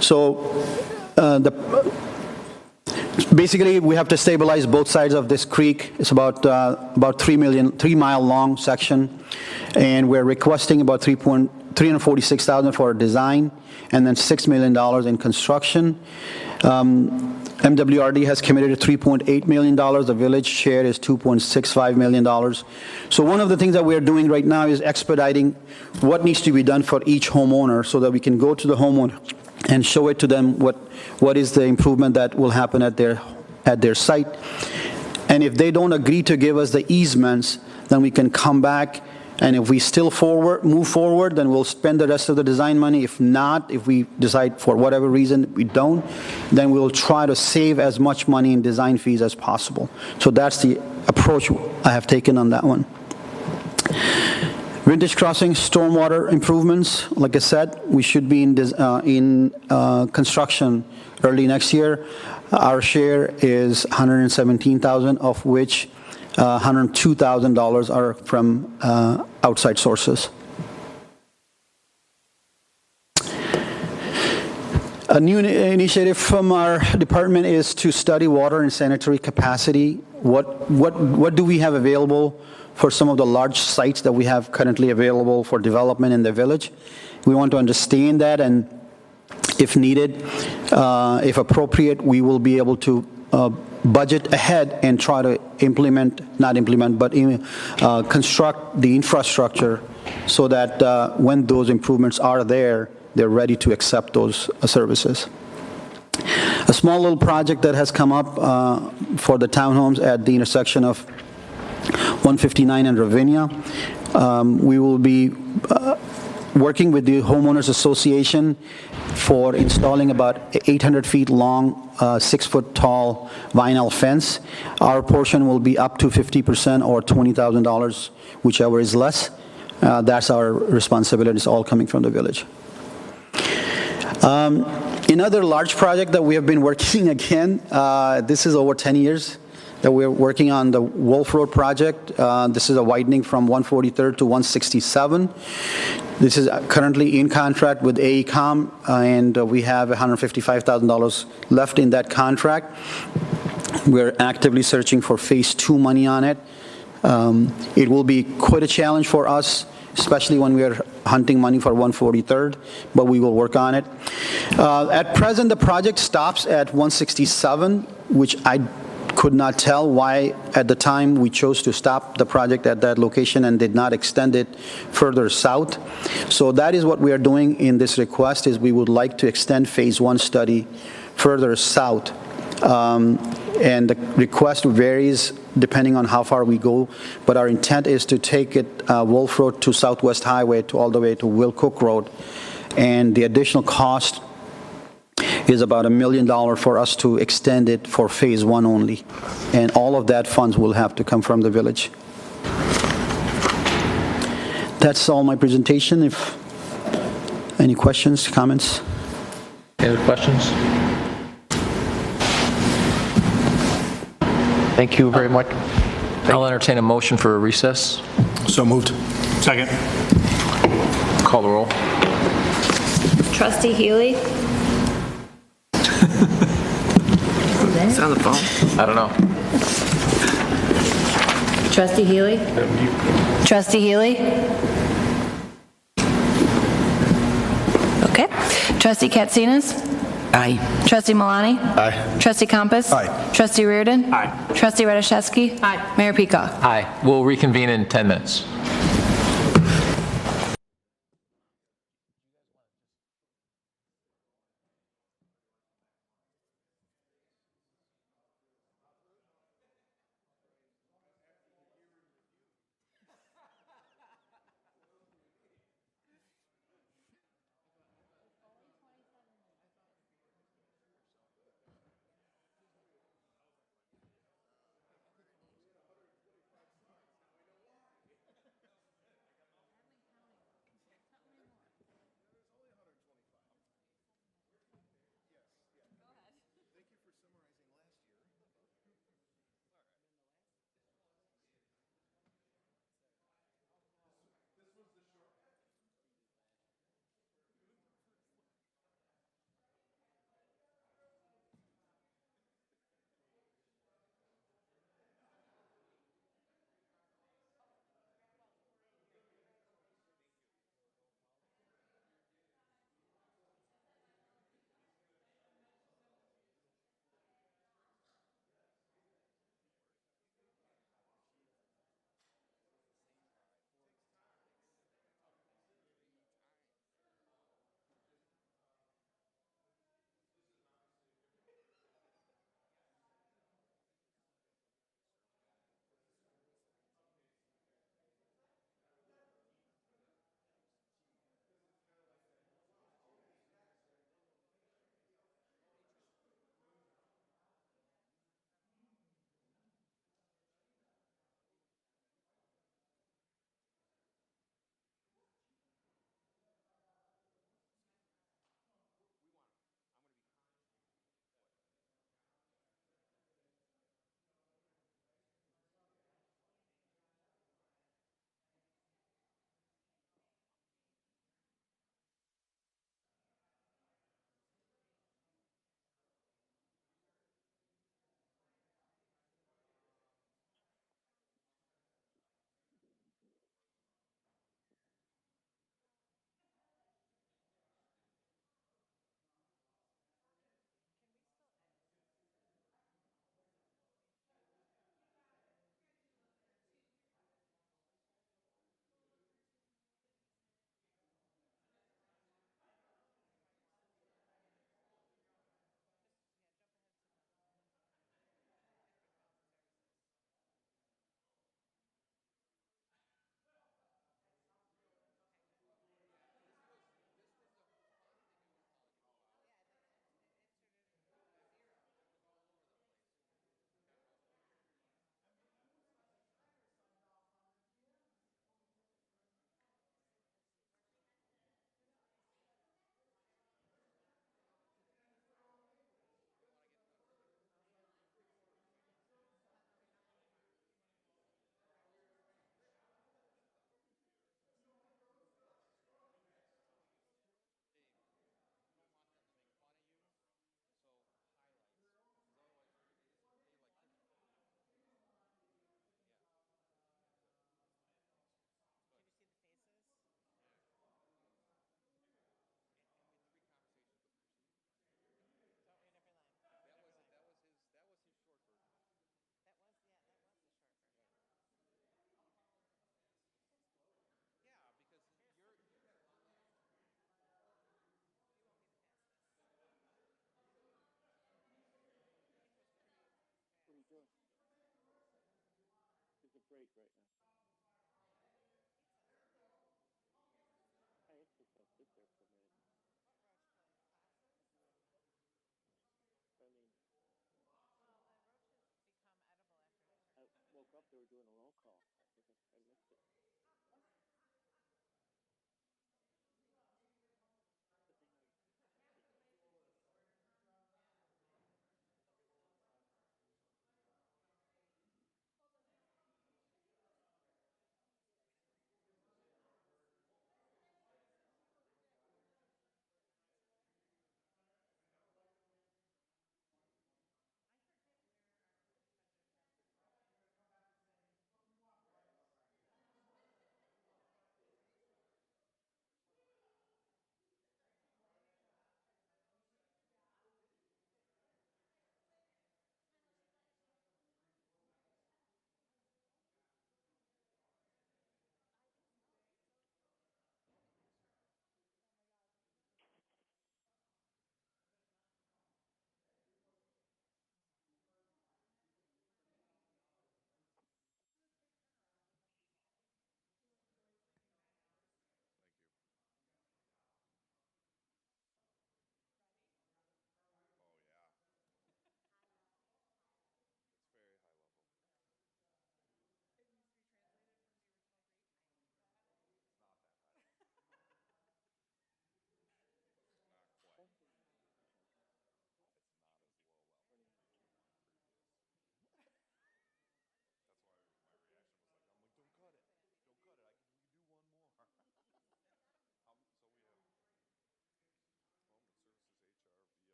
Speaker 14: So basically, we have to stabilize both sides of this creek. It's about 3 mile long section, and we're requesting about $346,000 for design, and then $6 million in construction. MWRD has committed $3.8 million. The village share is $2.65 million. So one of the things that we're doing right now is expediting what needs to be done for each homeowner so that we can go to the homeowner and show it to them what is the improvement that will happen at their site. And if they don't agree to give us the easements, then we can come back, and if we still move forward, then we'll spend the rest of the design money. If not, if we decide for whatever reason we don't, then we'll try to save as much money in design fees as possible. So that's the approach I have taken on that one. Vintage Crossing stormwater improvements, like I said, we should be in construction early next year. Our share is $117,000, of which $102,000 are from outside sources. A new initiative from our department is to study water and sanitary capacity. What do we have available for some of the large sites that we have currently available for development in the village? We want to understand that, and if needed, if appropriate, we will be able to budget ahead and try to construct the infrastructure so that when those improvements are there, they're ready to accept those services. A small little project that has come up for the townhomes at the intersection of 159 and Ravinia. We will be working with the Homeowners Association for installing about 800 feet long, 6 foot tall vinyl fence. Our portion will be up to 50% or $20,000, whichever is less. That's our responsibility. It's all coming from the village. Another large project that we have been working again, this is over 10 years that we're working on the Wolf Road project. This is a widening from 143rd to 167. This is currently in contract with AECom, and we have $155,000 left in that contract. We're actively searching for Phase 2 money on it. It will be quite a challenge for us, especially when we are hunting money for 143rd, but we will work on it. At present, the project stops at 167, which I could not tell why at the time we chose to stop the project at that location and did not extend it further south. So that is what we are doing in this request, is we would like to extend Phase 1 study further south. And the request varies depending on how far we go, but our intent is to take it Wolf Road to Southwest Highway to all the way to Will Cook Road, and the additional cost is about $1 million for us to extend it for Phase 1 only, and all of that funds will have to come from the village. That's all my presentation. If any questions, comments?
Speaker 2: Any other questions? Thank you very much. I'll entertain a motion for a recess.
Speaker 10: So moved.
Speaker 7: Second.
Speaker 2: Call the roll.
Speaker 3: Trustee Healy?
Speaker 1: It's on the phone.
Speaker 2: I don't know.
Speaker 3: Trustee Healy? Trustee Healy? Okay. Trustee Katsinas?
Speaker 8: Aye.
Speaker 3: Trustee Malani?
Speaker 9: Aye.
Speaker 3: Trustee Compass?
Speaker 10: Aye.
Speaker 3: Trustee Reardon?
Speaker 7: Aye.
Speaker 3: Trustee Radiszewski?
Speaker 1: Aye.
Speaker 3: Mayor Peacock?
Speaker 2: Aye. We'll reconvene in 10 minutes.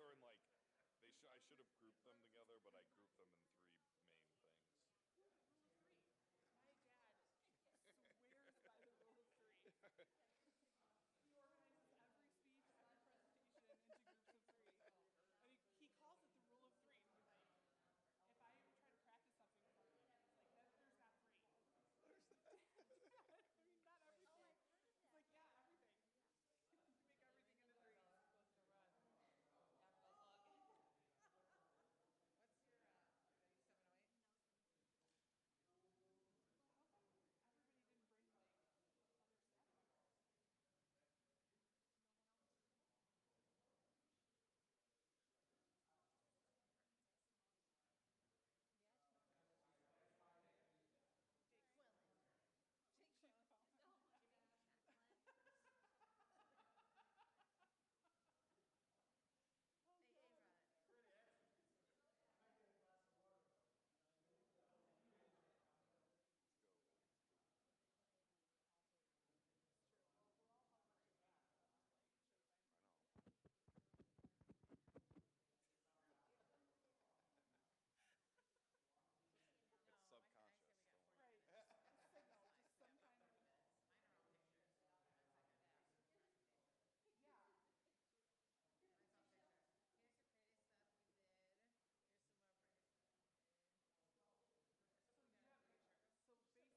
Speaker 15: are in like, I should have grouped them together, but I grouped them in three main things.
Speaker 16: My dad swears by the rule of three. He organizes every speech, every presentation into groups of three. And he calls it the rule of three. And he's like, if I ever try to practice something with my kids, he's like, there's not three. There's not. Dad, I mean, not everything. He's like, yeah, everything. You make everything into threes.
Speaker 3: Supposed to run after the log. What's your, are you 708?
Speaker 16: How come everybody didn't bring like other staff members?
Speaker 3: Jake Quillen. Jake Quillen. No, Jacqueline. Hey, A-Rod.
Speaker 15: I know. It's subconscious.
Speaker 16: Right. Just signal. Just some kind of.
Speaker 3: Mine are all pictures.
Speaker 16: Yeah.
Speaker 3: Mine's all pictures. Here's your pretty stuff we did. Here's some more pretty stuff we did.
Speaker 16: So you have pictures. So basically, everyone else was limited as they thought you were going to show up and get.
Speaker 3: I wasn't limited.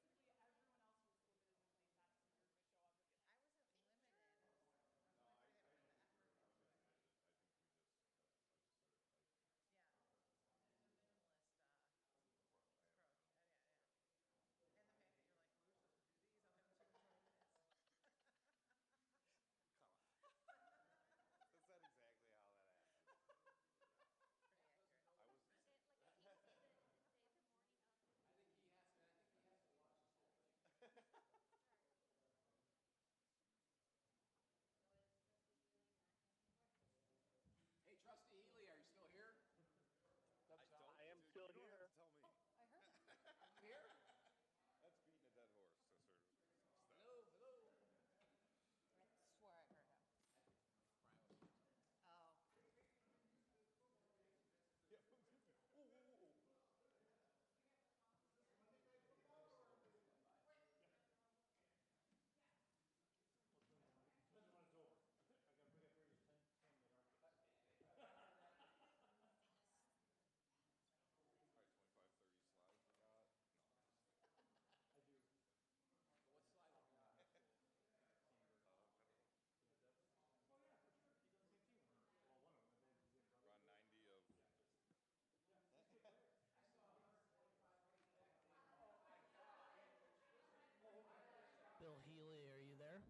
Speaker 15: No, I
Speaker 3: put the effort into it.
Speaker 15: I think we just, I just started typing.
Speaker 3: Yeah. There's a minimalist approach. Yeah. And the fact that you're like, well, we're supposed to do these. I'll have to check in 20 minutes.
Speaker 15: Come on. That's not exactly how that happened.
Speaker 3: Pretty accurate.
Speaker 15: I was.
Speaker 17: Like I hate to say that in this day of the morning of.
Speaker 2: I think he has to watch this whole thing. Hey, Trustee Healy, are you still here?
Speaker 4: I am still
Speaker 15: you don't
Speaker 4: here.
Speaker 15: have to tell me.
Speaker 16: I heard it.
Speaker 2: Here?
Speaker 15: That's beating a dead horse to a certain extent.
Speaker 2: Hello.
Speaker 3: I swore I heard him. Oh.
Speaker 15: Yeah. Ooh.
Speaker 7: This one's over. We got 10 that aren't.
Speaker 15: All right, 25, 30 slides we got. No,
Speaker 7: I do.
Speaker 2: What slide have we got?
Speaker 7: Oh, yeah, for sure. You got the same team. Well, one of them.
Speaker 15: we're on 90 of.
Speaker 18: Bill Healy, are you there?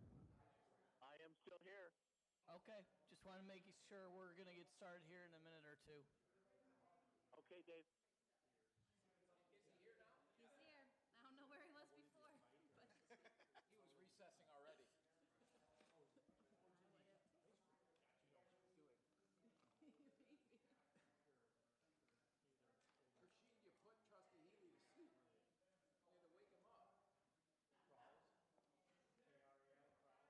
Speaker 4: I am still here.
Speaker 18: Okay, just want to make sure we're going to get started here in a minute or two.
Speaker 4: Okay, Dave.
Speaker 2: Is he here now?
Speaker 17: He's here. I don't know where he was before, but.
Speaker 2: He was recessing already.
Speaker 17: Maybe.
Speaker 2: Rashid, you put Trustee Healy to sleep. You had to wake him up.
Speaker 7: Trials. A-R-E-L, trials.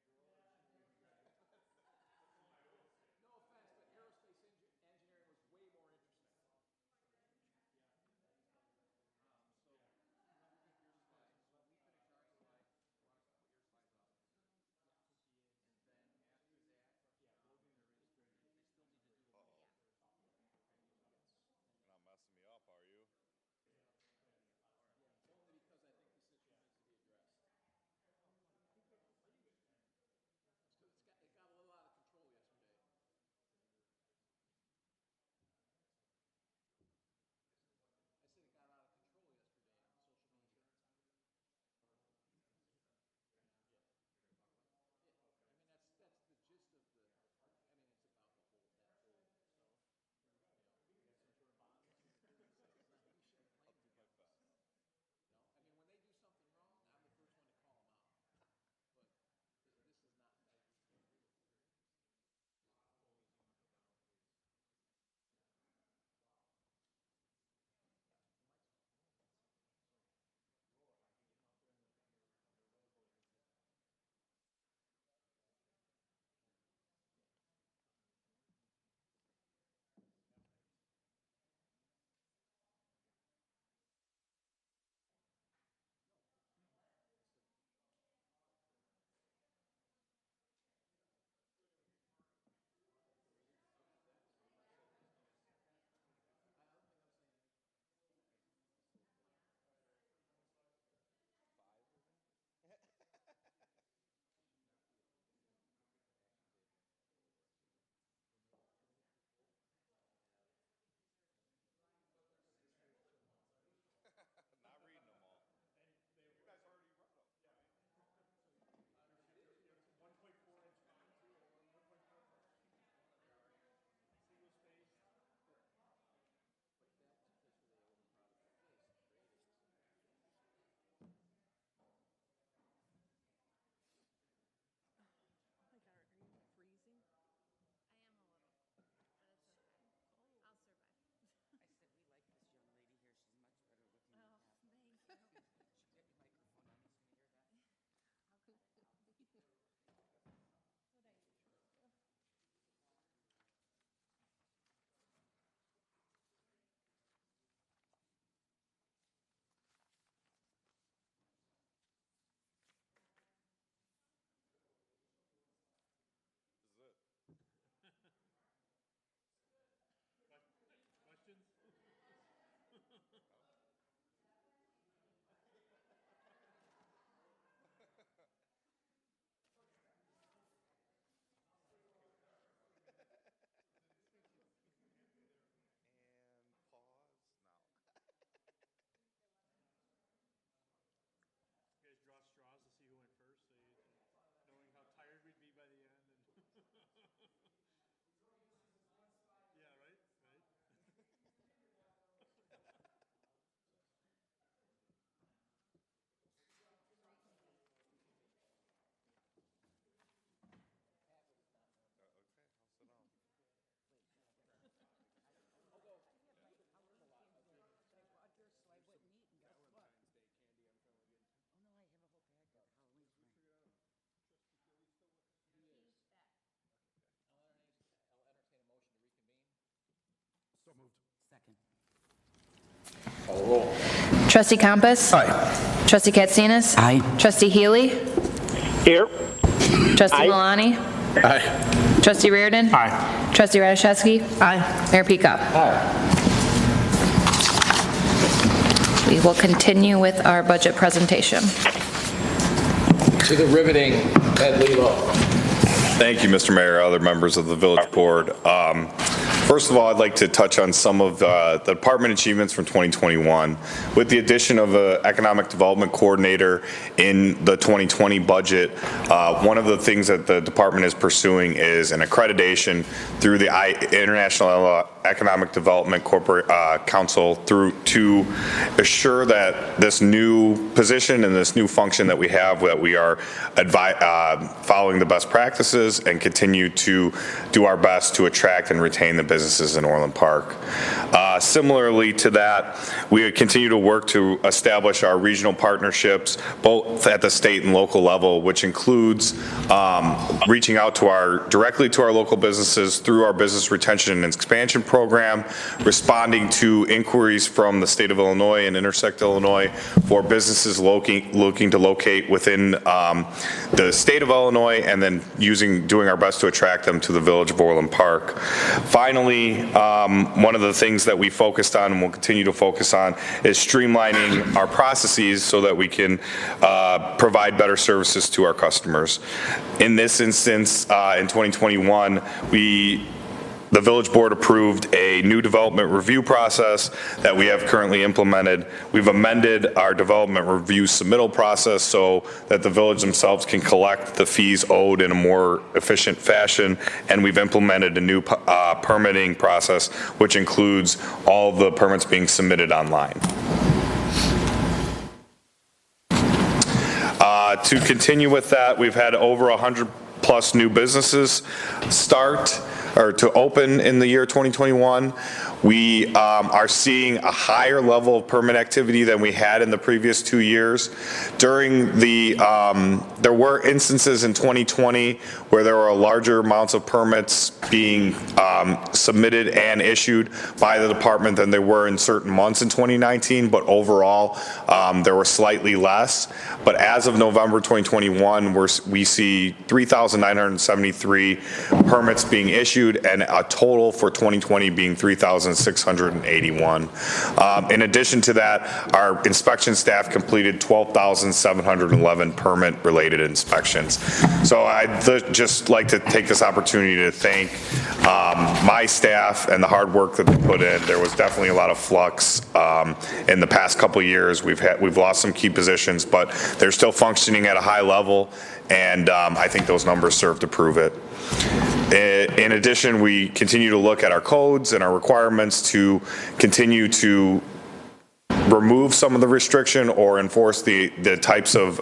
Speaker 7: Yeah, we got a couple kids there. We got a girl. No
Speaker 19: Trustee Compass?
Speaker 9: Aye.
Speaker 19: Trustee Katsinas?
Speaker 8: Aye.
Speaker 19: Trustee Healy?
Speaker 4: Here.
Speaker 19: Trustee Milani?
Speaker 9: Aye.
Speaker 19: Trustee Reardon?
Speaker 7: Aye.
Speaker 19: Trustee Radiszewski?
Speaker 1: Aye.
Speaker 19: Mayor Peacock? We will continue with our budget presentation.
Speaker 2: To the riveting Ed Lilo.
Speaker 15: Thank you, Mr. Mayor, other members of the Village Board. First of all, I'd like to touch on some of the department achievements from 2021. With the addition of an economic development coordinator in the 2020 budget, one of the things that the department is pursuing is an accreditation through the International Economic Development Corporate Council to assure that this new position and this new function that we have, that we are following the best practices and continue to do our best to attract and retain the businesses in Orland Park. Similarly to that, we continue to work to establish our regional partnerships, both at the state and local level, which includes reaching out to directly to our local businesses through our business retention and expansion program, responding to inquiries from the state of Illinois and Intersect Illinois for businesses looking to locate within the state of Illinois, and then doing our best to attract them to the Village of Orland Park. Finally, one of the things that we focused on and will continue to focus on is streamlining our processes so that we can provide better services to our customers. In this instance, in 2021, the Village Board approved a new development review process that we have currently implemented. We've amended our development review submittal process so that the village themselves can collect the fees owed in a more efficient fashion, and we've implemented a new permitting process, which includes all the permits being submitted online. To continue with that, we've had over 100 plus new businesses to open in the year 2021. We are seeing a higher level of permit activity than we had in the previous 2 years. There were instances in 2020 where there were larger amounts of permits being submitted and issued by the department than there were in certain months in 2019, but overall there were slightly less. But as of November 2021, we see 3,973 permits being issued and a total for 2020 being 3,681. In addition to that, our inspection staff completed 12,711 permit-related inspections. So I'd just like to take this opportunity to thank my staff and the hard work that they put in. There was definitely a lot of flux in the past couple of years. We've lost some key positions, but they're still functioning at a high level, and I think those numbers serve to prove it. In addition, we continue to look at our codes and our requirements to continue to remove some of the restriction or enforce the types of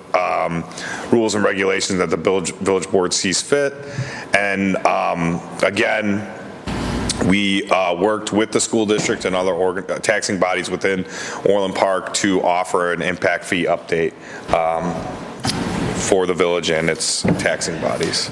Speaker 15: rules and regulations that the village board sees fit. And again, we worked with the school district and other taxing bodies within Orland Park to offer an impact fee update for the village and its taxing bodies.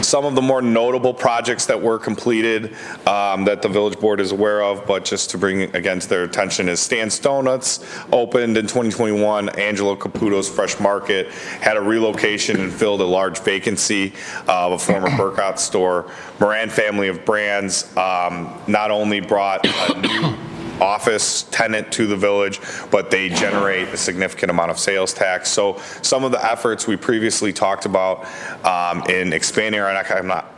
Speaker 15: Some of the more notable projects that were completed that the village board is aware of, but just to bring again to their attention, is Stan's Donuts opened in 2021. Angelo Caputo's Fresh Market had a relocation and filled a large vacancy of a former Burkott store. Moran Family of Brands not only brought a new office tenant to the village, but they generate a significant amount of sales tax. So some of the efforts we previously talked about in expanding our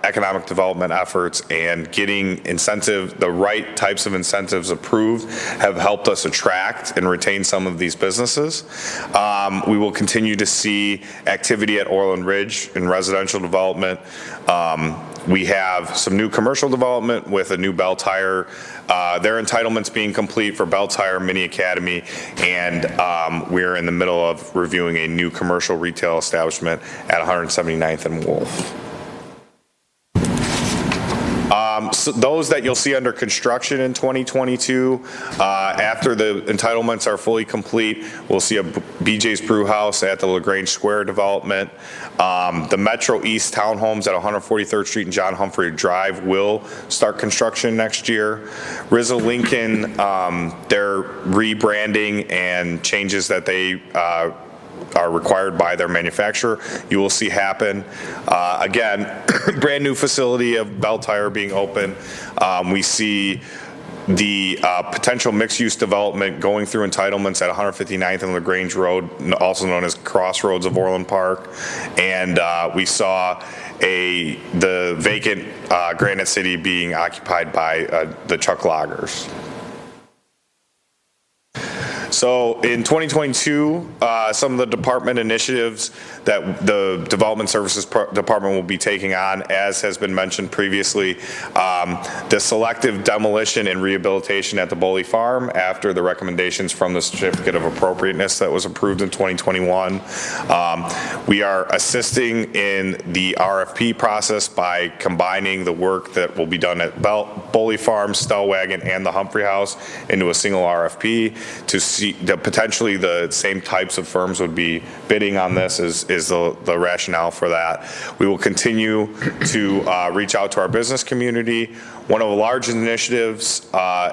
Speaker 15: economic development efforts and getting the right types of incentives approved have helped us attract and retain some of these businesses. We will continue to see activity at Orland Ridge in residential development. We have some new commercial development with a new Bell Tire, their entitlements being complete for Bell Tire Mini Academy, and we're in the middle of reviewing a new commercial retail establishment at 179th and Wolf. So those that you'll see under construction in 2022, after the entitlements are fully complete, we'll see a BJ's Brew House at the LaGrange Square development. The Metro East townhomes at 143rd Street and John Humphrey Drive will start construction next year. Rizzo Lincoln, their rebranding and changes that they are required by their manufacturer, you will see happen. Again, brand new facility of Bell Tire being open. We see the potential mixed-use development going through entitlements at 159th and LaGrange Road, also known as Crossroads of Orland Park. And we saw the vacant Granite City being occupied by the Chuck Loggers. So in 2022, some of the department initiatives that the Development Services Department will be taking on, as has been mentioned previously, the selective demolition and rehabilitation at the Boley Farm after the recommendations from the Certificate of Appropriateness that was approved in 2021. We are assisting in the RFP process by combining the work that will be done at Boley Farm, Stellwagen, and the Humphrey House into a single RFP to see that potentially the same types of firms would be bidding on this is the rationale for that. We will continue to reach out to our business community. One of the large initiatives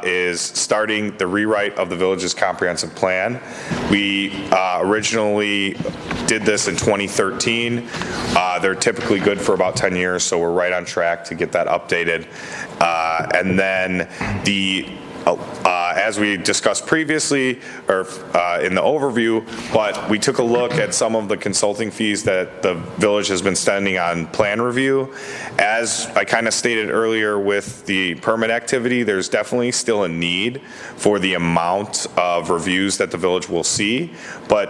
Speaker 15: is starting the rewrite of the village's comprehensive plan. We originally did this in 2013. They're typically good for about 10 years, so we're right on track to get that updated. And then as we discussed previously, or in the overview, but we took a look at some of the consulting fees that the village has been spending on plan review. As I kind of stated earlier with the permit activity, there's definitely still a need for the amount of reviews that the village will see. But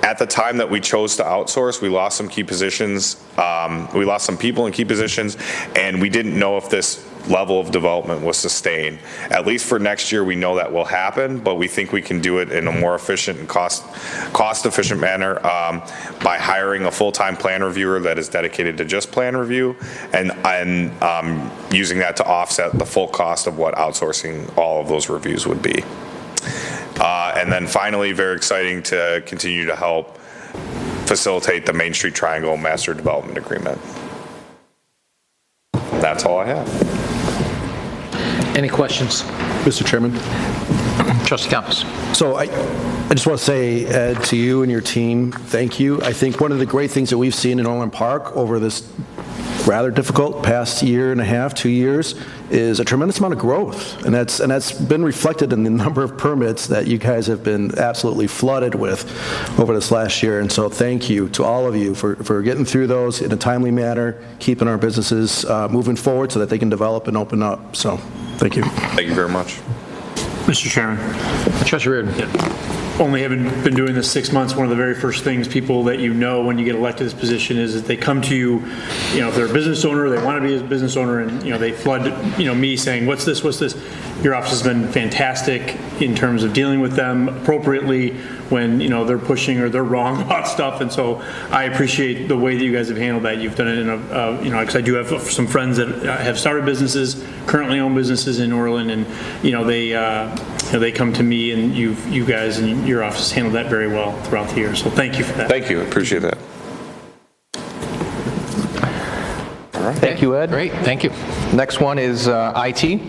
Speaker 15: at the time that we chose to outsource, we lost some key positions, we lost some people in key positions, and we didn't know if this level of development was sustained. At least for next year, we know that will happen, but we think we can do it in a more efficient and cost-efficient manner by hiring a full-time plan reviewer that is dedicated to just plan review and using that to offset the full cost of what outsourcing all of those reviews would be. And then finally, very exciting to continue to help facilitate the Main Street Triangle Master Development Agreement. That's all I have.
Speaker 2: Any questions?
Speaker 10: Mr. Chairman.
Speaker 2: Trustee Campos.
Speaker 10: So I just want to say, Ed, to you and your team, thank you. I think one of the great things that we've seen in Orland Park over this rather difficult past year and a half, 2 years, is a tremendous amount of growth. And that's been reflected in the number of permits that you guys have been absolutely flooded with over this last year. And so thank you to all of you for getting through those in a timely manner, keeping our businesses moving forward so that they can develop and open up. So thank you.
Speaker 15: Thank you very much.
Speaker 7: Mr. Chairman.
Speaker 2: Trustee Reardon.
Speaker 7: Yeah. Only having been doing this 6 months, one of the very first things people that you know when you get elected to this position is that they come to you, if they're a business owner, they want to be a business owner, and they flood, me saying, what's this? Your office has been fantastic in terms of dealing with them appropriately when they're pushing or they're wrong about stuff. And so I appreciate the way that you guys have handled that. You've done it in a because I do have some friends that have started businesses, currently own businesses in Orland, and they come to me, and you guys and your office handled that very well throughout the year. So thank you for that.
Speaker 15: Thank you. Appreciate that.
Speaker 2: All right. Thank you, Ed. Great. Thank you.
Speaker 20: Next one is IT.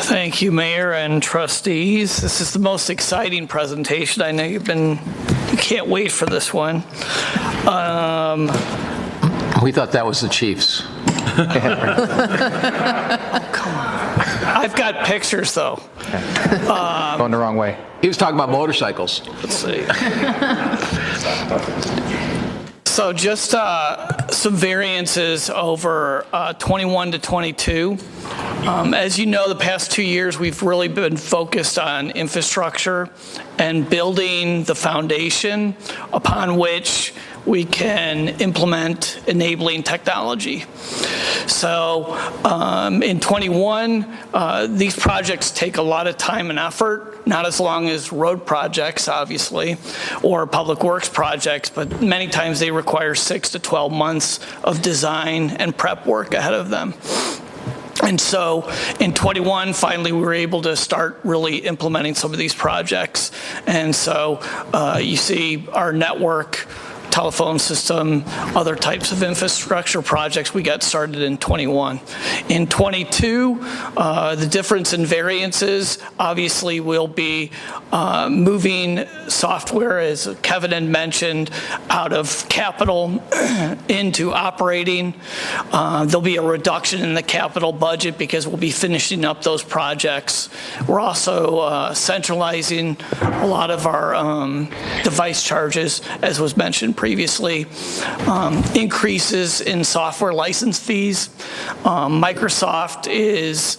Speaker 21: Thank you, Mayor and trustees. This is the most exciting presentation. I know you can't wait for this one.
Speaker 2: We thought that was the Chiefs.
Speaker 21: Come on. I've got pictures, though.
Speaker 20: Going the wrong way.
Speaker 2: He was talking about motorcycles.
Speaker 21: Let's see. So just some variances over 21 to 22. As you know, the past 2 years, we've really been focused on infrastructure and building the foundation upon which we can implement enabling technology. So in 21, these projects take a lot of time and effort, not as long as road projects, obviously, or public works projects, but many times they require 6 to 12 months of design and prep work ahead of them. And so in 21, finally, we were able to start really implementing some of these projects. And so you see our network, telephone system, other types of infrastructure projects we got started in 21. In 22, the difference in variances obviously will be moving software, as Kevin had mentioned, out of capital into operating. There'll be a reduction in the capital budget because we'll be finishing up those projects. We're also centralizing a lot of our device charges, as was mentioned previously, increases in software license fees. Microsoft is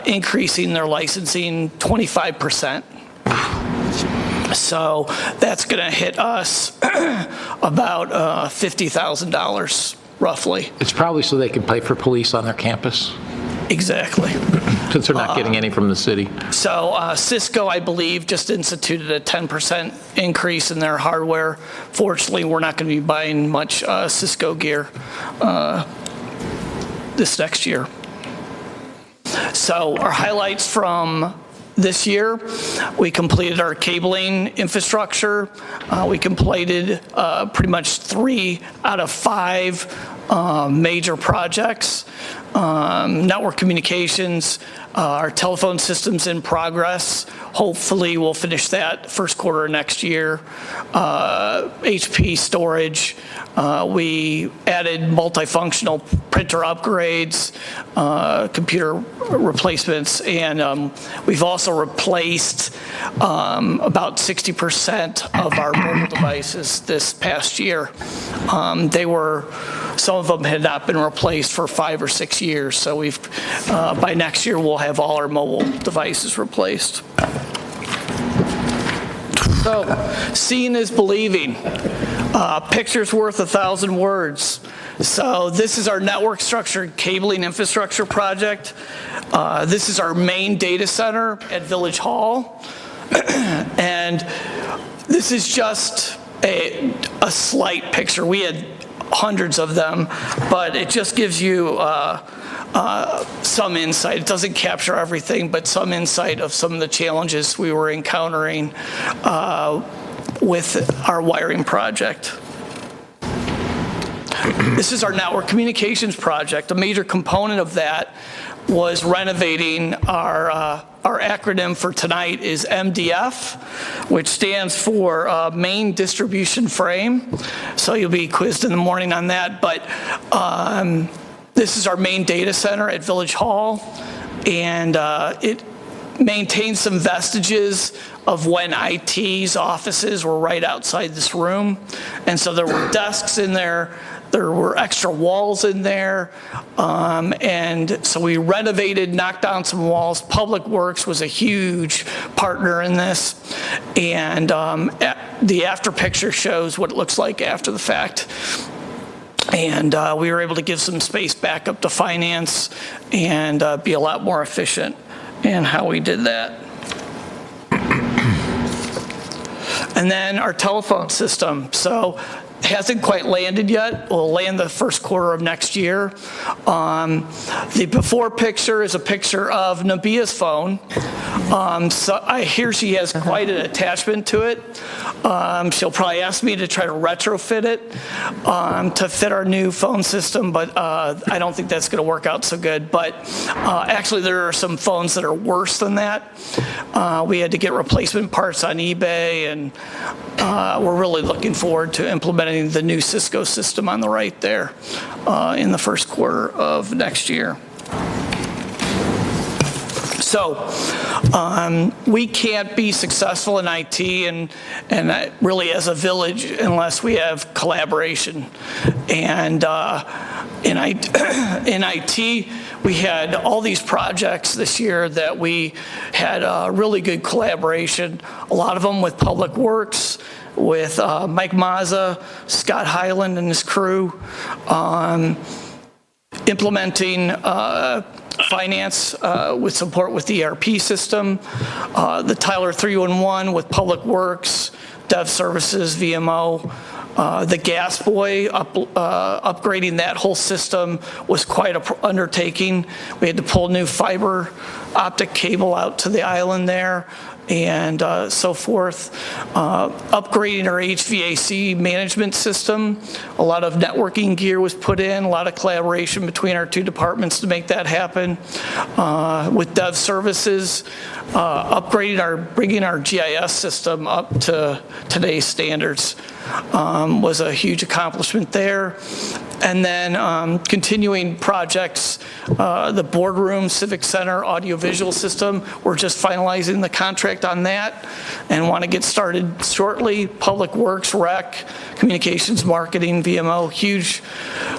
Speaker 21: increasing their licensing 25%. So that's going to hit us about $50,000 roughly.
Speaker 2: It's probably so they can pay for police on their campus.
Speaker 21: Exactly.
Speaker 2: Since they're not getting any from the city.
Speaker 21: So Cisco, I believe, just instituted a 10% increase in their hardware. Fortunately, we're not going to be buying much Cisco gear this next year. So our highlights from this year, we completed our cabling infrastructure. We completed pretty much 3 out of 5 major projects. Network communications, our telephone system's in progress. Hopefully we'll finish that first quarter of next year. HP storage, we added multifunctional printer upgrades, computer replacements, and we've also replaced about 60% of our mobile devices this past year. Some of them had not been replaced for 5 or 6 years, so we've by next year we'll have all our mobile devices replaced. So, seeing is believing. Picture's worth 1,000 words. So this is our network structure cabling infrastructure project. This is our main data center at Village Hall. And this is just a slight picture. We had hundreds of them, but it just gives you some insight. It doesn't capture everything, but some insight of some of the challenges we were encountering with our wiring project. This is our network communications project. A major component of that was renovating our acronym for tonight is MDF, which stands for Main Distribution Frame. So you'll be quizzed in the morning on that. But this is our main data center at Village Hall, and it maintains some vestiges of when IT's offices were right outside this room. And so there were desks in there. There were extra walls in there, and so we renovated, knocked down some walls. Public Works was a huge partner in this, and the after picture shows what it looks like after the fact. And we were able to give some space back up to finance and be a lot more efficient in how we did that. And then our telephone system. So hasn't quite landed yet. We'll land the first quarter of next year. The before picture is a picture of Nabia's phone. So I hear she has quite an attachment to it. She'll probably ask me to try to retrofit it to fit our new phone system, but I don't think that's going to work out so good. But actually, there are some phones that are worse than that. We had to get replacement parts on eBay, and we're really looking forward to implementing the new Cisco system on the right there in the first quarter of next year. So we can't be successful in IT and really as a village unless we have collaboration. And in IT, we had all these projects this year that we had really good collaboration, a lot of them with Public Works, with Mike Mazza, Scott Hyland and his crew, implementing finance with support with the ERP system, the Tyler 311 with Public Works, Dev Services, VMO, the Gas Boy, upgrading that whole system was quite an undertaking. We had to pull new fiber optic cable out to the island there and so forth. Upgrading our HVAC management system. A lot of networking gear was put in, a lot of collaboration between our two departments to make that happen. With Dev Services, bringing our GIS system up to today's standards was a huge accomplishment there. And then continuing projects, the boardroom, Civic Center, audiovisual system, we're just finalizing the contract on that and want to get started shortly. Public Works, Rec, Communications, Marketing, VMO, huge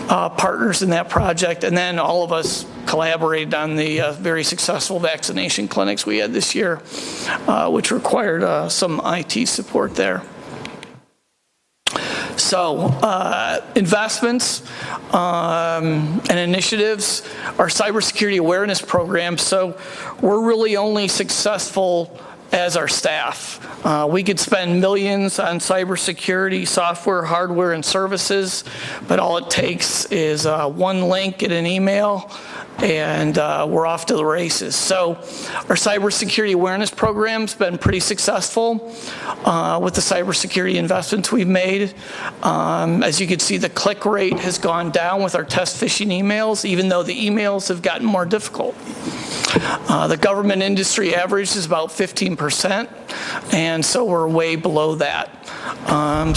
Speaker 21: partners in that project. And then all of us collaborated on the very successful vaccination clinics we had this year, which required some IT support there. So investments and initiatives, our cybersecurity awareness program. So we're really only successful as our staff. We could spend millions on cybersecurity, software, hardware, and services, but all it takes is one link in an email and we're off to the races. So our cybersecurity awareness program's been pretty successful with the cybersecurity investments we've made. As you can see, the click rate has gone down with our test phishing emails, even though the emails have gotten more difficult. The government industry average is about 15%, and so we're way below that.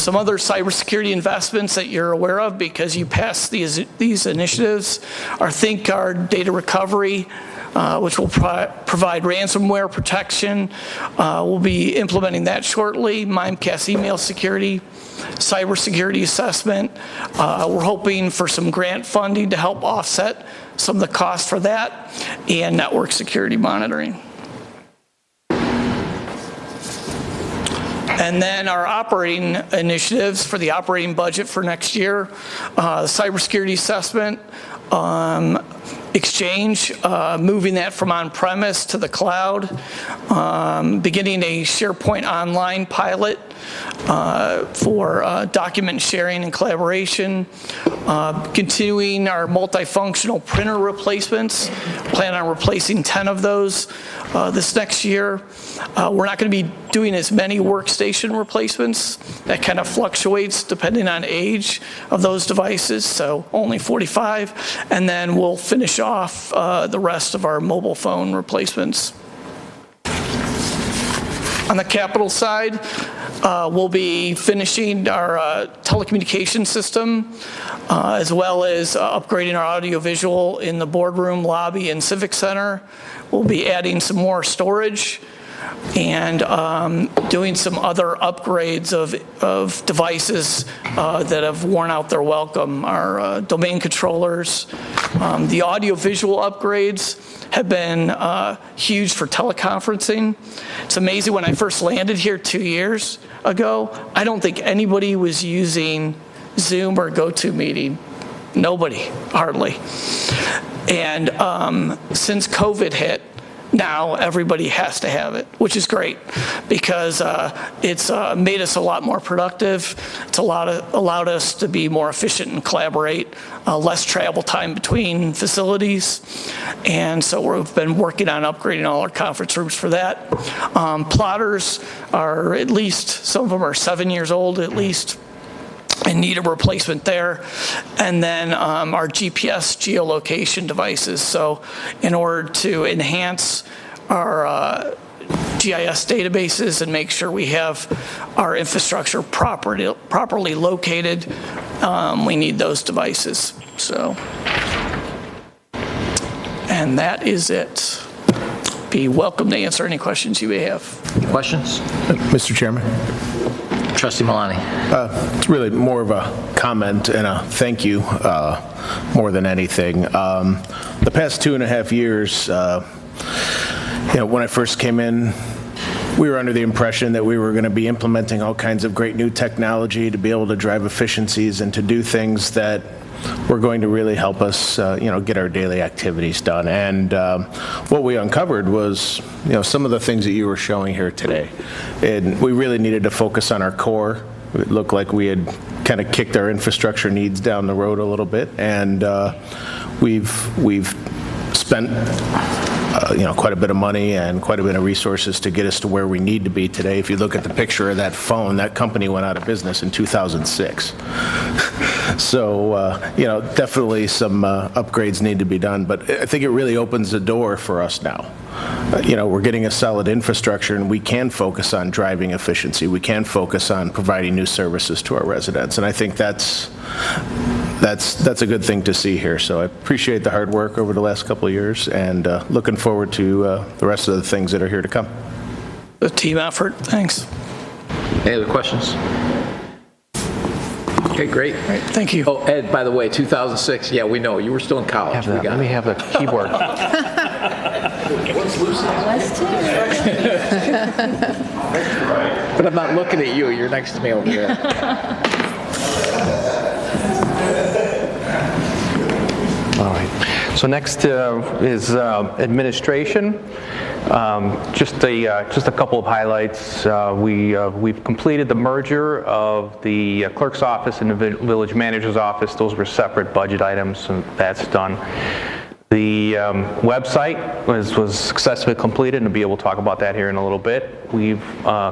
Speaker 21: Some other cybersecurity investments that you're aware of because you passed these initiatives are ThinkGuard data recovery, which will provide ransomware protection. We'll be implementing that shortly. Mimecast email security, cybersecurity assessment. We're hoping for some grant funding to help offset some of the costs for that, and network security monitoring. And then our operating initiatives for the operating budget for next year, the cybersecurity assessment, Exchange, moving that from on-premise to the cloud, beginning a SharePoint Online pilot for document sharing and collaboration, continuing our multifunctional printer replacements, plan on replacing 10 of those this next year. We're not going to be doing as many workstation replacements. That kind of fluctuates depending on age of those devices, so only 45. And then we'll finish off the rest of our mobile phone replacements. On the capital side, we'll be finishing our telecommunication system, as well as upgrading our audiovisual in the boardroom, lobby, and Civic Center. We'll be adding some more storage and doing some other upgrades of devices that have worn out their welcome. Our domain controllers, the audiovisual upgrades have been huge for teleconferencing. It's amazing, when I first landed here 2 years ago, I don't think anybody was using Zoom or GoToMeeting. Nobody, hardly. And since COVID hit, now everybody has to have it, which is great because it's made us a lot more productive. It's allowed us to be more efficient and collaborate, less travel time between facilities. And so we've been working on upgrading all our conference rooms for that. Plotters are at least, some of them are 7 years old at least, and need a replacement there. And then our GPS geolocation devices. So in order to enhance our GIS databases and make sure we have our infrastructure properly located, we need those devices. So, and that is it. Be welcome to answer any questions you may have.
Speaker 2: Questions?
Speaker 9: Mr. Chairman.
Speaker 2: Trustee Malani.
Speaker 9: It's really more of a comment and a thank you more than anything. The past 2.5 years, when I first came in, we were under the impression that we were going to be implementing all kinds of great new technology to be able to drive efficiencies and to do things that were going to really help us, get our daily activities done. And what we uncovered was, some of the things that you were showing here today. And we really needed to focus on our core. It looked like we had kind of kicked our infrastructure needs down the road a little bit, and we've spent quite a bit of money and quite a bit of resources to get us to where we need to be today. If you look at the picture of that phone, that company went out of business in 2006. So, definitely some upgrades need to be done, but I think it really opens the door for us now. We're getting a solid infrastructure, and we can focus on driving efficiency. We can focus on providing new services to our residents, and I think that's a good thing to see here. So I appreciate the hard work over the last couple of years, and looking forward to the rest of the things that are here to come.
Speaker 21: A team effort. Thanks.
Speaker 2: Any other questions? Okay, great.
Speaker 21: Great. Thank you.
Speaker 2: Oh, Ed, by the way, 2006, yeah, we know. You were still in college.
Speaker 20: Let me have the keyboard.
Speaker 2: What's Lucy? But I'm not looking at you. You're next to me over there.
Speaker 20: All right. So next is administration. Just a couple of highlights. We've completed the merger of the clerk's office and the village manager's office. Those were separate budget items, and that's done. The website was successfully completed, and we'll be able to talk about that here in a little bit. We've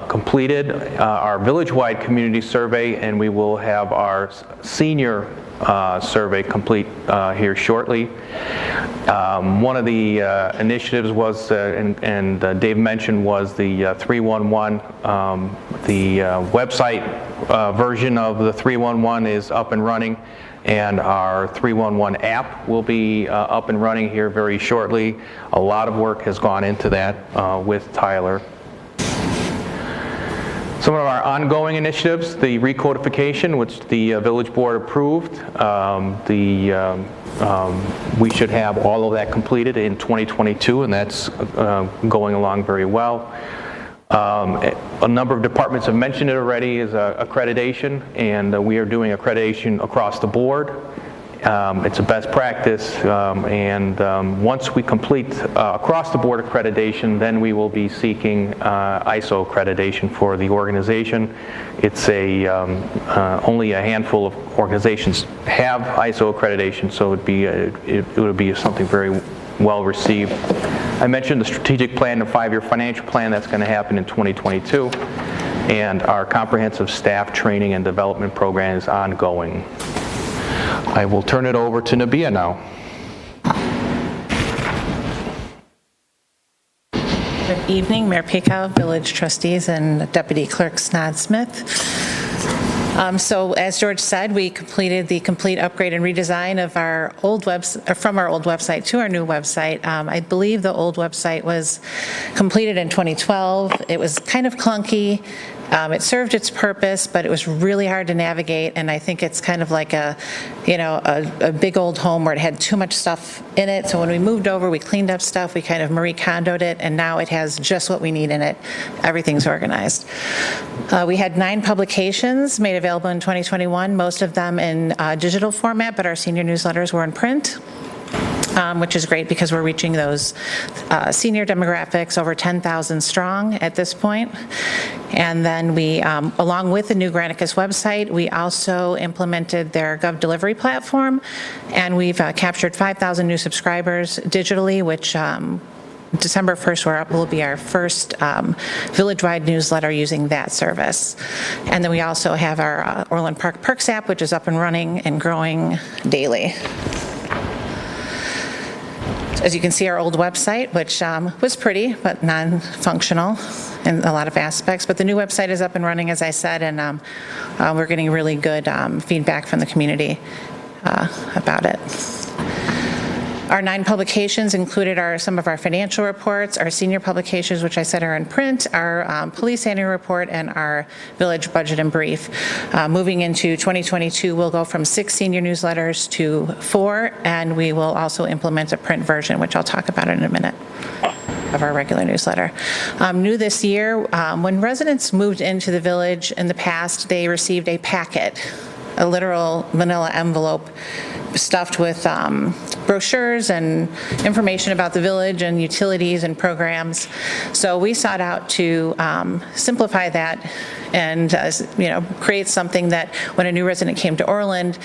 Speaker 20: completed our village-wide community survey, and we will have our senior survey complete here shortly. One of the initiatives was, and Dave mentioned, was the 311. The website version of the 311 is up and running, and our 311 app will be up and running here very shortly. A lot of work has gone into that with Tyler. Some of our ongoing initiatives, the recodification, which the village board approved, we should have all of that completed in 2022, and that's going along very well. A number of departments have mentioned it already, is accreditation, and we are doing accreditation across the board. It's a best practice, and once we complete across the board accreditation, then we will be seeking ISO accreditation for the organization. It's only a handful of organizations have ISO accreditation, so it would be something very well received. I mentioned the strategic plan, the 5-year financial plan. That's going to happen in 2022, and our comprehensive staff training and development program is ongoing. I will turn it over to Nabia now.
Speaker 5: Good evening, Mayor Pekow, village trustees, and Deputy Clerk Snod-Smith. So as George said, we completed the complete upgrade and redesign of our old from our old website to our new website. I believe the old website was completed in 2012. It was kind of clunky. It served its purpose, but it was really hard to navigate, and I think it's kind of like a big old home where it had too much stuff in it. So when we moved over, we cleaned up stuff, we kind of Marie Kondoed it, and now it has just what we need in it. Everything's organized. We had 9 publications made available in 2021, most of them in digital format, but our senior newsletters were in print. Which is great because we're reaching those senior demographics, over 10,000 strong at this point. And then we, along with the new Granicus website, we also implemented their Gov delivery platform, and we've captured 5,000 new subscribers digitally, which December 1st will be our first village-wide newsletter using that service. And then we also have our Orland Park Perks app, which is up and running and growing daily. As you can see, our old website, which was pretty but non-functional in a lot of aspects, but the new website is up and running, as I said, and we're getting really good feedback from the community about it. Our 9 publications included some of our financial reports, our senior publications, which I said are in print, our police annual report, and our village budget and brief. Moving into 2022, we'll go from 6 senior newsletters to 4, and we will also implement a print version, which I'll talk about in a minute. of our regular newsletter. New this year, when residents moved into the village in the past, they received a packet, a literal manila envelope stuffed with brochures and information about the village and utilities and programs. So we sought out to simplify that and create something that when a new resident came to Orland,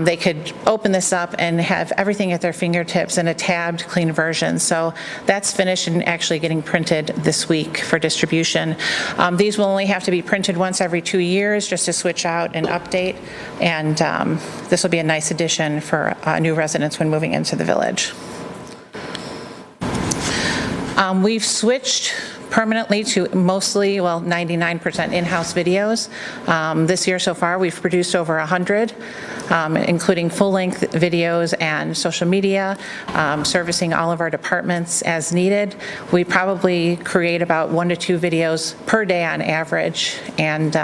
Speaker 5: they could open this up and have everything at their fingertips in a tabbed, clean version. So that's finished and actually getting printed this week for distribution. These will only have to be printed once every 2 years just to switch out and update, and this will be a nice addition for new residents when moving into the village. We've switched permanently to mostly, 99% in-house videos. This year so far, we've produced over 100, including full-length videos and social media, servicing all of our departments as needed. We probably create about 1 to 2 videos per day on average, and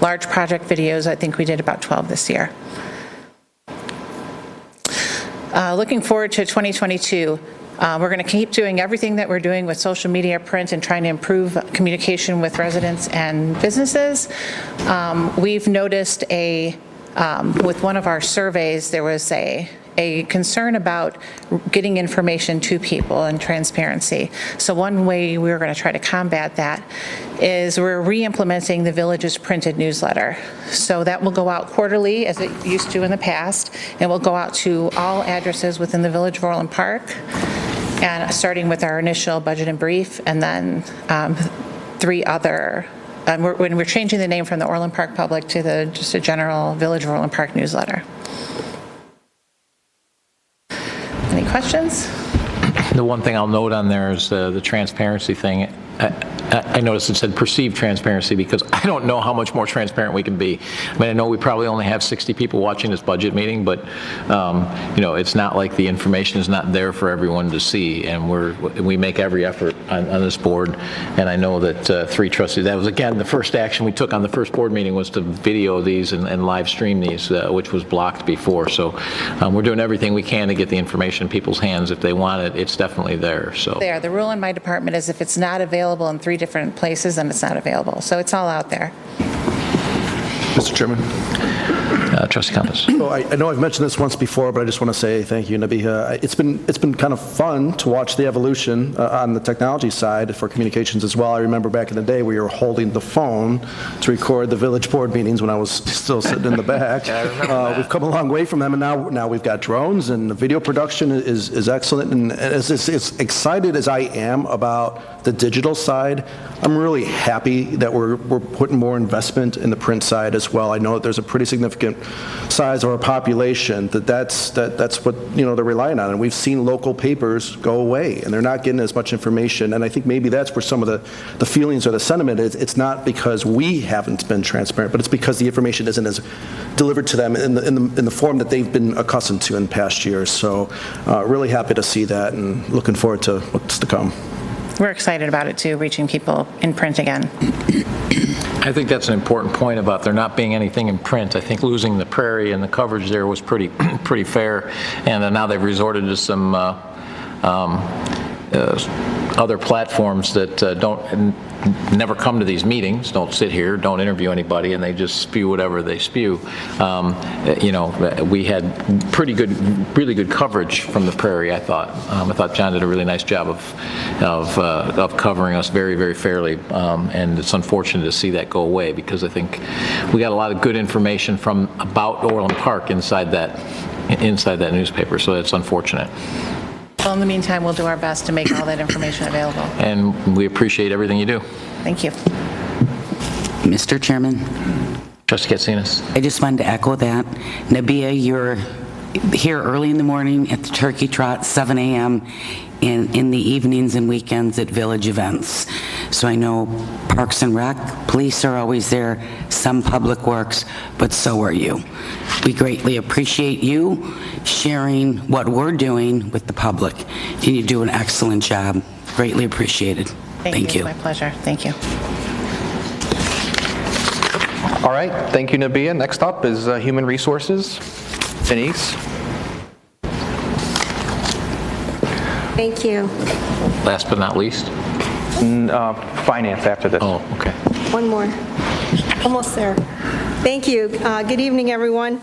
Speaker 5: large project videos, I think we did about 12 this year. Looking forward to 2022. We're going to keep doing everything that we're doing with social media, print, and trying to improve communication with residents and businesses. We've noticed with one of our surveys, there was a concern about getting information to people and transparency. So one way we're going to try to combat that is we're re-implementing the village's printed newsletter. So that will go out quarterly as it used to in the past, and will go out to all addresses within the village of Orland Park, and starting with our initial budget and brief, and then 3 other. When we're changing the name from the Orland Park Public to just a general Village of Orland Park newsletter. Any questions?
Speaker 2: The one thing I'll note on there is the transparency thing. I noticed it said perceived transparency because I don't know how much more transparent we can be. I mean, I know we probably only have 60 people watching this budget meeting, but it's not like the information is not there for everyone to see, and we make every effort on this board. And I know that 3 trustees, that was again the first action we took on the first board meeting was to video these and live stream these, which was blocked before. So we're doing everything we can to get the information in people's hands. If they want it, it's definitely there. So
Speaker 5: there, the rule in my department is if it's not available in 3 different places, then it's not available. So it's all out there.
Speaker 10: Mr. Chairman.
Speaker 2: Trustee Compass.
Speaker 10: So I know I've mentioned this once before, but I just want to say thank you, Nabiha. It's been kind of fun to watch the evolution on the technology side for communications as well. I remember back in the day we were holding the phone to record the village board meetings when I was still sitting in the back. We've come a long way from them, and now we've got drones, and the video production is excellent. And as excited as I am about the digital side, I'm really happy that we're putting more investment in the print side as well. I know that there's a pretty significant size of our population that's what they're relying on, and we've seen local papers go away and they're not getting as much information. And I think maybe that's where some of the feelings or the sentiment is. It's not because we haven't been transparent, but it's because the information isn't as delivered to them in the form that they've been accustomed to in past years. So really happy to see that and looking forward to what's to come.
Speaker 5: We're excited about it too, reaching people in print again.
Speaker 2: I think that's an important point about there not being anything in print. I think losing the Prairie and the coverage there was pretty fair, and now they've resorted to some other platforms that never come to these meetings, don't sit here, don't interview anybody, and they just spew whatever they spew. We had really good coverage from the Prairie, I thought. I thought John did a really nice job of covering us very, very fairly, and it's unfortunate to see that go away because I think we got a lot of good information about Orland Park inside that newspaper, so it's unfortunate.
Speaker 5: Well, in the meantime, we'll do our best to make all that information available.
Speaker 2: And we appreciate everything you do.
Speaker 5: Thank you.
Speaker 8: Mr. Chairman.
Speaker 2: Trustee Katsinas.
Speaker 8: I just wanted to echo that. Nabia, you're here early in the morning at the Turkey Trot, 7 a.m., and in the evenings and weekends at village events. So I know Parks and Rec, police are always there, some public works, but so are you. We greatly appreciate you sharing what we're doing with the public, and you do an excellent job. Greatly appreciated. Thank you.
Speaker 5: My pleasure. Thank you.
Speaker 20: All right, thank you, Nabia. Next up is Human Resources. Denise.
Speaker 11: Thank you.
Speaker 2: last but not least?
Speaker 20: Finance after this.
Speaker 2: Oh, okay.
Speaker 11: One more. Almost there. Thank you. Good evening, everyone.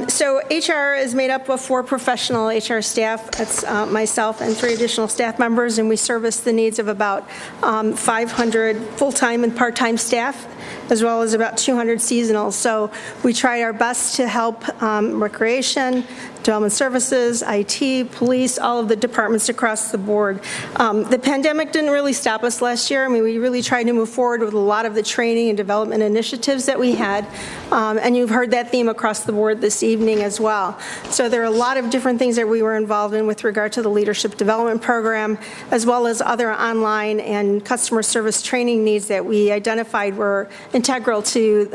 Speaker 11: So HR is made up of 4 professional HR staff. That's myself and 3 additional staff members, and we service the needs of about 500 full-time and part-time staff, as well as about 200 seasonals. So we tried our best to help recreation, development services, IT, police, all of the departments across the board. The pandemic didn't really stop us last year. I mean, we really tried to move forward with a lot of the training and development initiatives that we had, and you've heard that theme across the board this evening as well. So there are a lot of different things that we were involved in with regard to the leadership development program, as well as other online and customer service training needs that we identified were integral to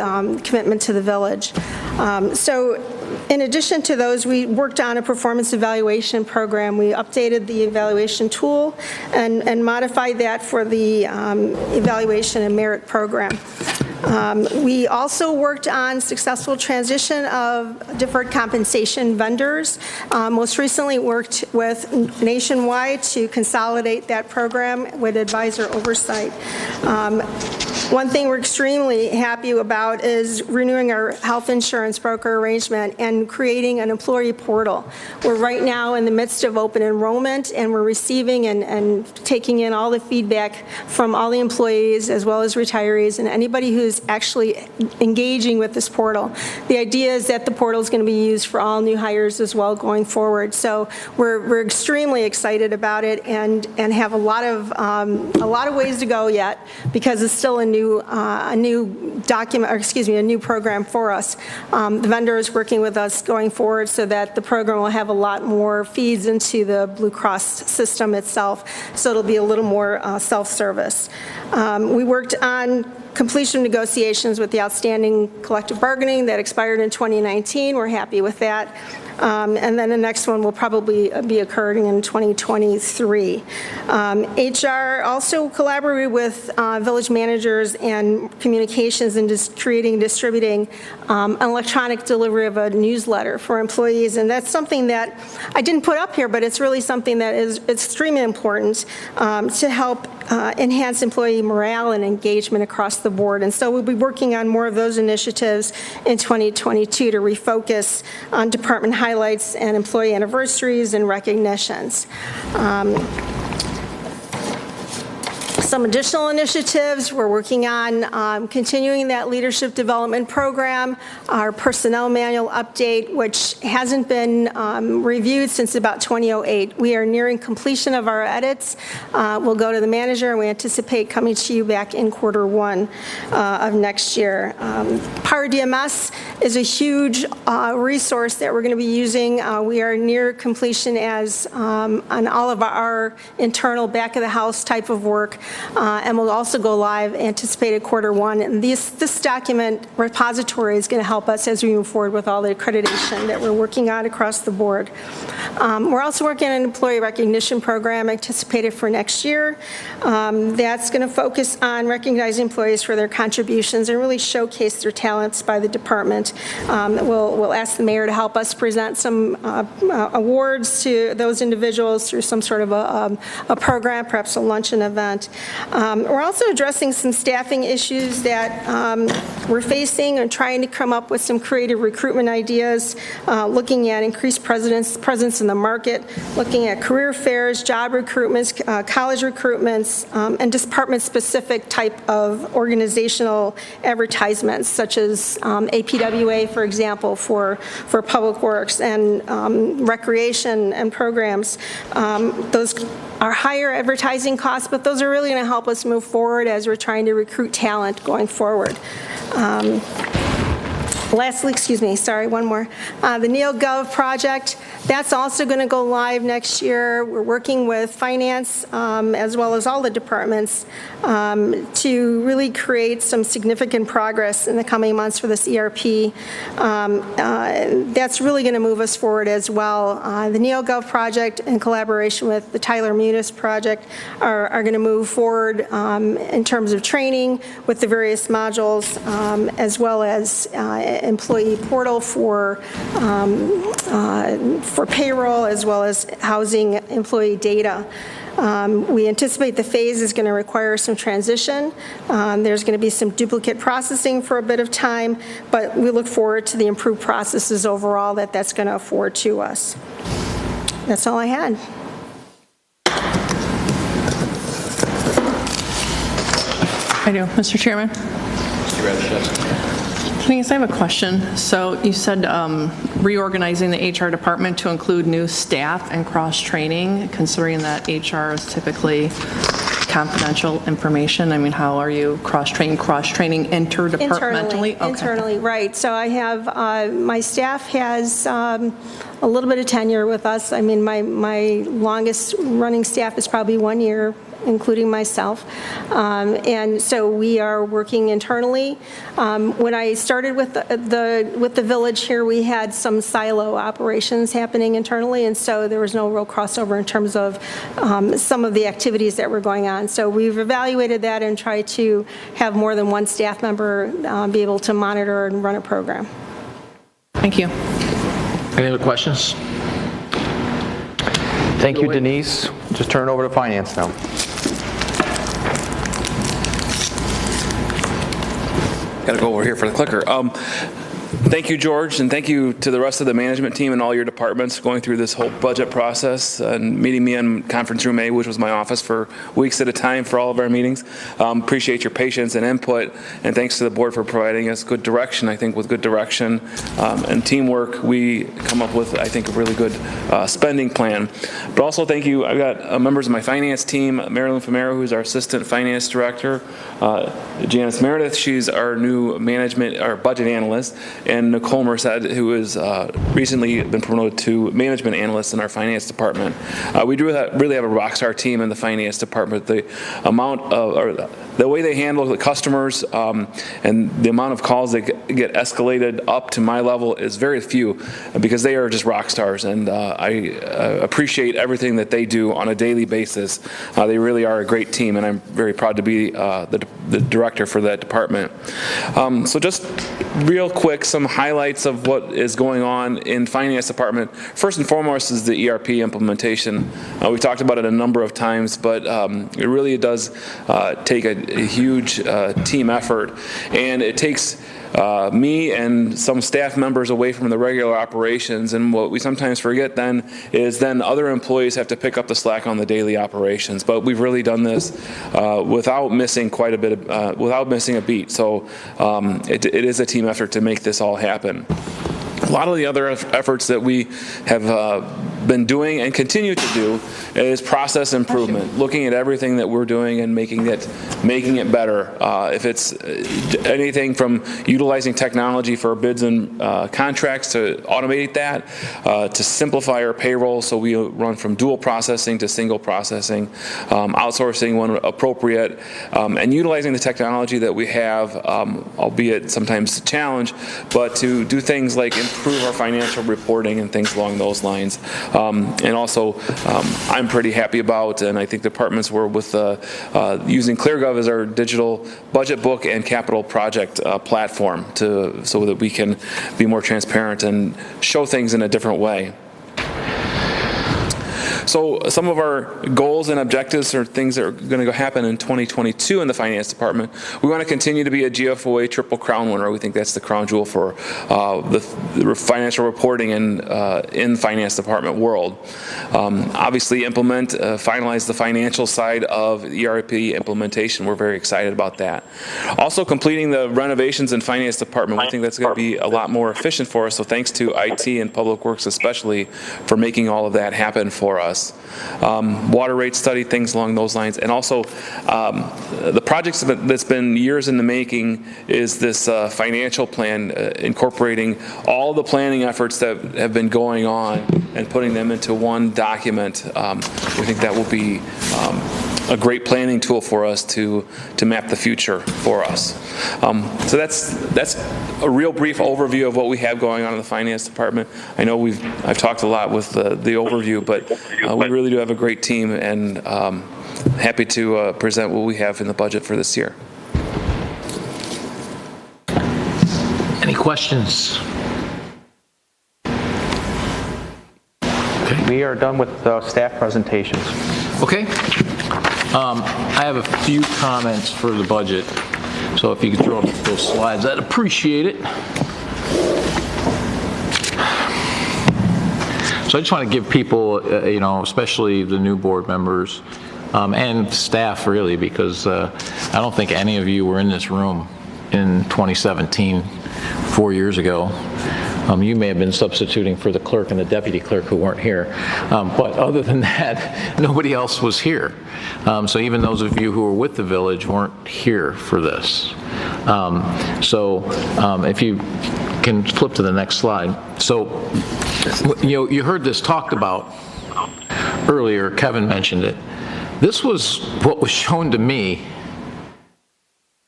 Speaker 11: commitment to the village. So in addition to those, we worked on a performance evaluation program. We updated the evaluation tool and modified that for the evaluation and merit program. We also worked on successful transition of deferred compensation vendors. Most recently worked with Nationwide to consolidate that program with advisor oversight. One thing we're extremely happy about is renewing our health insurance broker arrangement and creating an employee portal. We're right now in the midst of open enrollment, and we're receiving and taking in all the feedback from all the employees as well as retirees and anybody who's actually engaging with this portal. The idea is that the portal is going to be used for all new hires as well going forward. So we're extremely excited about it and have a lot of ways to go yet, because it's still a new document, or excuse me, a new program for us. The vendor is working with us going forward so that the program will have a lot more feeds into the Blue Cross system itself, so it'll be a little more self-service. We worked on completion of negotiations with the outstanding collective bargaining that expired in 2019. We're happy with that. And then the next one will probably be occurring in 2023. HR also collaborated with village managers and communications in creating and distributing an electronic delivery of a newsletter for employees. And that's something that I didn't put up here, but it's really something that is extremely important to help enhance employee morale and engagement across the board. And so we'll be working on more of those initiatives in 2022 to refocus on department highlights and employee anniversaries and recognitions. Some additional initiatives, we're working on continuing that leadership development program, our personnel manual update, which hasn't been reviewed since about 2008. We are nearing completion of our edits. We'll go to the manager, and we anticipate coming to you back in Q1 of next year. Power DMS is a huge resource that we're going to be using. We are near completion as on all of our internal back of the house type of work. And we'll also go live anticipated Q1. And this document repository is going to help us as we move forward with all the accreditation that we're working on across the board. We're also working on an employee recognition program anticipated for next year. That's going to focus on recognizing employees for their contributions and really showcase their talents by the department. We'll ask the mayor to help us present some awards to those individuals through some sort of a program, perhaps a luncheon event. We're also addressing some staffing issues that we're facing and trying to come up with some creative recruitment ideas, looking at increased presence in the market, looking at career fairs, job recruitments, college recruitments, and department-specific type of organizational advertisements, such as APWA, for example, for public works, and recreation and programs. Those are higher advertising costs, but those are really going to help us move forward as we're trying to recruit talent going forward. Lastly, one more. The NeoGov project, that's also going to go live next year. We're working with finance as well as all the departments to really create some significant progress in the coming months for this ERP. That's really going to move us forward as well. The NeoGov project, in collaboration with the Tyler Munis project, are going to move forward in terms of training with the various modules, as well as employee portal for payroll, as well as housing employee data. We anticipate the phase is going to require some transition. There's going to be some duplicate processing for a bit of time, but we look forward to the improved processes overall that that's going to afford to us. That's all I had.
Speaker 1: I do. Mr. Chairman? Denise, I have a question. So you said reorganizing the HR department to include new staff and cross-training, considering that HR is typically confidential information. I mean, how are you cross-training interdepartmentally?
Speaker 11: Internally, right. So I have, my staff has a little bit of tenure with us. I mean, my longest running staff is probably 1 year, including myself. And so we are working internally. When I started with the village here, we had some silo operations happening internally, and so there was no real crossover in terms of some of the activities that were going on. So we've evaluated that and tried to have more than one staff member be able to monitor and run a program.
Speaker 1: Thank you.
Speaker 2: Any other questions?
Speaker 20: Thank you, Denise. Just turn it over to finance now.
Speaker 12: Got to go over here for the clicker. Thank you, George, and thank you to the rest of the management team and all your departments going through this whole budget process and meeting me in conference room A, which was my office for weeks at a time for all of our meetings. Appreciate your patience and input, and thanks to the board for providing us good direction. I think with good direction and teamwork, we come up with, I think, a really good spending plan. But also thank you, I've got members of my finance team, Marilyn Famero, who's our assistant finance director, Janice Meredith, she's our new budget analyst, and Nicole Merced, who has recently been promoted to management analyst in our finance department. We do really have a rock star team in the finance department. The amount of, or the way they handle the customers and the amount of calls that get escalated up to my level is very few, because they are just rock stars, and I appreciate everything that they do on a daily basis. They really are a great team, and I'm very proud to be the director for that department. So just real quick, some highlights of what is going on in finance department. First and foremost is the ERP implementation. We've talked about it a number of times, but it really does take a huge team effort, and it takes me and some staff members away from the regular operations, and what we sometimes forget then is then other employees have to pick up the slack on the daily operations. But we've really done this without missing quite a bit of, without missing a beat. So it is a team effort to make this all happen. A lot of the other efforts that we have been doing and continue to do is process improvement, looking at everything that we're doing and making it better. If it's anything from utilizing technology for bids and contracts to automate that, to simplify our payroll so we run from dual processing to single processing, outsourcing when appropriate, and utilizing the technology that we have, albeit sometimes a challenge, but to do things like improve our financial reporting and things along those lines. And also, I'm pretty happy about, and I think departments were with using ClearGov as our digital budget book and capital project platform so that we can be more transparent and show things in a different way. So some of our goals and objectives are things that are going to happen in 2022 in the finance department. We want to continue to be a GFOA Triple Crown winner. We think that's the crown jewel for the financial reporting in finance department world. Obviously implement, finalize the financial side of ERP implementation. We're very excited about that. Also completing the renovations in finance department. We think that's going to be a lot more efficient for us. So thanks to IT and Public Works especially for making all of that happen for us. Water rate study, things along those lines. And also the projects that's been years in the making is this financial plan, incorporating all the planning efforts that have been going on and putting them into one document. We think that will be a great planning tool for us to map the future for us. So that's a real brief overview of what we have going on in the finance department. I know I've talked a lot with the overview, but we really do have a great team, and happy to present what we have in the budget for this year.
Speaker 2: Any questions?
Speaker 20: Okay. We are done with staff presentations.
Speaker 2: Okay. I have a few comments for the budget, so if you could throw up those slides, I'd appreciate it. So I just want to give people, especially the new board members and staff really, because I don't think any of you were in this room in 2017, 4 years ago. You may have been substituting for the clerk and the deputy clerk who weren't here. But other than that, nobody else was here. So even those of you who were with the village weren't here for this. If you can flip to the next slide. So, you heard this talked about earlier, Kevin mentioned it. This was what was shown to me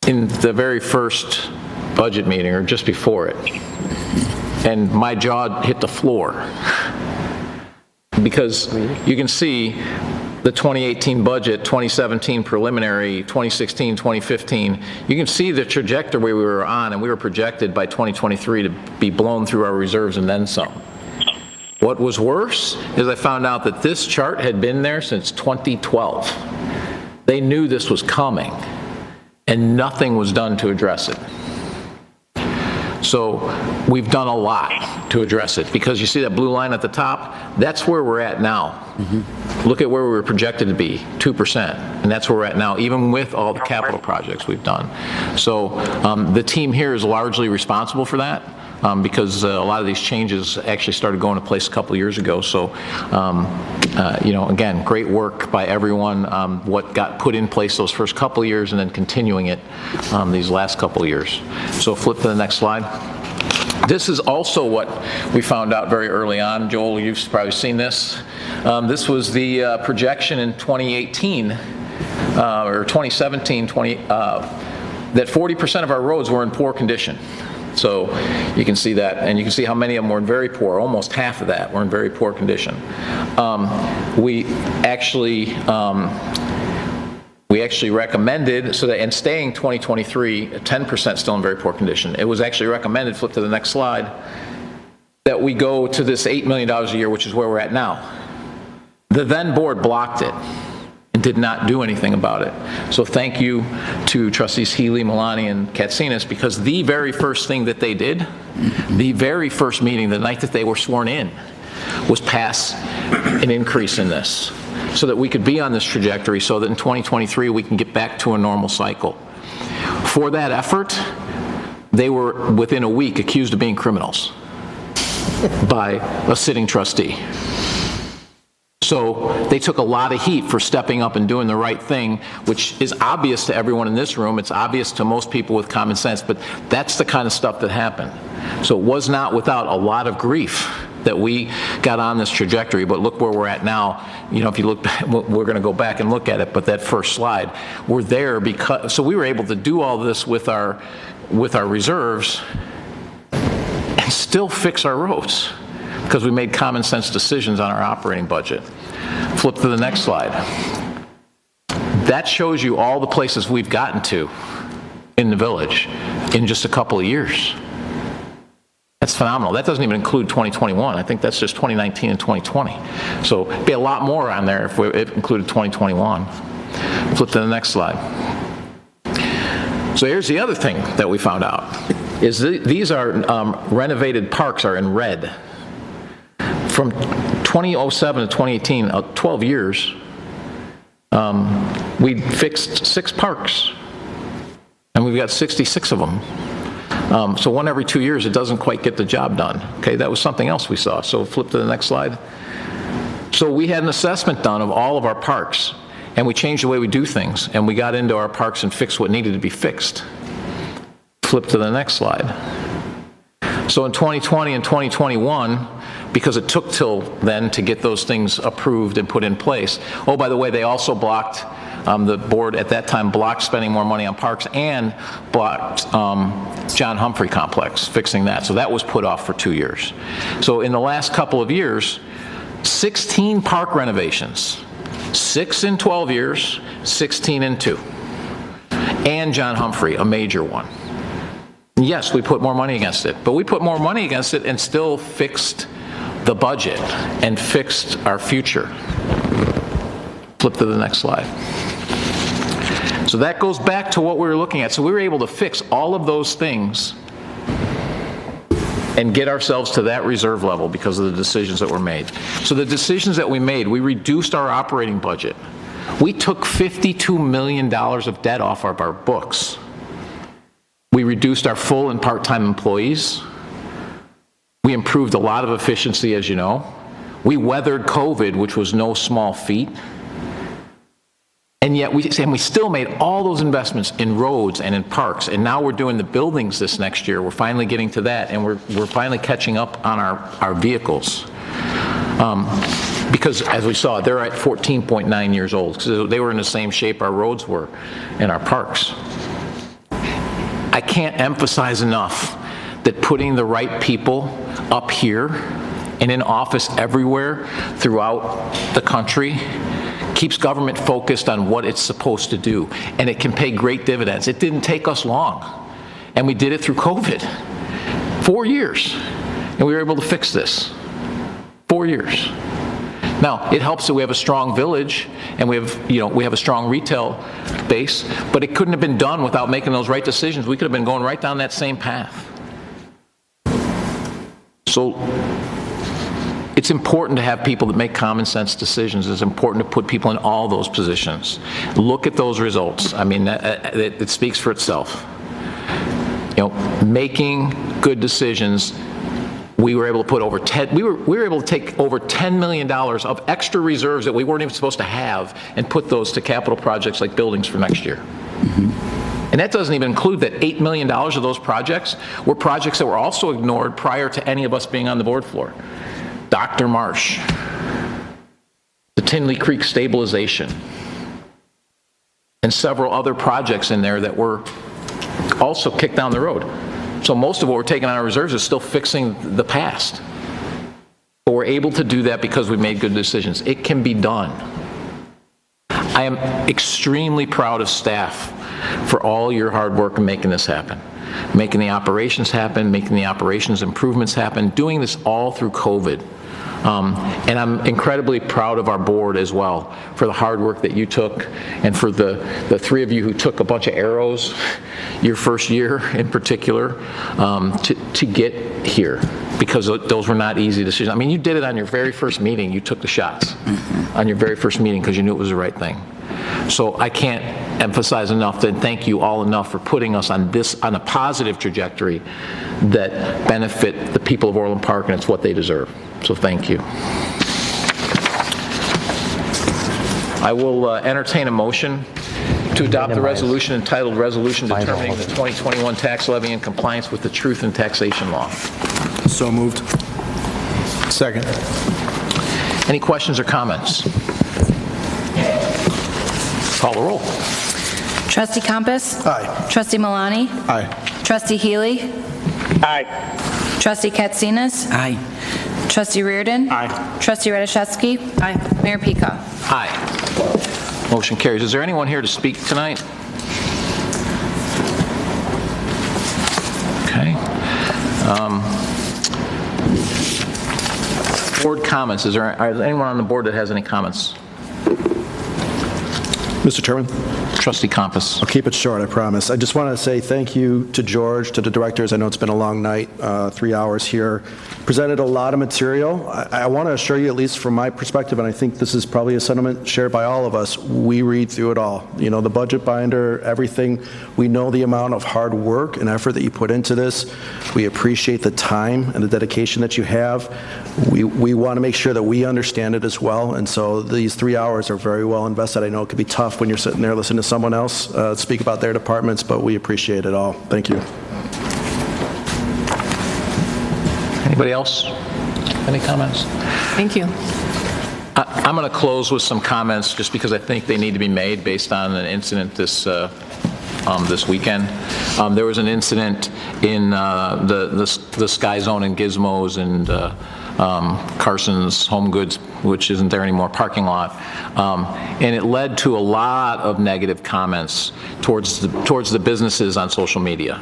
Speaker 2: in the very first budget meeting, or just before it. And my jaw hit the floor. Because you can see the 2018 budget, 2017 preliminary, 2016, 2015, you can see the trajectory we were on, and we were projected by 2023 to be blown through our reserves and then some. What was worse is I found out that this chart had been there since 2012. They knew this was coming, and nothing was done to address it. So we've done a lot to address it, because you see that blue line at the top? That's where we're at now. Look at where we were projected to be, 2%, and that's where we're at now, even with all the capital projects we've done. So the team here is largely responsible for that, because a lot of these changes actually started going into place a couple of years ago. So, again, great work by everyone. What got put in place those first couple of years, and then continuing it these last couple of years. So flip to the next slide. This is also what we found out very early on. Joel, you've probably seen this. This was the projection in 2018 or 2017, that 40% of our roads were in poor condition. So you can see that, and you can see how many of them were in very poor. Almost half of that were in very poor condition. We actually recommended, so that, and staying 2023, 10% still in very poor condition. It was actually recommended, flip to the next slide, that we go to this $8 million a year, which is where we're at now. The then board blocked it and did not do anything about it. So thank you to Trustees Healy, Milani, and Katsinas, because the very first thing that they did, the very first meeting, the night that they were sworn in, was pass an increase in this, so that we could be on this trajectory, so that in 2023 we can get back to a normal cycle. For that effort, they were within a week accused of being criminals by a sitting trustee. So they took a lot of heat for stepping up and doing the right thing, which is obvious to everyone in this room. It's obvious to most people with common sense, but that's the kind of stuff that happened. So it was not without a lot of grief that we got on this trajectory, but look where we're at now. If you look back, we're going to go back and look at it, but that first slide, we're there because, so we were able to do all this with our reserves and still fix our roads, because we made common sense decisions on our operating budget. Flip to the next slide. That shows you all the places we've gotten to in the village in just a couple of years. That's phenomenal. That doesn't even include 2021. I think that's just 2019 and 2020. So it'd be a lot more on there if it included 2021. Flip to the next slide. So here's the other thing that we found out, is these are renovated parks are in red. From 2007 to 2018, 12 years, we fixed 6 parks, and we've got 66 of them. So one every 2 years, it doesn't quite get the job done. Okay, that was something else we saw. So flip to the next slide. So we had an assessment done of all of our parks, and we changed the way we do things, and we got into our parks and fixed what needed to be fixed. Flip to the next slide. So in 2020 and 2021, because it took till then to get those things approved and put in place. Oh, by the way, they also blocked, the board at that time blocked spending more money on parks and blocked John Humphrey complex, fixing that. So that was put off for 2 years. So in the last couple of years, 16 park renovations, 6 in 12 years, 16 in 2. And John Humphrey, a major one. Yes, we put more money against it, but we put more money against it and still fixed the budget and fixed our future. Flip to the next slide. So that goes back to what we were looking at. So we were able to fix all of those things and get ourselves to that reserve level because of the decisions that were made. So the decisions that we made, we reduced our operating budget. We took $52 million of debt off of our books. We reduced our full and part-time employees. We improved a lot of efficiency, as you know. We weathered COVID, which was no small feat. And yet we still made all those investments in roads and in parks, and now we're doing the buildings this next year. We're finally getting to that, and we're finally catching up on our vehicles. Because as we saw, they're at 14.9 years old, because they were in the same shape our roads were and our parks. I can't emphasize enough that putting the right people up here and in office everywhere throughout the country keeps government focused on what it's supposed to do, and it can pay great dividends. It didn't take us long, and we did it through COVID. 4 years, and we were able to fix this. 4 years. Now, it helps that we have a strong village, and we have a strong retail base, but it couldn't have been done without making those right decisions. We could have been going right down that same path. So it's important to have people that make common sense decisions. It's important to put people in all those positions. Look at those results. I mean, it speaks for itself. Making good decisions. We were able to put over 10. We were able to take over $10 million of extra reserves that we weren't even supposed to have, and put those to capital projects like buildings for next year. And that doesn't even include that $8 million of those projects were projects that were also ignored prior to any of us being on the board floor. Dr. Marsh, the Tinley Creek stabilization, and several other projects in there that were also kicked down the road. So most of what we're taking on our reserves is still fixing the past. But we're able to do that because we made good decisions. It can be done. I am extremely proud of staff for all your hard work in making this happen. Making the operations happen, making the operations improvements happen, doing this all through COVID. And I'm incredibly proud of our board as well for the hard work that you took, and for the three of you who took a bunch of arrows your first year in particular to get here, because those were not easy decisions. I mean, you did it on your very first meeting. You took the shots on your very first meeting because you knew it was the right thing. So I can't emphasize enough and thank you all enough for putting us on a positive trajectory that benefit the people of Orland Park, and it's what they deserve. So thank you. I will entertain a motion to adopt the resolution entitled Resolution Determining the 2021 Tax Levy in Compliance with the Truth in Taxation Law.
Speaker 9: So moved. Second.
Speaker 2: Any questions or comments? Call the roll.
Speaker 19: Trustee Compass?
Speaker 9: Aye.
Speaker 19: Trustee Malani?
Speaker 9: Aye.
Speaker 19: Trustee Healy?
Speaker 4: Aye.
Speaker 19: Trustee Katsinas?
Speaker 8: Aye.
Speaker 19: Trustee Reardon?
Speaker 7: Aye.
Speaker 19: Trustee Radiszewski? Aye. Mayor Pika?
Speaker 2: Aye. Motion carries. Is there anyone here to speak tonight? Okay. Board comments. Is there anyone on the board that has any comments?
Speaker 10: Mr. Chairman?
Speaker 2: Trustee Compass.
Speaker 10: I'll keep it short, I promise. I just want to say thank you to George, to the directors. I know it's been a long night, 3 hours here. Presented a lot of material. I want to assure you, at least from my perspective, and I think this is probably a sentiment shared by all of us, we read through it all. You know, the budget binder, everything. We know the amount of hard work and effort that you put into this. We appreciate the time and the dedication that you have. We want to make sure that we understand it as well, and so these 3 hours are very well invested. I know it could be tough when you're sitting there listening to someone else speak about their departments, but we appreciate it all. Thank you.
Speaker 2: Anybody else? Any comments?
Speaker 1: Thank you.
Speaker 2: I'm going to close with some comments just because I think they need to be made based on an incident this weekend. There was an incident in the Sky Zone and Gizmos and Carson's Home Goods, which isn't there anymore, parking lot, and it led to a lot of negative comments towards the businesses on social media.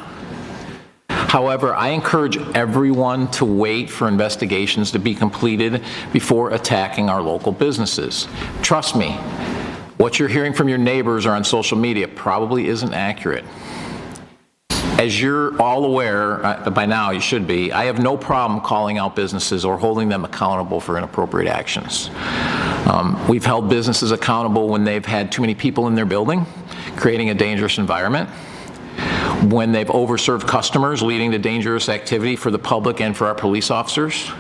Speaker 2: However, I encourage everyone to wait for investigations to be completed before attacking our local businesses. Trust me, What you're hearing from your neighbors or on social media probably isn't accurate. As you're all aware, by now you should be, I have no problem calling out businesses or holding them accountable for inappropriate actions. We've held businesses accountable when they've had too many people in their building, creating a dangerous environment, when they've overserved customers, leading to dangerous activity for the public and for our police officers,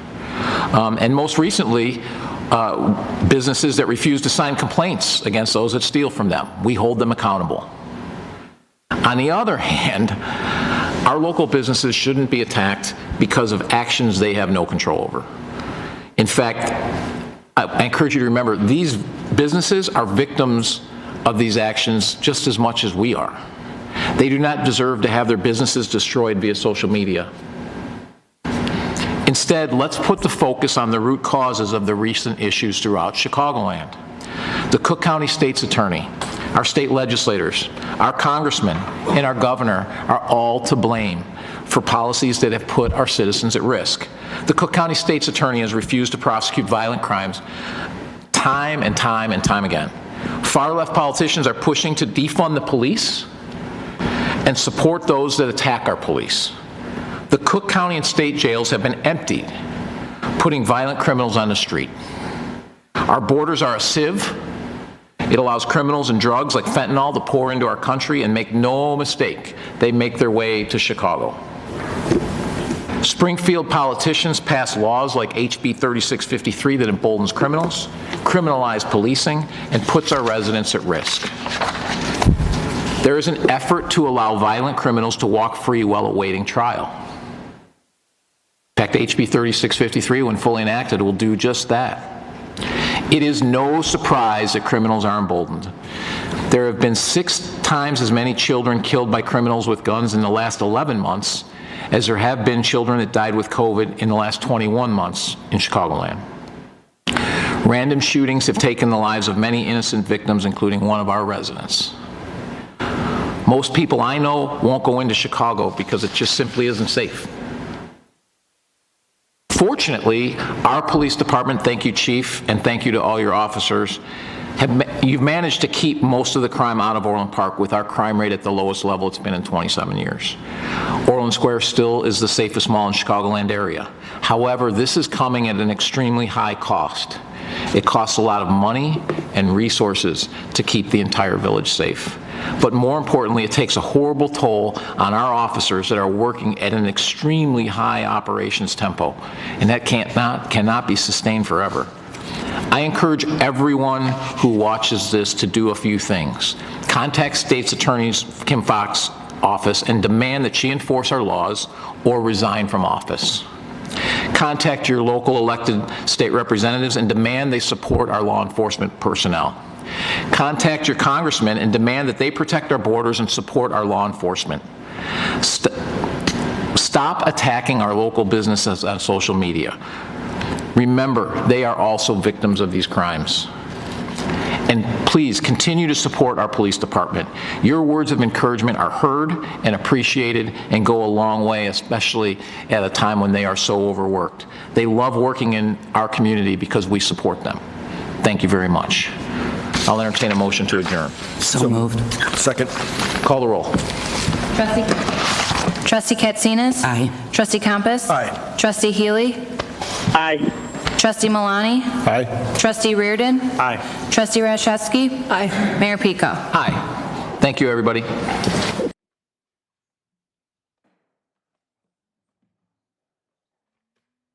Speaker 2: and most recently, businesses that refuse to sign complaints against those that steal from them. We hold them accountable. On the other hand, our local businesses shouldn't be attacked because of actions they have no control over. In fact, I encourage you to remember, these businesses are victims of these actions just as much as we are. They do not deserve to have their businesses destroyed via social media. Instead, let's put the focus on the root causes of the recent issues throughout Chicagoland. The Cook County State's Attorney, our state legislators, our congressmen, and our governor are all to blame for policies that have put our citizens at risk. The Cook County State's Attorney has refused to prosecute violent crimes time and time and time again. Far-left politicians are pushing to defund the police and support those that attack our police. The Cook County and state jails have been emptied, putting violent criminals on the street. Our borders are a sieve. It allows criminals and drugs like fentanyl to pour into our country, and make no mistake, they make their way to Chicago. Springfield politicians pass laws like HB 3653 that emboldens criminals, criminalize policing, and puts our residents at risk. There is an effort to allow violent criminals to walk free while awaiting trial. In fact, HB 3653, when fully enacted, will do just that. It is no surprise that criminals are emboldened. There have been 6 times as many children killed by criminals with guns in the last 11 months as there have been children that died with COVID in the last 21 months in Chicagoland. Random shootings have taken the lives of many innocent victims, including one of our residents. Most people I know won't go into Chicago because it just simply isn't safe. Fortunately, our police department, thank you, Chief, and thank you to all your officers, you've managed to keep most of the crime out of Orland Park with our crime rate at the lowest level it's been in 27 years. Orland Square still is the safest mall in Chicagoland area. However, this is coming at an extremely high cost. It costs a lot of money and resources to keep the entire village safe. But more importantly, it takes a horrible toll on our officers that are working at an extremely high operations tempo, and that cannot be sustained forever. I encourage everyone who watches this to do a few things. Contact State's Attorney Kim Fox's office and demand that she enforce our laws or resign from office. Contact your local elected state representatives and demand they support our law enforcement personnel. Contact your congressmen and demand that they protect our borders and support our law enforcement. Stop attacking our local businesses on social media. Remember, they are also victims of these crimes. And please continue to support our police department. Your words of encouragement are heard and appreciated and go a long way, especially at a time when they are so overworked. They love working in our community because we support them. Thank you very much. I'll entertain a motion to adjourn.
Speaker 8: So moved.
Speaker 10: Second.
Speaker 2: Call the roll.
Speaker 19: Trustee Katsinas?
Speaker 8: Aye.
Speaker 19: Trustee Compass?
Speaker 10: Aye.
Speaker 19: Trustee Healy?
Speaker 4: Aye.
Speaker 19: Trustee Malani?
Speaker 10: Aye.
Speaker 19: Trustee Reardon?
Speaker 4: Aye.
Speaker 19: Trustee Rashevsky?
Speaker 1: Aye.
Speaker 19: Mayor Pico?
Speaker 2: Aye. Thank you, everybody.